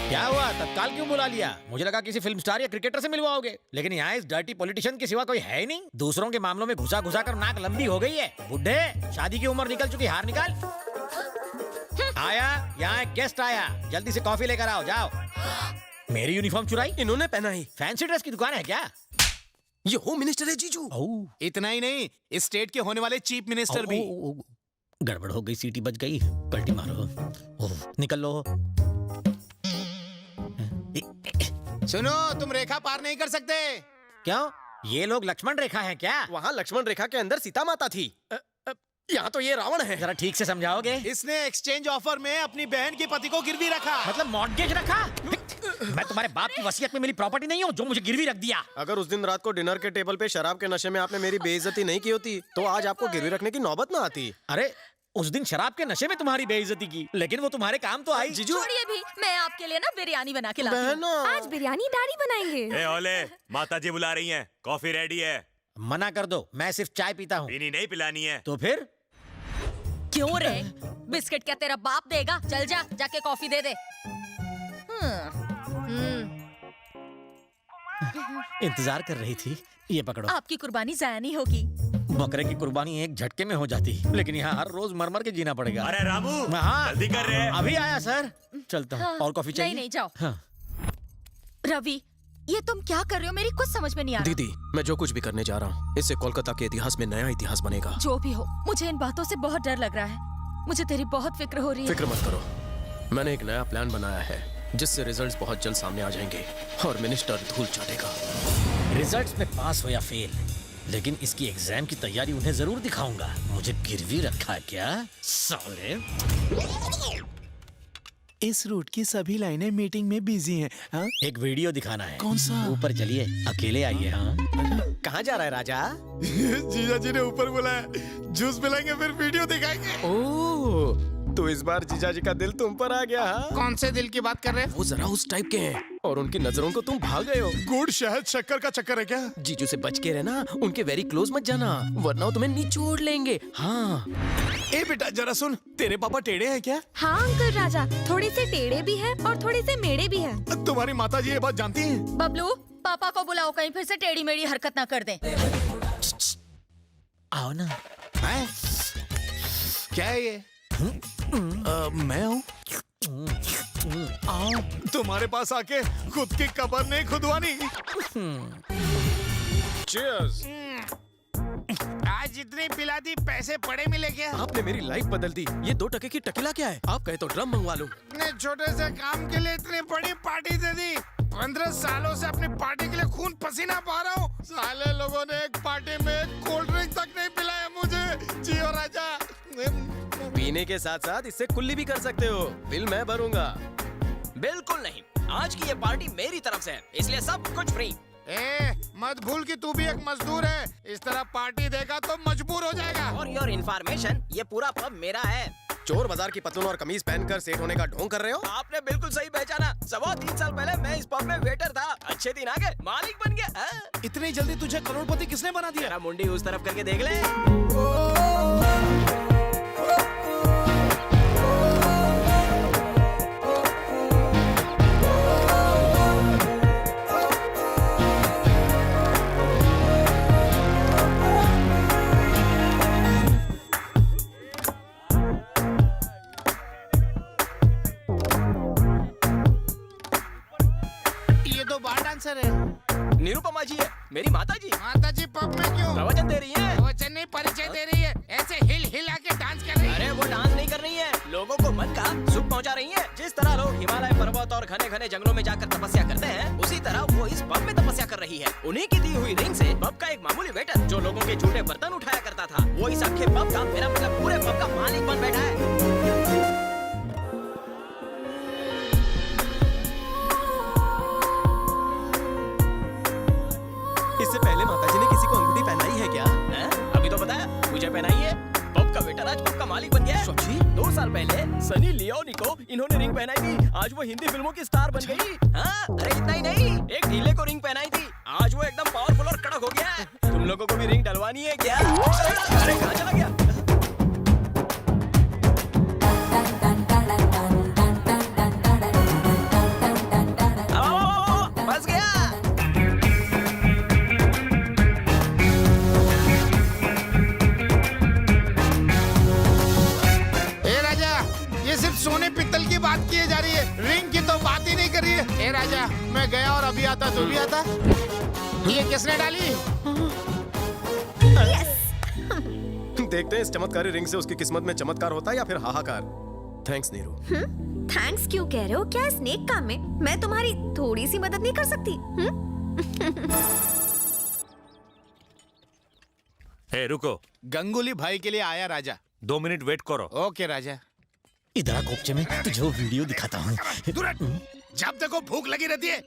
क्या हुआ, तत्काल क्यों बुला लिया? मुझे लगा किसी फिल्म स्टार या क्रिकेटर से मिलवाओगे, लेकिन यहाँ इस डर्टी पॉलिटिशियन के सिवा कोई है ही नहीं। दूसरों के मामलों में घुसा घुसा कर नाक लंबी हो गई है। बुढ़े, शादी की उम्र निकल चुकी, हार निकाल। आया, यहाँ एक गेस्ट आया, जल्दी से कॉफी लेकर आओ। जाओ। मेरी यूनिफॉर्म चुराई?
इन्होंने पहनाई।
फैंसी ड्रेस की दुकान है क्या?
ये होम मिनिस्टर है जीजू।
इतना ही नहीं, इस स्टेट के होने वाले चीफ मिनिस्टर भी।
गड़बड़ हो गई, सीटी बज गई। पलटी मारो। निकल लो।
सुनो, तुम रेखा पार नहीं कर सकते।
क्यों? ये लोग लक्ष्मण रेखा है क्या?
वहाँ लक्ष्मण रेखा के अंदर सीता माता थी, यहाँ तो ये रावण है।
जरा ठीक से समझाओगे?
इसने एक्सचेंज ऑफर में अपनी बहन के पति को गिरवी रखा।
मतलब मॉर्गेज रखा? मैं तुम्हारे बाप की वसीयत में मेरी प्रॉपर्टी नहीं हूँ जो मुझे गिरवी रख दिया।
अगर उस दिन रात को डिनर के टेबल पे शराब के नशे में आपने मेरी बेइज्जती नहीं की होती तो आज आपको गिरवी रखने की नौबत ना आती।
अरे उस दिन शराब के नशे में तुम्हारी बेइज्जती की, लेकिन वो तुम्हारे काम तो आई।
जीजू छोड़िए भी, मैं आपके लिए ना बिरयानी बना के लाती हूँ। आज बिरयानी डैडी बनाएंगे।
ए ओले, माता जी बुला रही हैं, कॉफी रेडी है।
मना कर दो, मैं सिर्फ चाय पीता हूँ।
पीनी नहीं, पिलानी है।
तो फिर?
क्यों रे, बिस्किट क्या तेरा बाप देगा? चल जा, जाके कॉफी दे दे।
इंतजार कर रही थी, ये पकड़ो।
आपकी कुर्बानी जाया नहीं होगी।
बकरे की कुर्बानी एक झटके में हो जाती, लेकिन यहाँ हर रोज मर के जीना पड़ेगा।
अरे रामू,
हाँ,
जल्दी कर रहे हैं।
अभी आया सर, चलता हूँ। और कॉफी चाहिए?
नहीं जाओ।
हाँ।
रवि, ये तुम क्या कर रहे हो? मेरी कुछ समझ में नहीं आ रहा।
दीदी, मैं जो कुछ भी करने जा रहा हूँ, इससे कोलकाता के इतिहास में नया इतिहास बनेगा।
जो भी हो, मुझे इन बातों से बहुत डर लग रहा है। मुझे तेरी बहुत फिक्र हो रही है।
फिक्र मत करो, मैंने एक नया प्लान बनाया है जिससे रिजल्ट्स बहुत जल्द सामने आ जाएंगे और मिनिस्टर धूल चाटेगा।
रिजल्ट्स में पास हो या फेल, लेकिन इसकी एग्जाम की तैयारी उन्हें जरूर दिखाऊंगा। मुझे गिरवी रखा क्या साले?
इस रूट की सभी लाइनें मीटिंग में बिजी हैं। हाँ?
एक वीडियो दिखाना है।
कौन सा?
ऊपर चलिए, अकेले आइए। हाँ।
कहाँ जा रहा है राजा?
जीजा जी ने ऊपर बुलाया, जूस पिलाएंगे फिर वीडियो दिखाएंगे।
ओह, तो इस बार जीजा जी का दिल तुम पर आ गया। हाँ?
कौन से दिल की बात कर रहे हैं?
वो जरा उस टाइप के हैं और उनकी नजरों को तुम भाग गए हो।
गुड़ शहद शक्कर का चक्कर है क्या?
जीजू से बच के रहना, उनके वेरी क्लोज मत जाना, वरना वो तुम्हें निचोड़ लेंगे। हाँ।
ए बेटा जरा सुन, तेरे पापा टेढ़े हैं क्या?
हाँ अंकल राजा, थोड़े से टेढ़े भी है और थोड़े से मेढ़े भी है।
तुम्हारी माता जी ये बात जानती हैं?
बबलू, पापा को बुलाओ, कहीं फिर से टेढ़ी मेढ़ी हरकत ना कर दें।
आओ ना।
क्या है ये? मैं हूँ। आओ, तुम्हारे पास आके खुद की कब्र नहीं खुदवानी।
Cheers।
आज जितनी पिला दी पैसे पड़े मिले क्या?
आपने मेरी लाइफ बदल दी। ये 2 टके की टकीला क्या है? आप कहे तो ड्रम मंगवा लूं।
इतने छोटे से काम के लिए इतनी बड़ी पार्टी दे दी। 15 सालों से अपनी पार्टी के लिए खून पसीना बहा रहा हूँ। साले लोगों ने एक पार्टी में कोल्ड ड्रिंक तक नहीं पिलाया मुझे। जियो राजा।
पीने के साथ साथ इससे कुल्ली भी कर सकते हो। बिल मैं भरूंगा।
बिल्कुल नहीं, आज की ये पार्टी मेरी तरफ से है, इसलिए सब कुछ फ्री।
मत भूल कि तू भी एक मजदूर है। इस तरह पार्टी देगा तो मजबूर हो जाएगा।
और योर इन्फॉर्मेशन, ये पूरा पब मेरा है।
चोर बाजार की पतलून और कमीज पहनकर सेठ होने का ढोंग कर रहे हो?
आपने बिल्कुल सही पहचाना। 3.25 साल पहले मैं इस पब में वेटर था। अच्छे दिन आ गए, मालिक बन गया।
इतनी जल्दी तुझे करोड़पति किसने बना दिया?
मेरा मुंडी उस तरफ करके देख ले।
ये तो बार डांसर है।
निरुपमा जी है, मेरी माता जी।
माता जी पब में क्यों?
प्रवचन दे रही है।
प्रवचन नहीं, परिचय दे रही है। ऐसे हिल हिला के डांस कर रही है।
अरे वो डांस नहीं कर रही है, लोगों को मन का सुख पहुंचा रही है। जिस तरह लोग हिमालय पर्वत और घने घने जंगलों में जाकर तपस्या करते हैं, उसी तरह वो इस पब में तपस्या कर रही है। उन्हीं की दी हुई रिंग से पब का एक मामूली वेटर जो लोगों के झूठे बर्तन उठाया करता था, वो इस अखे पब का, मेरा मतलब पूरे पब का मालिक बन बैठा है।
इससे पहले माताजी ने किसी को अंगूठी पहनाई है क्या?
अभी तो बताया, मुझे पहनाई है। पब का वेटर आज पब का मालिक बन गया है।
सच्ची?
2 साल पहले सनी लियोनी को इन्होंने रिंग पहनाई थी। आज वो हिंदी फिल्मों की स्टार बन गई। हाँ, अरे इतना ही नहीं, एक ढीले को रिंग पहनाई थी। आज वो एकदम पावरफुल और कड़क हो गया है। तुम लोगों को भी रिंग डलवानी है क्या? अरे कहाँ चला गया? फंस गया।
ये सिर्फ सोने पित्तल की बात की जा रही है, रिंग की तो बात ही नहीं कर रही है। ए राजा, मैं गया और अभी आता तो भी आता। ये किसने डाली?
देखते हैं इस चमत्कारी रिंग से उसकी किस्मत में चमत्कार होता है या फिर हाहाकार। थैंक्स नीरू।
थैंक्स क्यों कह रहे हो? क्या स्नेक काम में मैं तुम्हारी थोड़ी सी मदद नहीं कर सकती?
ए रुको,
गंगुली भाई के लिए आया राजा।
2 मिनट वेट करो।
ओके राजा।
इधर कोपचे में तुझे वीडियो दिखाता हूँ।
जब देखो भूख लगी रहती है।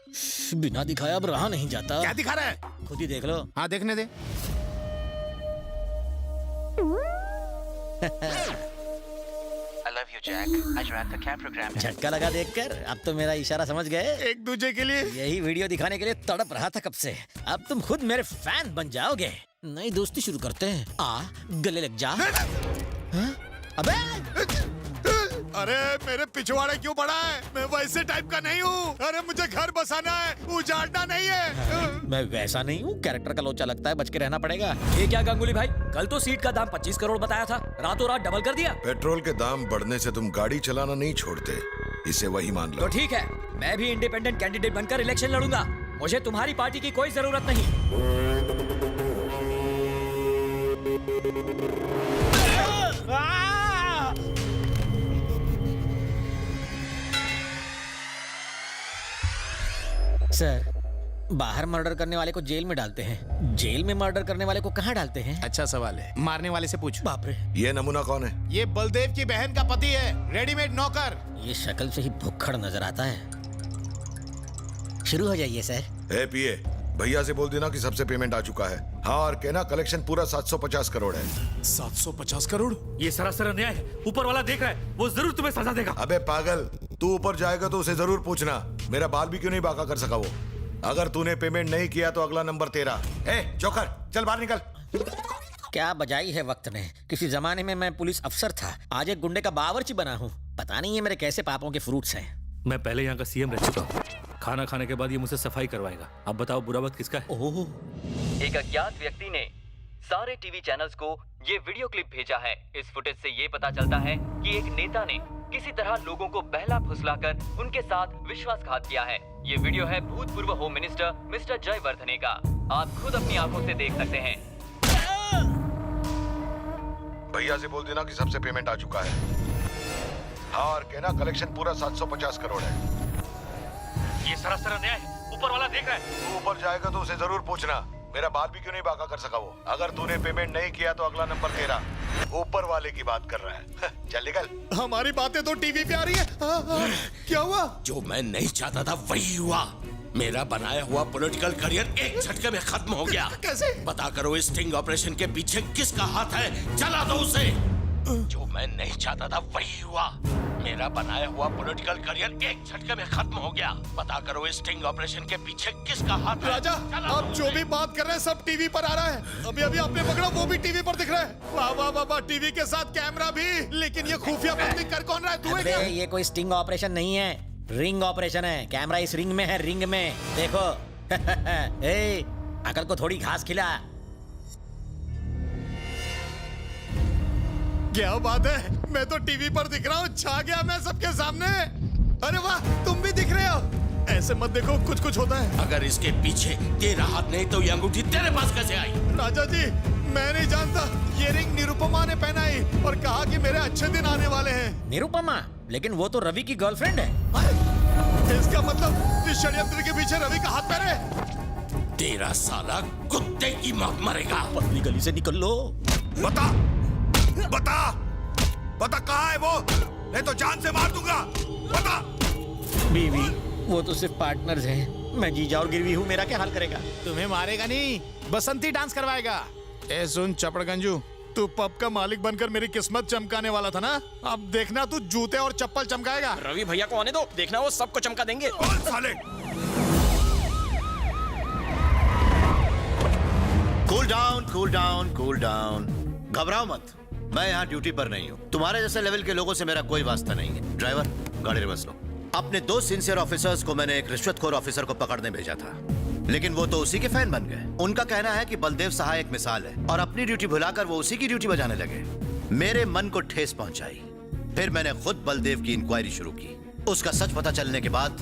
बिना दिखाया अब रहा नहीं जाता।
क्या दिखा रहा है?
खुद ही देख लो।
हाँ देखने दे।
झटका लगा देखकर। अब तो मेरा इशारा समझ गए।
एक दूसरे के लिए
यही वीडियो दिखाने के लिए तड़प रहा था कब से। अब तुम खुद मेरे फैन बन जाओगे। नई दोस्ती शुरू करते हैं। आ गले लग जा। अबे
अरे मेरे पिछवाड़े क्यों पड़ा है? मैं वैसे टाइप का नहीं हूँ। अरे मुझे घर बसाना है, उजाड़ना नहीं है।
मैं वैसा नहीं हूँ, कैरेक्टर का लोचा लगता है, बच के रहना पड़ेगा।
ये क्या गंगुली भाई, कल तो सीट का दाम 25 करोड़ बताया था, रातों रात डबल कर दिया।
पेट्रोल के दाम बढ़ने से तुम गाड़ी चलाना नहीं छोड़ते, इसे वही मान लो।
तो ठीक है, मैं भी इंडिपेंडेंट कैंडिडेट बनकर इलेक्शन लड़ूंगा। मुझे तुम्हारी पार्टी की कोई जरूरत नहीं।
सर, बाहर मर्डर करने वाले को जेल में डालते हैं, जेल में मर्डर करने वाले को कहाँ डालते हैं?
अच्छा सवाल है, मारने वाले से पूछ।
बाप रे।
ये नमूना कौन है?
ये बलदेव की बहन का पति है, रेडीमेड नौकर।
ये शक्ल से ही भुक्खड़ नजर आता है। शुरू हो जाइए सर।
ए पीए, भैया से बोल देना कि सबसे पेमेंट आ चुका है। हाँ, और कहना कलेक्शन पूरा 750 करोड़ है।
750 करोड़?
ये सरासर अन्याय है। ऊपर वाला देख रहा है, वो जरूर तुम्हें सजा देगा।
अबे पागल, तू ऊपर जाएगा तो उसे जरूर पूछना मेरा बाल भी क्यों नहीं बाका कर सका वो? अगर तूने पेमेंट नहीं किया तो अगला नंबर तेरा। ए जोकर, चल बाहर निकल।
क्या बजाई है वक्त ने। किसी जमाने में मैं पुलिस अफसर था, आज एक गुंडे का बावर्ची बना हूँ। पता नहीं ये मेरे कैसे पापों के फ्रूट्स हैं।
मैं पहले यहाँ का सीएम रह चुका हूँ। खाना खाने के बाद ये मुझसे सफाई करवाएगा। अब बताओ बुरा वक्त किसका है?
एक अज्ञात व्यक्ति ने सारे टीवी चैनल्स को ये वीडियो क्लिप भेजा है। इस फुटेज से ये पता चलता है कि एक नेता ने किसी तरह लोगों को बहला फुसलाकर उनके साथ विश्वासघात किया है। ये वीडियो है भूतपूर्व होम मिनिस्टर मिस्टर जयवर्धने का। आप खुद अपनी आंखों से देख सकते हैं।
भैया से बोल देना कि सबसे पेमेंट आ चुका है। हाँ, और कहना कलेक्शन पूरा 750 करोड़ है।
ये सरासर अन्याय है। ऊपर वाला देख रहा है।
तू ऊपर जाएगा तो उसे जरूर पूछना मेरा बाल भी क्यों नहीं बाका कर सका वो। अगर तूने पेमेंट नहीं किया तो अगला नंबर तेरा। ऊपर वाले की बात कर रहा है। चल निकल।
हमारी बातें तो टीवी पे आ रही है। क्या हुआ?
जो मैं नहीं चाहता था वही हुआ। मेरा बनाया हुआ पॉलिटिकल करियर एक झटके में खत्म हो गया।
कैसे?
पता करो इस स्टिंग ऑपरेशन के पीछे किसका हाथ है, जला दो उसे। जो मैं नहीं चाहता था वही हुआ। मेरा बनाया हुआ पॉलिटिकल करियर एक झटके में खत्म हो गया। पता करो इस स्टिंग ऑपरेशन के पीछे किसका हाथ है।
राजा, आप जो भी बात कर रहे हैं सब टीवी पर आ रहा है। अभी अभी आपने पकड़ा वो भी टीवी पर दिख रहा है। वाह वाह वाह वाह, टीवी के साथ कैमरा भी। लेकिन ये खुफिया बंदी कर कौन रहा है? तू है क्या?
ये कोई स्टिंग ऑपरेशन नहीं है, रिंग ऑपरेशन है। कैमरा इस रिंग में है, रिंग में देखो। ए, अकल को थोड़ी घास खिला।
क्या बात है, मैं तो टीवी पर दिख रहा हूँ। छा गया मैं सबके सामने। अरे वाह, तुम भी दिख रहे हो। ऐसे मत देखो, कुछ कुछ होता है।
अगर इसके पीछे तेरा हाथ नहीं तो ये अंगूठी तेरे पास कैसे आई?
राजा जी, मैं नहीं जानता। ये रिंग निरुपमा ने पहनाई और कहा कि मेरे अच्छे दिन आने वाले हैं।
निरुपमा? लेकिन वो तो रवि की गर्लफ्रेंड है।
इसका मतलब इस षड्यंत्र के पीछे रवि का हाथ पैर है।
तेरा साला कुत्ते की मौत मरेगा।
पतली गली से निकल लो।
बता बता बता, कहाँ है वो? नहीं तो जान से मार दूंगा। बता।
बीवी, वो तो सिर्फ पार्टनर्स हैं। मैं जीजा और गिरवी हूँ, मेरा क्या हाल करेगा?
तुम्हें मारेगा नहीं, बसंती डांस करवाएगा। ए सुन चपड़गंजू, तू पब का मालिक बनकर मेरी किस्मत चमकाने वाला था ना। अब देखना तू जूते और चप्पल चमकाएगा।
रवि भैया को आने दो, देखना वो सबको चमका देंगे।
साले।
Cool down, cool down, cool down. घबराओ मत, मैं यहाँ ड्यूटी पर नहीं हूँ। तुम्हारे जैसे लेवल के लोगों से मेरा कोई वास्ता नहीं है। ड्राइवर, गाड़ी रिवर्स लो। अपने 2 सिंसियर ऑफिसर्स को मैंने एक रिश्वतखोर ऑफिसर को पकड़ने भेजा था, लेकिन वो तो उसी के फैन बन गए। उनका कहना है कि बलदेव सहाय एक मिसाल है और अपनी ड्यूटी भुलाकर वो उसी की ड्यूटी बजाने लगे। मेरे मन को ठेस पहुंचाई। फिर मैंने खुद बलदेव की इंक्वायरी शुरू की। उसका सच पता चलने के बाद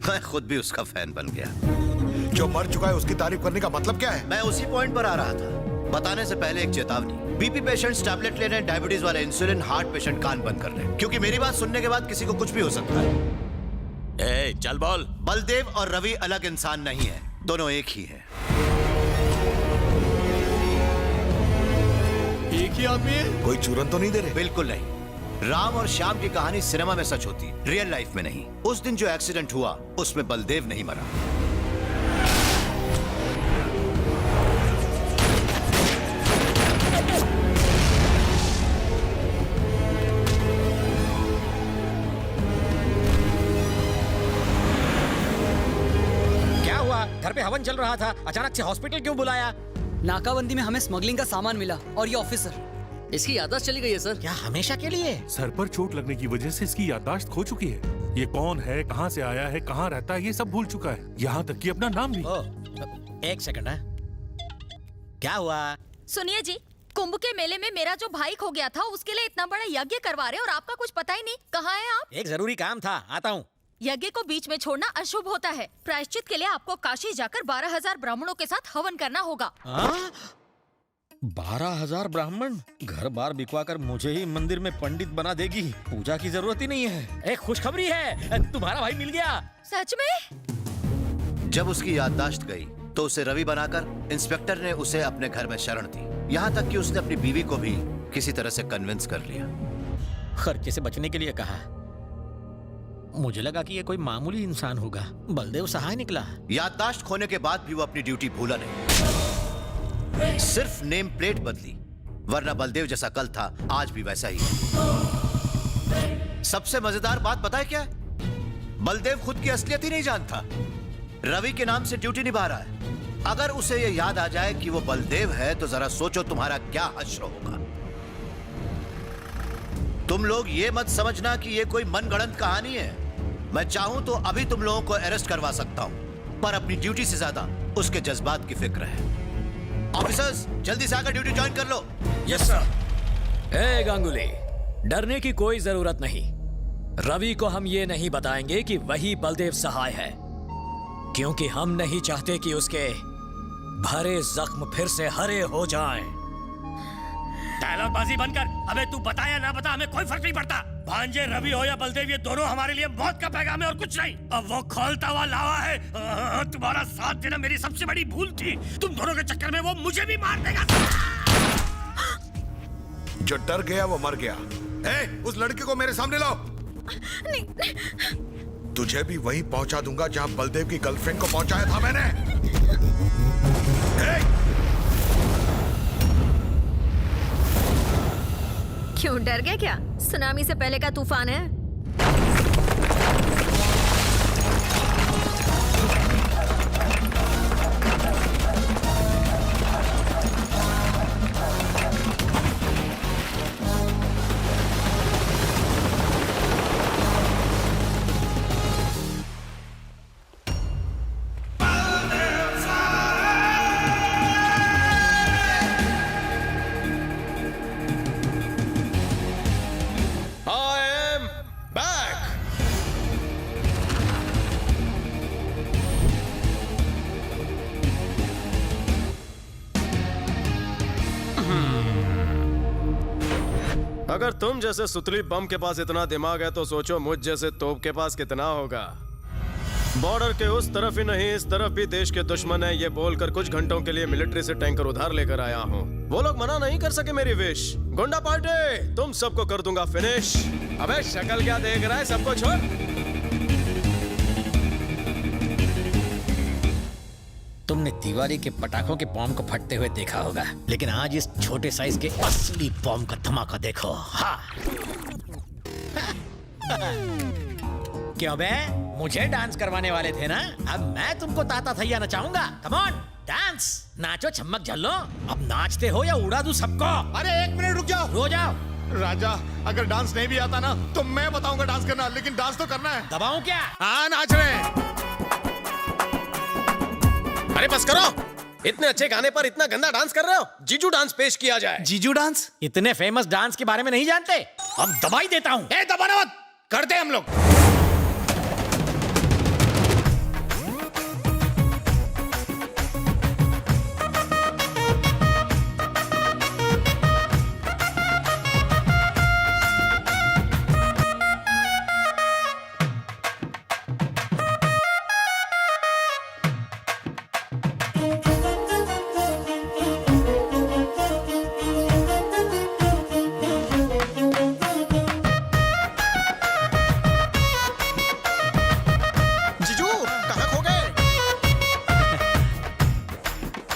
मैं खुद भी उसका फैन बन गया।
जो मर चुका है उसकी तारीफ करने का मतलब क्या है?
मैं उसी पॉइंट पर आ रहा था। बताने से पहले एक चेतावनी। बीपी पेशेंट्स टैबलेट ले रहे हैं, डायबिटीज वाले इंसुलिन, हार्ट पेशेंट कान बंद कर रहे हैं, क्योंकि मेरी बात सुनने के बाद किसी को कुछ भी हो सकता है।
ए, चल बोल।
बलदेव और रवि अलग इंसान नहीं है, दोनों एक ही हैं।
एक ही आदमी है?
कोई चूरन तो नहीं दे रहे?
बिल्कुल नहीं। राम और श्याम की कहानी सिनेमा में सच होती है, रियल लाइफ में नहीं। उस दिन जो एक्सीडेंट हुआ उसमें बलदेव नहीं मरा।
घर पे हवन चल रहा था, अचानक से हॉस्पिटल क्यों बुलाया?
नाकाबंदी में हमें स्मगलिंग का सामान मिला और ये ऑफिसर, इसकी याददाश्त चली गई है सर।
क्या हमेशा के लिए?
सर पर चोट लगने की वजह से इसकी याददाश्त खो चुकी है। ये कौन है, कहाँ से आया है, कहाँ रहता है, ये सब भूल चुका है, यहाँ तक कि अपना नाम भी।
एक सेकंड है, क्या हुआ?
सुनिए जी, कुंभ के मेले में मेरा जो भाई खो गया था, उसके लिए इतना बड़ा यज्ञ करवा रहे और आपका कुछ पता ही नहीं। कहाँ हैं आप?
एक जरूरी काम था, आता हूँ।
यज्ञ को बीच में छोड़ना अशुभ होता है। प्रायश्चित के लिए आपको काशी जाकर 12,000 ब्राह्मणों के साथ हवन करना होगा।
12,000 ब्राह्मण? घर बार बिकवा कर मुझे ही मंदिर में पंडित बना देगी, पूजा की जरूरत ही नहीं है। एक खुशखबरी है, तुम्हारा भाई मिल गया।
सच में?
जब उसकी याददाश्त गई तो उसे रवि बनाकर इंस्पेक्टर ने उसे अपने घर में शरण दी। यहाँ तक कि उसने अपनी बीवी को भी किसी तरह से कन्विंस कर लिया।
खर्चे से बचने के लिए कहा। मुझे लगा कि ये कोई मामूली इंसान होगा, बलदेव सहाय निकला।
याददाश्त खोने के बाद भी वो अपनी ड्यूटी भूला नहीं, सिर्फ नेम प्लेट बदली, वरना बलदेव जैसा कल था आज भी वैसा ही है। सबसे मजेदार बात पता है क्या? बलदेव खुद की असलियत ही नहीं जानता। रवि के नाम से ड्यूटी निभा रहा है। अगर उसे ये याद आ जाए कि वो बलदेव है तो जरा सोचो तुम्हारा क्या हश्र होगा। तुम लोग ये मत समझना कि ये कोई मनगढ़ंत कहानी है। मैं चाहूं तो अभी तुम लोगों को अरेस्ट करवा सकता हूं, पर अपनी ड्यूटी से ज्यादा उसके जज्बात की फिक्र है। ऑफिसर्स जल्दी से आकर ड्यूटी ज्वाइन कर लो।
Yes sir. ए गांगुली, डरने की कोई जरूरत नहीं। रवि को हम ये नहीं बताएंगे कि वही बलदेव सहाय है, क्योंकि हम नहीं चाहते कि उसके भरे जख्म फिर से हरे हो जाएं।
डायलॉगबाजी बंद कर। अबे तू बता या ना बता, हमें कोई फर्क नहीं पड़ता। भांजे रवि हो या बलदेव, ये दोनों हमारे लिए मौत का पैगाम है और कुछ नहीं। अब वो खोलता हुआ लावा है। तुम्हारा साथ देना मेरी सबसे बड़ी भूल थी। तुम दोनों के चक्कर में वो मुझे भी मार देगा।
जो डर गया वो मर गया। उस लड़के को मेरे सामने लाओ।
नहीं।
तुझे भी वहीं पहुंचा दूंगा जहां बलदेव की गर्लफ्रेंड को पहुंचाया था मैंने।
क्यों डर गया क्या? सुनामी से पहले का तूफान है।
अगर तुम जैसे सुतली बम के पास इतना दिमाग है तो सोचो मुझ जैसे तोप के पास कितना होगा। बॉर्डर के उस तरफ ही नहीं इस तरफ भी देश के दुश्मन है, ये बोलकर कुछ घंटों के लिए मिलिट्री से टैंकर उधार लेकर आया हूँ। वो लोग मना नहीं कर सके मेरी विश। गुंडा पार्टी, तुम सबको कर दूंगा फिनिश। अबे शक्ल क्या देख रहा है, सबको छोड़।
तुमने दिवाली के पटाखों के बॉम्ब को फटते हुए देखा होगा, लेकिन आज इस छोटे साइज के असली बॉम्ब का धमाका देखो। हाँ। क्यों बे, मुझे डांस करवाने वाले थे ना? अब मैं तुमको ताता थैया नचाऊंगा। कम ऑन डांस, नाचो, चमक झल्लो। अब नाचते हो या उड़ा दूं सबको?
अरे एक मिनट रुक जाओ।
रो जाओ।
राजा, अगर डांस नहीं भी आता ना तो मैं बताऊंगा डांस करना, लेकिन डांस तो करना है।
दबाऊं क्या?
हाँ, नाच रहे हैं।
अरे बस करो, इतने अच्छे गाने पर इतना गंदा डांस कर रहे हो। जीजू डांस पेश किया जाए।
जीजू डांस? इतने फेमस डांस के बारे में नहीं जानते? अब दबाई देता हूँ।
दबाना मत, करते हम लोग।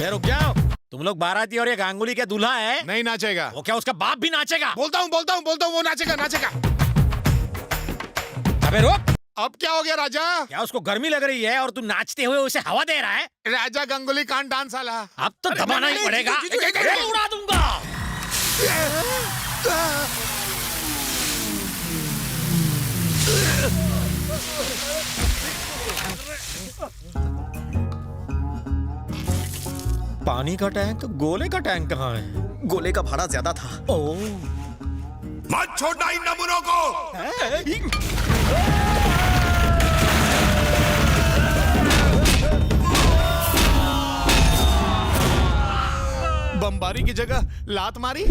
रुक जाओ। तुम लोग बाराती और ये गांगुली के दूल्हा है।
नहीं नाचेगा।
वो क्या उसका बाप भी नाचेगा?
बोलता हूँ वो नाचेगा।
अबे रुक।
अब क्या हो गया राजा?
क्या उसको गर्मी लग रही है और तू नाचते हुए उसे हवा दे रहा है?
राजा गांगुली कांट डांस वाला।
अब तो दबाना ही पड़ेगा। उड़ा दूंगा। पानी का टैंक, गोले का टैंक कहाँ है?
गोले का भाड़ा ज्यादा था।
ओ,
मत छोड़ना इन नमूनों को।
बमबारी की जगह लात मारी।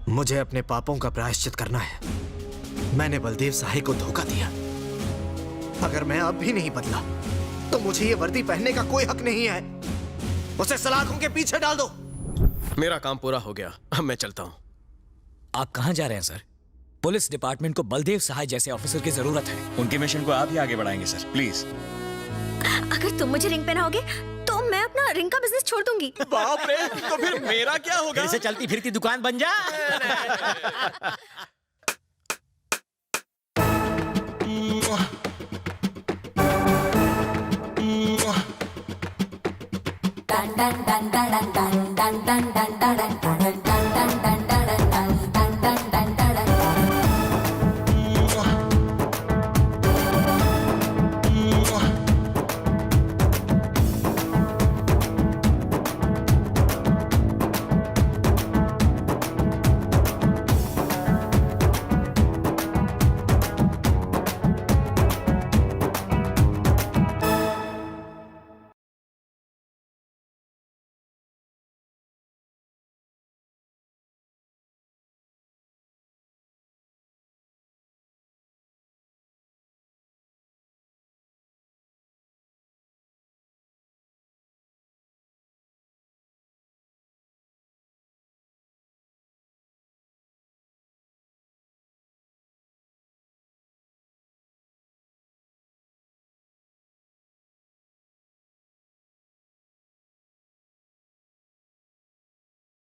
मुझे अपने पापों का प्रायश्चित करना है। मैंने बलदेव साहे को धोखा दिया। अगर मैं अब भी नहीं बदला तो मुझे ये वर्दी पहनने का कोई हक नहीं है। उसे सलाखों के पीछे डाल दो।
मेरा काम पूरा हो गया, अब मैं चलता हूँ।
आप कहाँ जा रहे हैं सर? पुलिस डिपार्टमेंट को बलदेव सहाय जैसे ऑफिसर की जरूरत है।
उनके मिशन को आप ही आगे बढ़ाएंगे सर, प्लीज।
अगर तुम मुझे रिंग पहनाओगे तो मैं अपना रिंग का बिजनेस छोड़ दूंगी।
बाप रे, तो फिर मेरा क्या होगा?
फिर से चलती फिरती दुकान बन जा।
dun dun dun dun dun dun dun dun dun dun dun dun dun dun dun